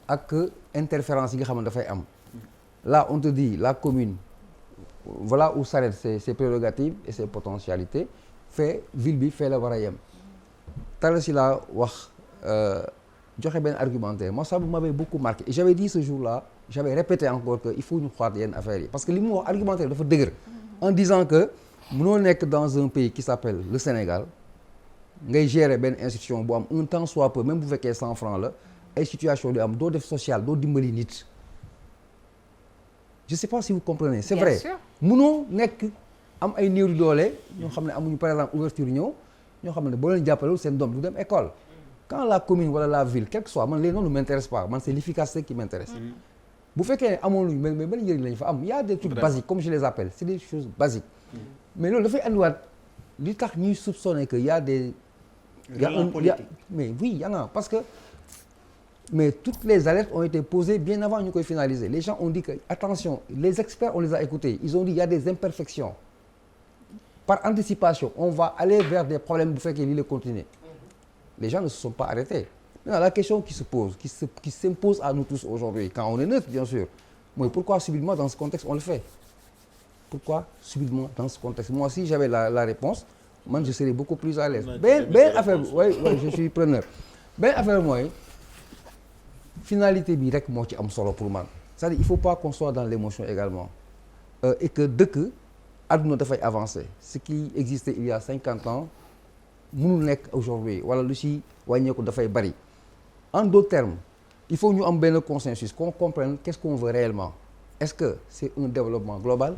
[SPEAKER 8] ak interférence yi nga xam ne dafay am là on te dit la commune voilà où s'arrêtent ses prérogatives et ses potentialités fait ville bi fait la war a yem Talla Sylla wax joxe benn argumentaire moi ça m'avait beaucoup marqué et j'avais dit ce jour-là j'avais répété encore que il faut ñu xoolaat yenn affaires yi parce que li mu wax argumentaire dafa dëgër en disant que mënoo nekk dans un pays qui s'appelle le Sénégal ngay gérer benn institution bu am un temps soit peu même bu fekkee 100 francs la ay situation di am doo def social doo dimbali nit je sais pas si vous comprenez c'est
[SPEAKER 2] Bien
[SPEAKER 8] vrai
[SPEAKER 2] sûr.
[SPEAKER 8] mënoo nekk am ay néew di doole ñoo xam ne amuñu par exemple ouverture ñëw ñoo xam ne boo leen jàppalewul seen doom du dem école quand la commune wala la ville quel que soit man les noms ne m'intéressent pas man c'est l'efficacité qui m'intéresse bu fekkee ne amoon luñu mais ban njëriñ lañu fa am y a des trucs basiques comme je les appelle c'est des choses basiques mais loolu dafay andiwaat li tax ñuy soupçonner que y a des mais oui y en a parce que mais toutes les alertes ont été posées bien avant ñu koy finaliser les gens ont dit que attention les experts on les a écoutés ils ont dit il y a des imperfections par anticipation on va aller vers des problèmes bu fekkee lii la continuer les gens ne se sont pas arrêtés maintenant la question qui se pose qui s'impose à nous tous aujourd'hui quand on est neutre bien sûr mooy pourquoi subitement dans ce contexte on le fait pourquoi subitement dans ce contexte moi si j'avais la réponse man je serais beaucoup plus à l'aise benn affaire bi oui je suis preneur benn affaire mooy finalité bi rek moo ci am solo pour man c'est-à-dire il faut pas qu'on soit dans l'émotion également et que dëkk àdduna dafay avancer ce qui existait il y a 50 ans mënul nekk aujourd'hui wala lu ci wàññeeku dafay bari en d'autres termes il faut ñu am benn consensus qu'on comprenne qu'est-ce qu'on veut réellement est-ce que c'est un développement global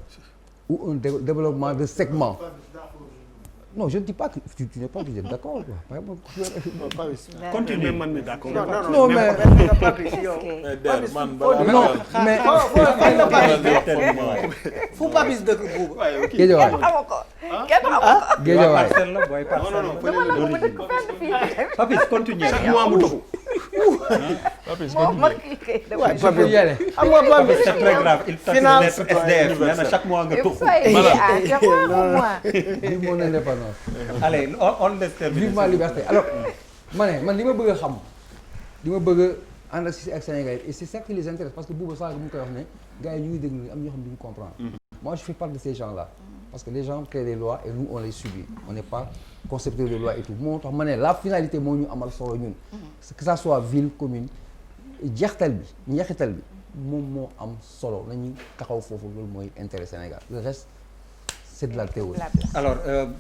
[SPEAKER 8] ou un développement de segment non je ne dis pas que tu n'es pas obligé d'accord quoi
[SPEAKER 1] Continue.
[SPEAKER 7] man mi d'accord.
[SPEAKER 8] non mais non mais
[SPEAKER 10] fu Papis dëkk buubu.
[SPEAKER 8] Géejawaay
[SPEAKER 2] xamu ko kenn xamu ko.
[SPEAKER 8] Géejawaay
[SPEAKER 1] Parcelle la booy parcelle la.
[SPEAKER 2] dama la ko dëkk fenn fii.
[SPEAKER 1] Papis continue.
[SPEAKER 7] chaque mois mu doxu.
[SPEAKER 2] moo ma kii kay dama.
[SPEAKER 8] je peux y aller
[SPEAKER 10] xam nga Papis
[SPEAKER 1] C'est très grave. Il taxe
[SPEAKER 10] Finance
[SPEAKER 1] lettre SDF. Nee na chaque mois nga
[SPEAKER 2] Et
[SPEAKER 1] tux.
[SPEAKER 2] vous savez, c'est moi.
[SPEAKER 8] vive mon indépendance
[SPEAKER 1] Allez, on laisse terminer.
[SPEAKER 8] vive ma liberté alors man li ma bëgg a xam li ma bëgg a ànd ak Sénégal et c'est ça qui les intéresse parce que Bouba Sall mu ngi koy wax ne gars yi ñu ngi déglu am ñoo xam ne duñu comprendre moi je fais partie de ces gens-là parce que les gens créent des lois et nous on les subit on n'est pas concepteurs de loi et tout moo tax ma ne la finalité moo ñu amal solo ñun que ça soit ville commune njeexital bi moom moo am solo nañu taxaw foofu loolu mooy intérêt Sénégal le reste c'est de la théorie.
[SPEAKER 1] Alors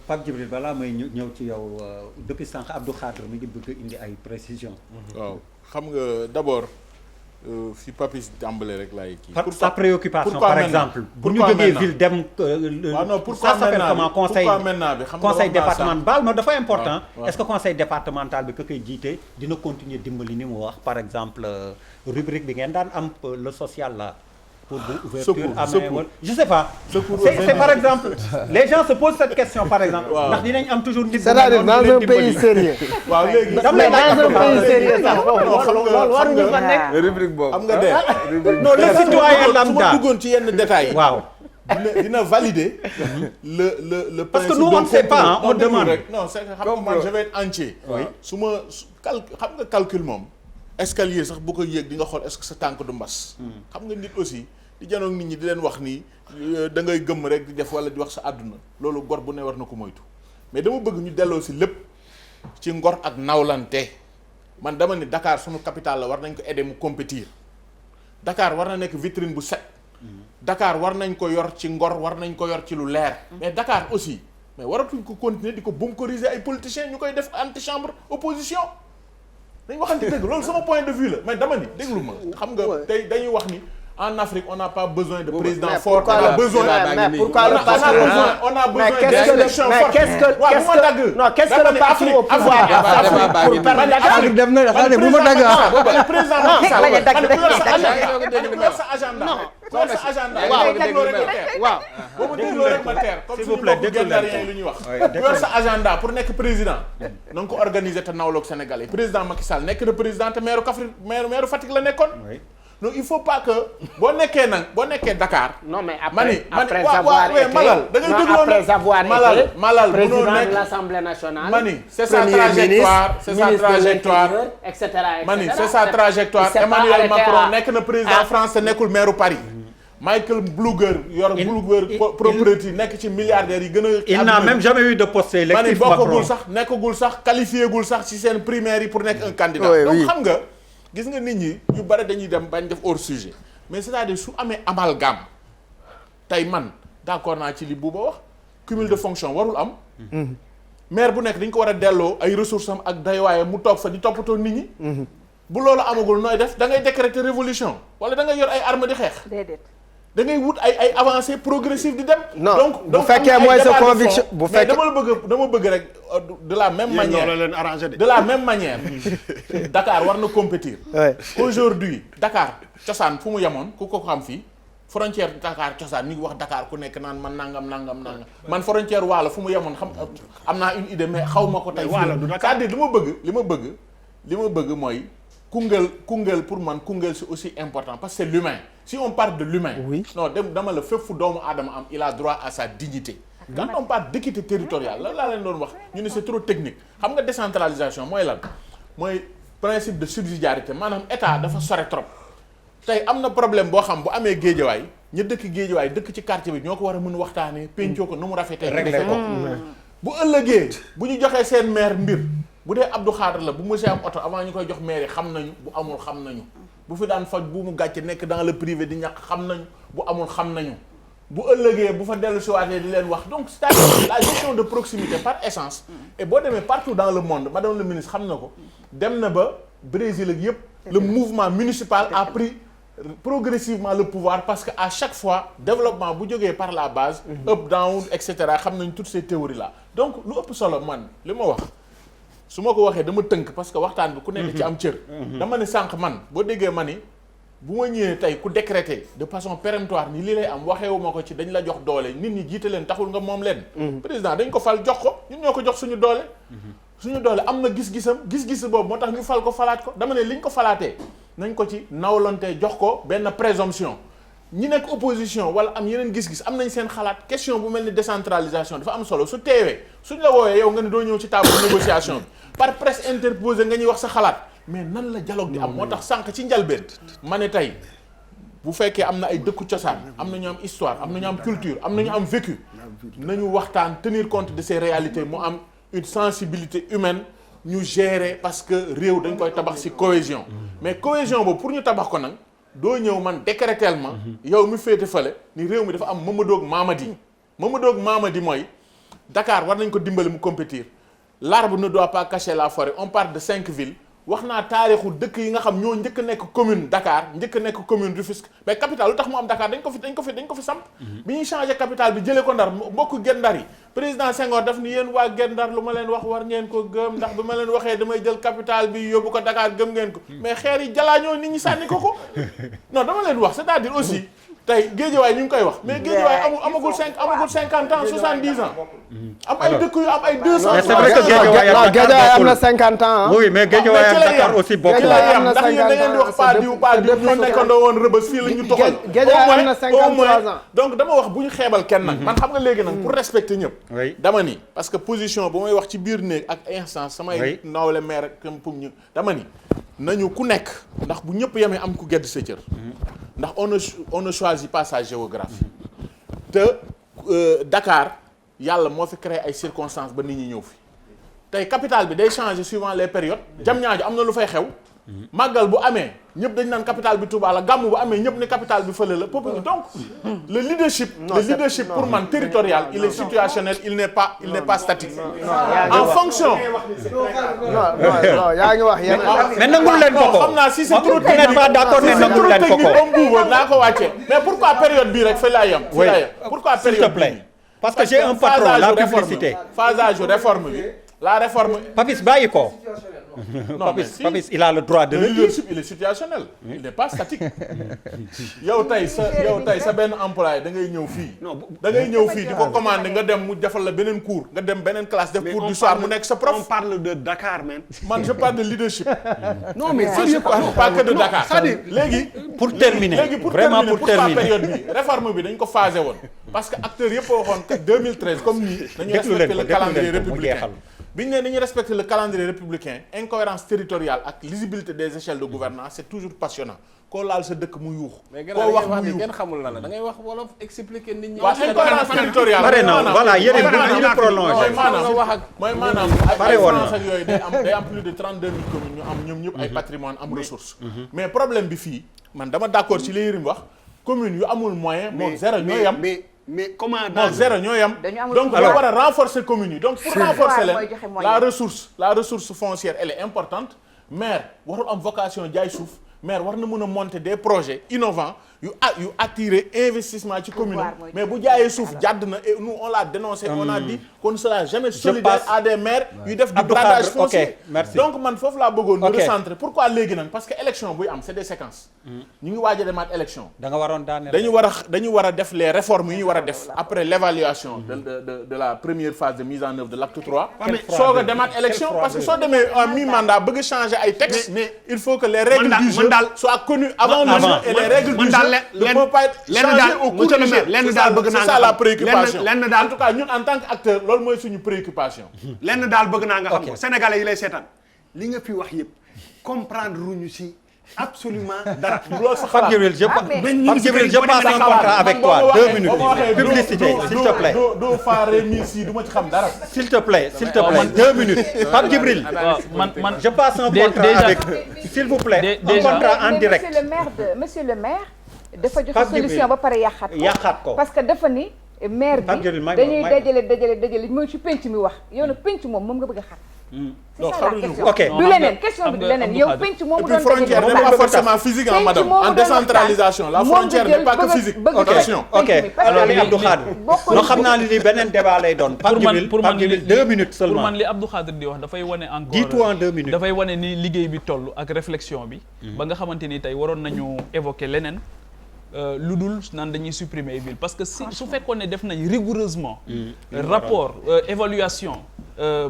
[SPEAKER 1] Pape Djibril balaa may ñëw ci yow depuis sànq Abdou Khadre mi ngi bëgg indi ay précisions.
[SPEAKER 3] waaw xam nga d'abord fi Papis tàmbale rek laay kii.
[SPEAKER 1] sa préoccupation par exemple. bu ñu jógee ville dem.
[SPEAKER 3] waaw non
[SPEAKER 1] ça s'appelle comment conseil
[SPEAKER 3] maintenant bi xam nga
[SPEAKER 1] conseil
[SPEAKER 3] wax naa
[SPEAKER 1] départemental non dafa important.
[SPEAKER 3] waaw.
[SPEAKER 1] Est-ce que conseil départemental bi ka koy jiite dina continuer dimbali ni mu wax par exemple rubrique bi ngeen daan am le social là. pour bu ouverture
[SPEAKER 3] secours,
[SPEAKER 1] amee
[SPEAKER 3] secours.
[SPEAKER 1] wala je sais pas.
[SPEAKER 3] Secours aux
[SPEAKER 1] c'est par
[SPEAKER 3] indigents.
[SPEAKER 1] exemple les gens se posent cette question par exemple.
[SPEAKER 3] Waaw.
[SPEAKER 1] ndax dinañ am toujours nit bu
[SPEAKER 5] c'est-à-dire
[SPEAKER 1] mel noonu
[SPEAKER 5] dans un
[SPEAKER 1] di leen
[SPEAKER 5] pays
[SPEAKER 1] dimbali.
[SPEAKER 5] sérieux
[SPEAKER 3] waaw léegi
[SPEAKER 1] Dama
[SPEAKER 5] mais
[SPEAKER 1] lay laaj
[SPEAKER 5] dans un
[SPEAKER 1] Abdou
[SPEAKER 5] pays
[SPEAKER 1] Khadre.
[SPEAKER 5] sérieux sax
[SPEAKER 3] loolu
[SPEAKER 5] waruñu fa nekk
[SPEAKER 7] rubrique boobu.
[SPEAKER 3] xam nga de
[SPEAKER 1] non le citoyen
[SPEAKER 3] su ma
[SPEAKER 1] lambda
[SPEAKER 3] duggoon ci yenn détails yi
[SPEAKER 1] waaw.
[SPEAKER 3] dina valider le
[SPEAKER 1] Parce que
[SPEAKER 3] principe
[SPEAKER 1] nous, on
[SPEAKER 3] de
[SPEAKER 1] ne sait pas, hein,
[SPEAKER 3] complot.
[SPEAKER 1] on
[SPEAKER 3] Non, déglu
[SPEAKER 1] demande.
[SPEAKER 3] rek. Non, c'est que xam nga man je vais être entier.
[SPEAKER 1] Oui.
[SPEAKER 3] su ma xam nga calcul moom escalier sax bu ko yéeg di nga xool est-ce que sa tànk du mbas. xam nga nit aussi di janoog nit ñi di leen wax nii da ngay gëmm rek di def wala di wax sa àdduna loolu gor bu ne war na ko moytu mais dama bëgg ñu delloo si lépp ci ngor ak nawlante man dama ni Dakar sunu capitale la war nañ ko aider mu compétir Dakar war na nekk vitrine bu set. Dakar war nañ ko yor ci ngor war nañ ko yor ci lu leer. mais Dakar aussi mais waratuñ ko continuer di ko bunkeriser ay politiciens ñu koy def antichambre opposition dañ waxante dëgg loolu sama point de vue la mais dama ni déglu ma xam nga tey dañuy wax ni en Afrique on n'a pas besoin de président fort on a besoin
[SPEAKER 5] mais pourquoi le parti
[SPEAKER 3] on a besoin
[SPEAKER 5] qu'est-ce
[SPEAKER 3] d'institutions fortes.
[SPEAKER 5] qu'est-ce que le parti au pouvoir pour permettre
[SPEAKER 8] Afrique dem na xaaral bu ma dagg
[SPEAKER 3] le président Macky Sall
[SPEAKER 2] bañ a dagg
[SPEAKER 3] man ku yor sa
[SPEAKER 2] dagg
[SPEAKER 3] agenda ku yor sa agenda ku yor sa agenda waaw dégloo rek ma teer
[SPEAKER 5] waaw
[SPEAKER 3] boo ma dégloo rek ma teer comme
[SPEAKER 1] S'il
[SPEAKER 3] suñu
[SPEAKER 1] vous plaît,
[SPEAKER 3] bokk
[SPEAKER 1] déglu leen
[SPEAKER 3] gendarien
[SPEAKER 1] ko.
[SPEAKER 3] lu ñuy wax
[SPEAKER 1] Oui,
[SPEAKER 3] ku
[SPEAKER 1] déglu
[SPEAKER 3] yor sa agenda pour nekk président na nga ko organiser te nawloog Sénégalais président Macky Sall nekk na président te maire Kaffrine maire Fatick la nekkoon
[SPEAKER 1] Oui.
[SPEAKER 3] non il faut pas que boo nekkee Dakar
[SPEAKER 10] Non, mais
[SPEAKER 3] mani
[SPEAKER 10] après
[SPEAKER 3] waaw
[SPEAKER 10] avoir
[SPEAKER 3] waaw
[SPEAKER 10] été,
[SPEAKER 3] Malal da ngay
[SPEAKER 10] non,
[SPEAKER 3] dégloo
[SPEAKER 10] après
[SPEAKER 3] nag
[SPEAKER 10] avoir
[SPEAKER 3] Malal
[SPEAKER 10] été
[SPEAKER 3] Malal
[SPEAKER 10] président
[SPEAKER 3] mënoo
[SPEAKER 10] de
[SPEAKER 3] nekk
[SPEAKER 10] l'Assemblée nationale,
[SPEAKER 3] Mani, c'est sa
[SPEAKER 10] premier
[SPEAKER 3] trajectoire,
[SPEAKER 10] ministre,
[SPEAKER 3] c'est sa
[SPEAKER 10] ministre de
[SPEAKER 3] trajectoire.
[SPEAKER 10] l'Intérieur, etc., etc.
[SPEAKER 3] Mani c'est sa trajectoire
[SPEAKER 10] Il s'est pas
[SPEAKER 3] Emmanuel
[SPEAKER 10] arrêté
[SPEAKER 3] Macron
[SPEAKER 10] à-
[SPEAKER 3] nekk na président France te nekkul maire Paris Michael Bloomberg yor Bloomberg propriété nekk ci milliardaires yi gën a
[SPEAKER 1] Il n'a même jamais eu de poste
[SPEAKER 3] Mani
[SPEAKER 1] électif
[SPEAKER 3] bokkagul
[SPEAKER 1] Macron.
[SPEAKER 3] sax nekkagul sax qualifié gul sax ci seen primaire yi pour nekk un candidat
[SPEAKER 5] Oui,
[SPEAKER 3] donc
[SPEAKER 5] oui.
[SPEAKER 3] xam nga gis nga nit ñi yu bari dañuy dem bañ def hors sujet mais c'est-à-dire su amee amalgame tey man d'accord naa ci li Bouba wax cumul de fonction warul am maire bu nekk dañ ko war a delloo ay ressources am ak daywaayam mu toog fa di toppatoo nit ñi bu loolu amagul nooy def da ngay décréter révolution wala da ngay yor ay armes di xeex
[SPEAKER 2] déedéet.
[SPEAKER 3] da ngay wut ay avancées progressives di dem.
[SPEAKER 5] Non,
[SPEAKER 3] donc
[SPEAKER 5] bu fekkee
[SPEAKER 3] am na ay
[SPEAKER 5] mooy sa
[SPEAKER 3] débat de
[SPEAKER 5] conviction-
[SPEAKER 3] fond.
[SPEAKER 5] bu
[SPEAKER 3] mais
[SPEAKER 5] fekkee-
[SPEAKER 3] dama bëgg rek de la même
[SPEAKER 7] yéen
[SPEAKER 3] manière
[SPEAKER 7] loolu leen arrangé de.
[SPEAKER 3] de la même manière Dakar war na compétir.
[SPEAKER 5] Ouais.
[SPEAKER 3] Aujourd'hui Dakar cosaan fu mu yemoon ku ko xam fii frontière Dakar cosaan ñu ngi wax Dakar ku nekk naan man nangam man frontière Waalo fu mu yemoon xam am naa une idée mais xaw ma ko tey.
[SPEAKER 7] Waalo du Dakar.
[SPEAKER 3] c'est-à-dire li ma bëgg mooy Koungheul pour man Koungheul c'est aussi important parce que c'est l'humain si on parle de l'humain
[SPEAKER 5] Oui.
[SPEAKER 3] non dama la fépp fu doomu aadama am il a droit à sa dignité quand on parle d'équité territoriale lan laa leen doon wax ñu ne c'est trop technique xam nga décentralisation mooy lan mooy principe de subsidiarité maanaam état dafa sore trop tey am na problème boo xam bu amee géejawaay ñu dëkk géejawaay dëkk ci quartier bi ñoo ko war a mën waxtaanee pencoo ko nu mu rafetee ñu defee ko bu ëllëgee bu ñu joxee seen maire mbir bu dee Abdou Khadre la bu monsieur am oto avant ñu koy jox maire yi xam nañu bu amul xam nañu bu fi daan faj bu mu gàcce nekk dans le privé di ñàkk xam nañu bu amul xam nañu bu ëllëgee bu fa dellu siwaatee di leen wax donc c'est-à-dire la gestion de proximité par essence et boo demee partout dans le monde madame le ministre xam na ko dem na ba Brésil ak yëpp le mouvement municipal a pris progressivement le pouvoir parce que à chaque fois développement bu jógee par la base up down et cetera xam nañ toutes ces théories là donc lu ëpp solo man li ma wax su ma ko waxee dama tënk parce que waxtaan bi ku nekk ci am cër dama ne sànq man boo déggee ma ni bu ma ñëwee tey ku décréter de façon péremptoire ni lii lay am waxeewu ma ko ci dañ la jox doole nit ñi jiite leen taxul nga moom leen président dañ ko fal jox ko ñun ñoo ko jox suñu doole am na gis-gisam gis-gis boobu moo tax ñu fal ko falaat ko dama ne liñ ko falaatee nañ ko ci nawlante jox ko benn présomption ñi nekk opposition wala am yeneen gis-gis am nañ seen xalaat question bu mel ni décentralisation dafa am solo su teewee suñ la wooyee yow nga ne doo ñëw ci table négociation bi par presse interposée nga ñuy wax sa xalaat mais nan la dialogue di am moo tax sànq ci njalbeen ma ne tey bu fekkee am na ay dëkku cosaan am na ñu am histoire am na ñu am culture am na ñu am vécu nañu waxtaan tenir compte de ces réalités mu am une sensibilité humaine ñu gérer parce que réew dañ koy tabax ci cohésion mais cohésion boobu pour ñu tabax ko nag doo ñëw man décrétellement yow mi féete fële ni réew mi dafa am Mamadou ak Mamadi mooy Dakar war nañ ko dimbali mu compétir l'arbre ne doit pas cacher la forêt on parle de 5 villes wax naa taarixu dëkk yi nga xam ñoo njëkk a nekk commune Dakar njëkk a nekk commune Rufisque mais capitale lu tax mu am Dakar dañ ko fi samp bi ñuy changé capitale bi jëlee ko Ndar mbokk Guet Ndar yi président Senghor daf ni yéen waa Guet Ndar lu ma leen wax war ngeen ko gëm ndax bi ma leen waxee damay jël capitale bi yóbbu ko Dakar gëm ngeen ko mais xeer yi jalaañoo nit ñi sànni ko non dama leen wax c'est-à-dire aussi tey Guédiawaye ñu ngi koy wax mais Guédiawaye amagul 50 ans 70 ans. am ay dëkk yu am ay 200 ans.
[SPEAKER 1] mais c'est vrai que
[SPEAKER 5] Guédiawaye am na 50 ans.
[SPEAKER 1] oui mais Guédiawaye ak Dakar aussi bokkul.
[SPEAKER 3] ndax yéen da ngeen di wax pas diw ñoo nekkandoo woon Rebeuss fii la ñu toxal.
[SPEAKER 5] Guédiawaye am na 53 ans.
[SPEAKER 3] donc dama wax bu ñu xeebal kenn nag. man xam nga léegi nag pour respecter ñëpp.
[SPEAKER 1] oui
[SPEAKER 3] dama ni parce que position bu may wax ci biir néeg ak instance samay nawle maire ak pour ñu dama ni nañu ku nekk ndax bu ñëpp yemee am ku gedd sa cër. ndax on ne choisit pas sa géographie te Dakar yàlla moo fi créé ay circonstances ba nit ñi ñëw fi tey capitale bi day changer suivant les périodes Diamniadio am na lu fay xew màggal bu amee ñëpp dañ naan capitale bi Touba la gàmmu bu amee ñëpp ne capitale bi fële la peuple donc le leadership pour man territorial il est situationnel il n'est pas statique en fonction
[SPEAKER 5] non yaa ngi wax yéen
[SPEAKER 1] mais nangul leen ko
[SPEAKER 3] xam naa si c'est trop
[SPEAKER 1] vous n'êtes pas d'accord ne nangul leen ko
[SPEAKER 3] comme buuba naa ko wàcce mais pourquoi période bii rek fa laa yem pourquoi
[SPEAKER 1] s'il te
[SPEAKER 3] période
[SPEAKER 1] plaît
[SPEAKER 3] bii
[SPEAKER 1] parce que j'ai un patron la publicité
[SPEAKER 3] phasage réforme bi la réforme
[SPEAKER 1] Papis bàyyi ko
[SPEAKER 3] non mais si
[SPEAKER 1] Papis il a le droit de
[SPEAKER 3] le
[SPEAKER 1] le dire
[SPEAKER 3] leadership il est situationnel il n'est pas statique yow tey sa benn employé da ngay ñëw fii da ngay ñëw fii di ko commander nga dem mu defal la beneen cours nga dem beneen classe def cours du soir mu nekk sa prof
[SPEAKER 7] on parle de Dakar man.
[SPEAKER 3] man je parle de leadership
[SPEAKER 7] non mais
[SPEAKER 3] je parle pas que de Dakar léegi
[SPEAKER 1] pour terminer vraiment pour terminer
[SPEAKER 3] période bi réforme bi dañ ko phasé woon parce que acteurs yëpp waxoon que 2013 comme nii dañu respecter le calendrier républicain bi ñu ne dañuy respecter le calendrier républicain incohérence territoriale ak lisibilité des échelles de gouvernance c'est toujours passionnant koo laal sa dëkk mu yuux koo wax mu yuux
[SPEAKER 6] kenn xamul la da ngay wax wolof expliquer nit ñi.
[SPEAKER 3] waaw incohérence territoriale
[SPEAKER 1] pare na voilà yéen bu ñu prolongé
[SPEAKER 3] mooy maanaam ay France ak yooyu day am plus de 32 000 communes ñu am ñoom ñëpp ay patrimoine am ressource mais problème bi fii man dama d'accord ci li Yérim wax commune yu amul moyen moom zéro ñooy am
[SPEAKER 7] mais comment
[SPEAKER 3] non zéro ñoo yam donc boo war a renforcer communes yi donc pour renforcer leen la ressource foncière elle est importante maire warul am vocation jaay suuf maire war na mën a monter des projets innovants yu attirer investissement ci commune mais bu jaayee suuf jàdd na et nous on l'a dénoncé on a dit qu'on ne sera jamais solidaire à des maires yu def du bradage foncier donc man foofu laa bëggoon ñu recentrer pourquoi léegi nag parce que élection buy am c'est des séquences ñu ngi waaj a demaat élection
[SPEAKER 1] da nga waroon daaneel
[SPEAKER 3] dañu war a def les réformes yi ñu war a def après l'évaluation de la première phase de mise en œuvre de l'acte 3 soog a demaat élection parce que soo demee en mi-mandat bëgg a changer ay textes il faut que les règles du jeu soient connues avant le jeu et les règles du jeu ne peuvent pas être changées au cours du jeu c'est ça la préoccupation en tout cas ñun en tant qu'acteur loolu mooy suñu préoccupation
[SPEAKER 7] lenn daal bëgg naa nga xam ko sénégalais yi lay seetaan li nga fi wax yëpp comprendre ruñu si absolument dara.
[SPEAKER 3] loolu sa
[SPEAKER 1] Pape Djibril je passe un contrat avec toi 2 minutes publicité s'il te plaît
[SPEAKER 3] doo faare mi si du ma ci xam dara
[SPEAKER 1] s'il te plaît 2 minutes Pape Djibril
[SPEAKER 9] man
[SPEAKER 1] je passe un contrat avec s'il vous plaît un contrat en direct
[SPEAKER 2] monsieur le maire dafa joxe solution ba pare yàqaat ko parce que dafa ni maire bi dañuy dajale mooy ci penc mi wax yow nag penc moom nga bëgg a xar c'est ça la question
[SPEAKER 1] ok
[SPEAKER 2] du leneen question bi du leneen yow penc moomu doon
[SPEAKER 3] frontière n'est pas forcément physique madame en décentralisation la frontière n'est pas que physique attention
[SPEAKER 1] ok alors li Abdou Khadre non xam naa li beneen débat lay doon Pape Djibril 2 minutes seulement
[SPEAKER 9] pour man li Abdou Khadre di wax dafay wane encore
[SPEAKER 1] dis-toi en 2 minutes
[SPEAKER 9] dafay wane ni liggéey bi toll ak réflexion bi ba nga xamante ni tey waroon nañu évoquer leneen lu dul naan dañuy supprimer ville parce que si su fekkoon ne def nañ rigoureusement rapport évaluation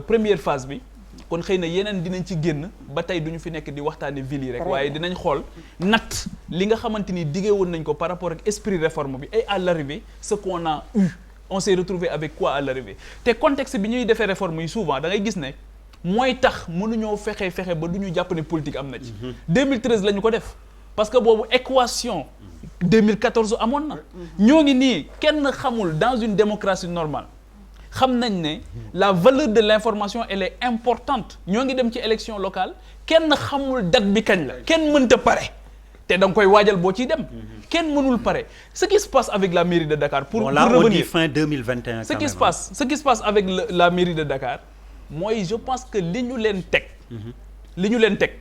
[SPEAKER 9] première phase bi kon xëy na yeneen dinañ ci génn ba tey duñu fi nekk di waxtaane ville yi rek waaye dinañ xool natt li nga xamante ni diggee woon nañ ko par rapport ak esprit réforme bi et à l'arrivée ce qu'on a eu on s'est retrouvé avec quoi à l'arrivée te contexte bi ñuy defee réforme yi souvent da ngay gis ne mooy tax mënuñoo fexe ba du ñu jàpp ne politique am na ci 2013 la ñu ko def parce que boobu équation 2014 amoon na ñoo ngi nii kenn xamul dans une démocratie normale xam nañ ne la valeur de l'information elle est importante ñoo ngi dem ci élection locale kenn xamul date bi kañ la kenn mënta pare te da nga koy waajal boo ciy dem kenn mënul pare ce qui se passe avec la mairie de Dakar pour revenir
[SPEAKER 1] on dit fin 2021
[SPEAKER 9] ce qui se passe avec la mairie de Dakar mooy je pense que li ñu leen teg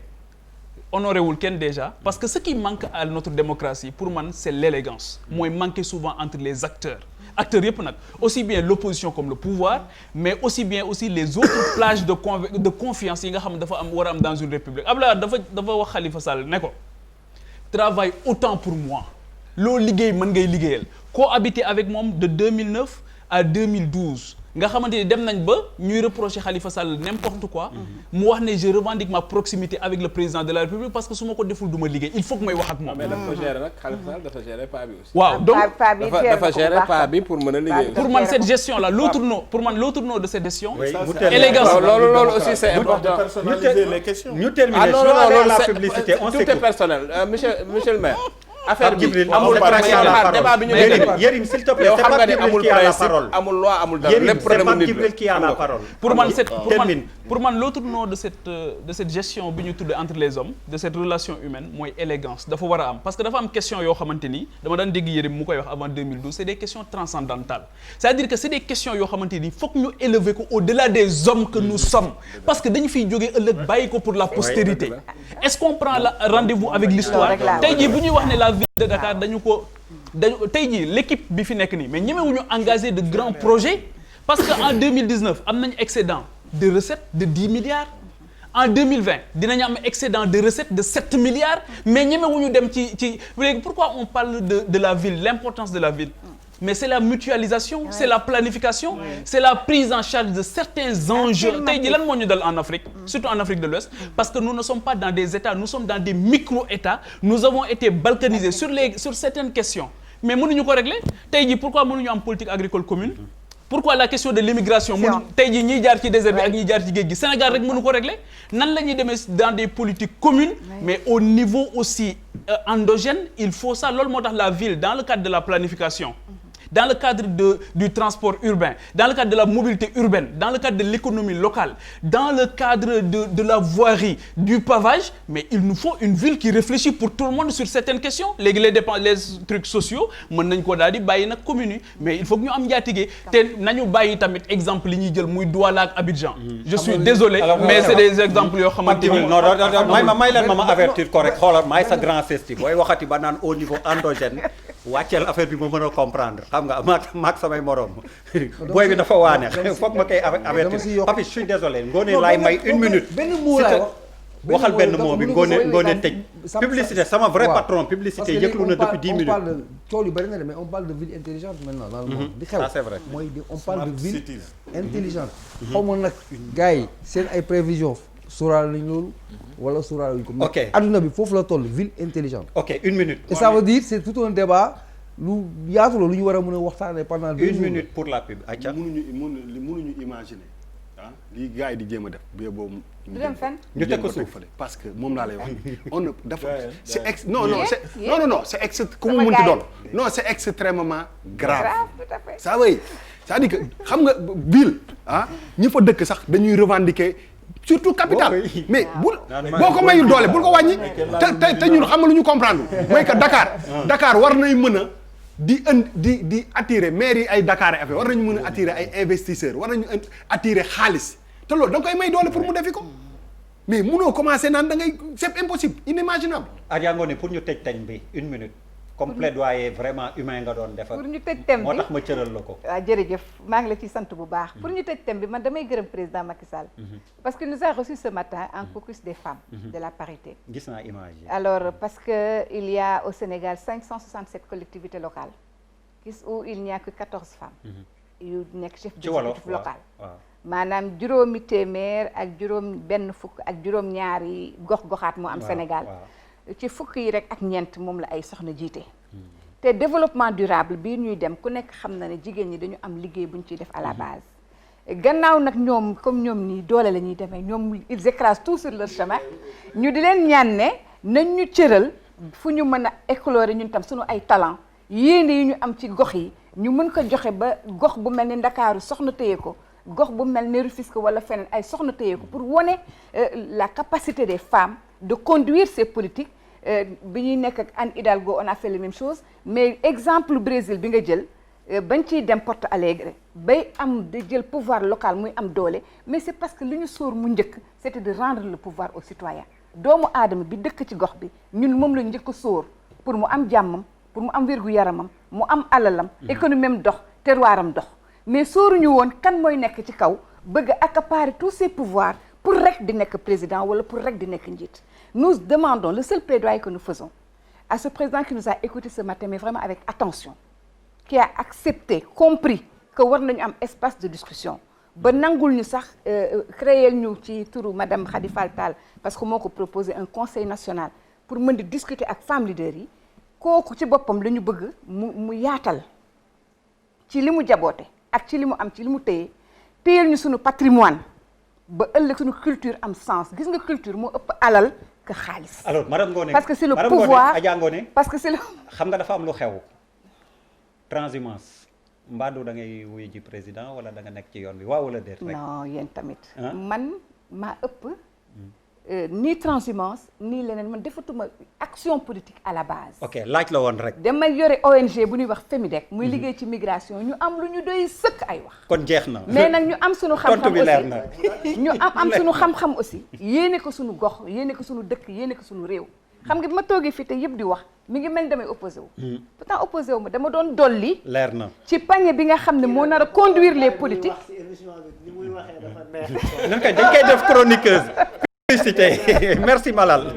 [SPEAKER 9] honoré wul kenn déjà parce que ce qui manque à notre démocratie pour man c'est l'élégance mooy manquer souvent entre les acteurs yëpp nag aussi bien l'opposition comme le pouvoir mais aussi bien les autres plages de confiance yi nga xam dafa war a am dans une république Abdoulaye dafa wax Khalifa Sall ne ko travaille autant pour moi loo liggéey mën ngay liggéeyal cohabiter avec moom de 2009 à 2012 nga xamante ni dem nañ ba ñuy reprocher Khalifa Sall n'importe quoi mu wax ne je revendique ma proximité avec le président de la République parce que su ma ko deful du ma liggéey il faut que may wax ak moom.
[SPEAKER 6] mais dafa gérer nag Khalifa Sall dafa gérer pas bi aussi.
[SPEAKER 9] waaw donc
[SPEAKER 6] dafa gérer pas bi pour mën a liggéey.
[SPEAKER 9] pour man cette gestion là l'autre nom de cette gestion.
[SPEAKER 6] élégance loolu aussi c'est important.
[SPEAKER 3] personnaliser les questions.
[SPEAKER 1] ñu terminer
[SPEAKER 6] non
[SPEAKER 1] la publicité on
[SPEAKER 6] tout est personnel monsieur le maire. affaire bi
[SPEAKER 1] amul
[SPEAKER 6] débat bi ñu
[SPEAKER 1] Yérim s'il te plaît,
[SPEAKER 6] yow
[SPEAKER 1] c'est
[SPEAKER 6] xam
[SPEAKER 1] pas
[SPEAKER 6] nga ne
[SPEAKER 1] Djibril
[SPEAKER 6] amul
[SPEAKER 1] qui a la
[SPEAKER 6] principe
[SPEAKER 1] parole.
[SPEAKER 6] amul loi amul dara
[SPEAKER 1] Yérim,
[SPEAKER 6] lépp
[SPEAKER 1] c'est
[SPEAKER 6] problème
[SPEAKER 1] pas
[SPEAKER 6] nit
[SPEAKER 1] Djibril qui a la parole.
[SPEAKER 9] pour man l'autre nom de cette gestion bi ñu tuddee entre les hommes de cette relation humaine mooy élégance dafa war a am parce que dafa am question yoo xamante ni dama daan dégg Yérim mu koy wax avant 2012 c'est des questions transcendantales c'est-à-dire que c'est des questions yoo xamante ni foog ñu élever ko au-delà des hommes que nous sommes parce que dañu fiy jógee ëllëg bàyyi ko pour la postérité est-ce qu'on prend la rendez-vous avec l'histoire tey jii bu ñuy wax ne la ville de Dakar dañu tey jii l'équipe bi fi nekk nii mais ñemewuñu engagé de grands projets parce que en 2019 am nañ excédent de recettes de 10 milliards en 2020 dinañu am excédent de recettes de 7 milliards mais ñemewuñu dem ci léegi pourquoi on parle de la ville l'importance de la ville mais c'est la mutualisation c'est la planification c'est la prise en charge de certains enjeux tey jii lan moo ñu dal en Afrique surtout en Afrique de l'Ouest parce que nous ne sommes pas dans des États nous sommes dans des micro-États nous avons été balkanisés sur certaines questions mais mënuñu ko régler tey jii pourquoi mënuñu am politique agricole commune pourquoi la question de l'immigration mënu tey jii ñiy jaar ci désert bi ak ñiy jaar ci géej gi Sénégal rek mënu ko régler nan la ñuy demee dans des politiques communes mais au niveau aussi endogène il faut ça loolu moo tax la ville dans le cadre de la planification dans le cadre du transport urbain, dans le cadre de la mobilité urbaine, dans le cadre de l'économie locale, dans le cadre de la voirie, du pavage, mais il nous faut une ville qui réfléchit pour tout le monde sur certaines questions. Les trucs sociaux, mën nañ ko daal di bàyyi nag commune yi mais il faut que ñu am njaatige te nañu bàyyi tamit exemple yi ñuy jël muy Douala ak Abidjan. Je suis désolé mais c'est des exemples yoo xamante ni.
[SPEAKER 1] non may leen ma avertir correct xoolal maay sa grand festi booy waxati ba naan au niveau endogène wàcceel affaire bi ma mën a comprendre xam nga maak samay morom booy bi dafa waane foog ma koy avertir Papi je suis désolé ngoone laay may une minute
[SPEAKER 8] benn mot laay wax
[SPEAKER 1] waxal benn mot bi ngoone tëj publicité sama vrai patron publicité yëglu na depuis 10 minutes
[SPEAKER 8] on parle de tool yu bari na mais on parle de ville intelligente maintenant dans le monde di xew
[SPEAKER 1] c'est vrai
[SPEAKER 8] mooy on parle de ville intelligente xaw ma nag gars yi seen ay prévisions sóoraale nañ loolu wala sóoraale nañ ko mais adduna bi foofu la toll ville intelligente
[SPEAKER 1] ok une minute
[SPEAKER 8] et ça veut dire c'est tout un débat lu yaatu la lu ñu war a mën a waxtaanee pendant 2 jours.
[SPEAKER 1] 1 minute pour la pub. acca
[SPEAKER 7] mënuñu imaginer ah lii gars yi di jéem a def bu boobu.
[SPEAKER 2] du dem fenn
[SPEAKER 1] ñu teg ko suuf
[SPEAKER 7] parce que moom laa lay wax on ne dafa c'est ex non c'est ex ku mu mënti doon non c'est extrêmement grave. ça veut c'est-à-dire que xam nga ville ah ñi fa dëkk sax dañuy revendiquer. surtout capital mais boo ko mayul doole bul ko wàññi te ñun xam nga lu ñu comprendre mooy que Dakar war nay mën a di attirer maire yi ay Dakar affaire war nañu mën a attirer ay investisseurs war nañu attirer xaalis te loolu da nga koy may doole pour mu defi ko mais munoo commencer naan da ngay c'est impossible inimaginable.
[SPEAKER 1] Adja Ngoné pour ñu tëj tañ bi 1 minute. comme plaidoyer vraiment humain nga doon defar.
[SPEAKER 2] pour ñu tëj thème bi
[SPEAKER 1] moo tax ma cëral la ko.
[SPEAKER 2] waaw jërëjëf maa ngi la ciy sant bu baax. pour ñu tëj thème bi man damay gërëm président Macky Sall. parce que nous a reçu ce matin un caucus des femmes. de la parité.
[SPEAKER 1] gis naa image yi.
[SPEAKER 2] alors parce que il y a au Sénégal 567 collectivités locales où il n'y a que 14 femmes. yu nekk chef d'exécutif local. maanaam juróomi téeméer ak juróom benn fukk ak juróom ñaari gox-goxaat moo am Sénégal. ci fukk yi rek ak ñeent moom la ay soxna jiite. te développement durable bii ñuy dem ku nekk xam na ne jigéen ñi dañu am liggéey bu ñu ciy def à la base. gannaaw nag ñoom comme ñoom nii doole la ñuy demee ñoom ils écrasent tout sur leur chemin ñu di leen ñaan ne nañ ñu cëral fu ñu mën a éclore ñun tam suñu ay talent yéene yi ñu am ci gox yi ñu mën ko joxe ba gox bu mel ni Ndakaaru soxna téye ko gox bu mel ni Rufisque wala feneen ay soxna téye ko pour wone la capacité des femmes de conduire ces politiques. bi ñuy nekk ak Anne Hidalgo on a fait la même chose mais exemple Brésil bi nga jël bañ ciy dem Porto Alegre bay am de jël pouvoir local muy am doole mais c'est parce que li ñu sóor mu njëkk c'était de rendre le pouvoir aux citoyens doomu aadama bi dëkk ci gox bi ñun moom la ñu njëkk a sóor pour mu am jàmmam pour mu am wér-gu-yaramam mu am alalam économie am dox terroiram dox mais sóoruñu woon kan mooy nekk ci kaw bëgg a accaparer tous ces pouvoirs pour rek di nekk président wala pour rek di nekk njiit. Nous demandons, le seul plaidoyer que nous faisons à ce président qui nous a écoutés ce matin, mais vraiment avec attention, qui a accepté, compris que war nañu am espace de discussion ba nangul ñu sax créer ñu ci turu madame Khady Fall Tall parce que moo ko proposé un conseil national pour mën di discuter ak femmes leaders yi kooku ci boppam la ñu bëgg mu yaatal ci li mu jaboote ak ci li mu am ci li mu téyel ñu suñu patrimoine ba ëllëg suñu culture am sens gis nga culture moo ëpp alal que xaalis.
[SPEAKER 1] alors madame Ngoné
[SPEAKER 2] parce que c'est le pouvoir
[SPEAKER 1] Adja Ngoné
[SPEAKER 2] parce que c'est le
[SPEAKER 1] xam nga dafa am lu xew transhumance mbaadu da ngay wuyu ji président wala da nga nekk ci yoon bi waaw wala déet rek.
[SPEAKER 2] non yéen tamit. man maa ëpp. ni transhumance ni leneen man defatuma action politique à la base.
[SPEAKER 1] ok laaj la woon rek.
[SPEAKER 2] dama yore ONG bu ñuy wax FEMIDEC. muy liggéey ci migration ñu am lu ñu doy sëkk ay wax.
[SPEAKER 1] kon jeex na
[SPEAKER 2] mais nag ñu am sunu xam-xam
[SPEAKER 1] tontu bi leer na.
[SPEAKER 2] ñu am sunu xam-xam aussi. yéene ko sunu gox yéene ko sunu dëkk yéene ko sunu réew. xam nga bi ma toogee fii te yëpp di wax mi ngi mel ni damay opposé wu. pourtant opposé wu ma dama doon dolli.
[SPEAKER 1] leer na
[SPEAKER 2] ci panier bi nga xam ne moo nar a conduire les politiques.
[SPEAKER 1] dañ koy def chroniqueuse. Merci Malal.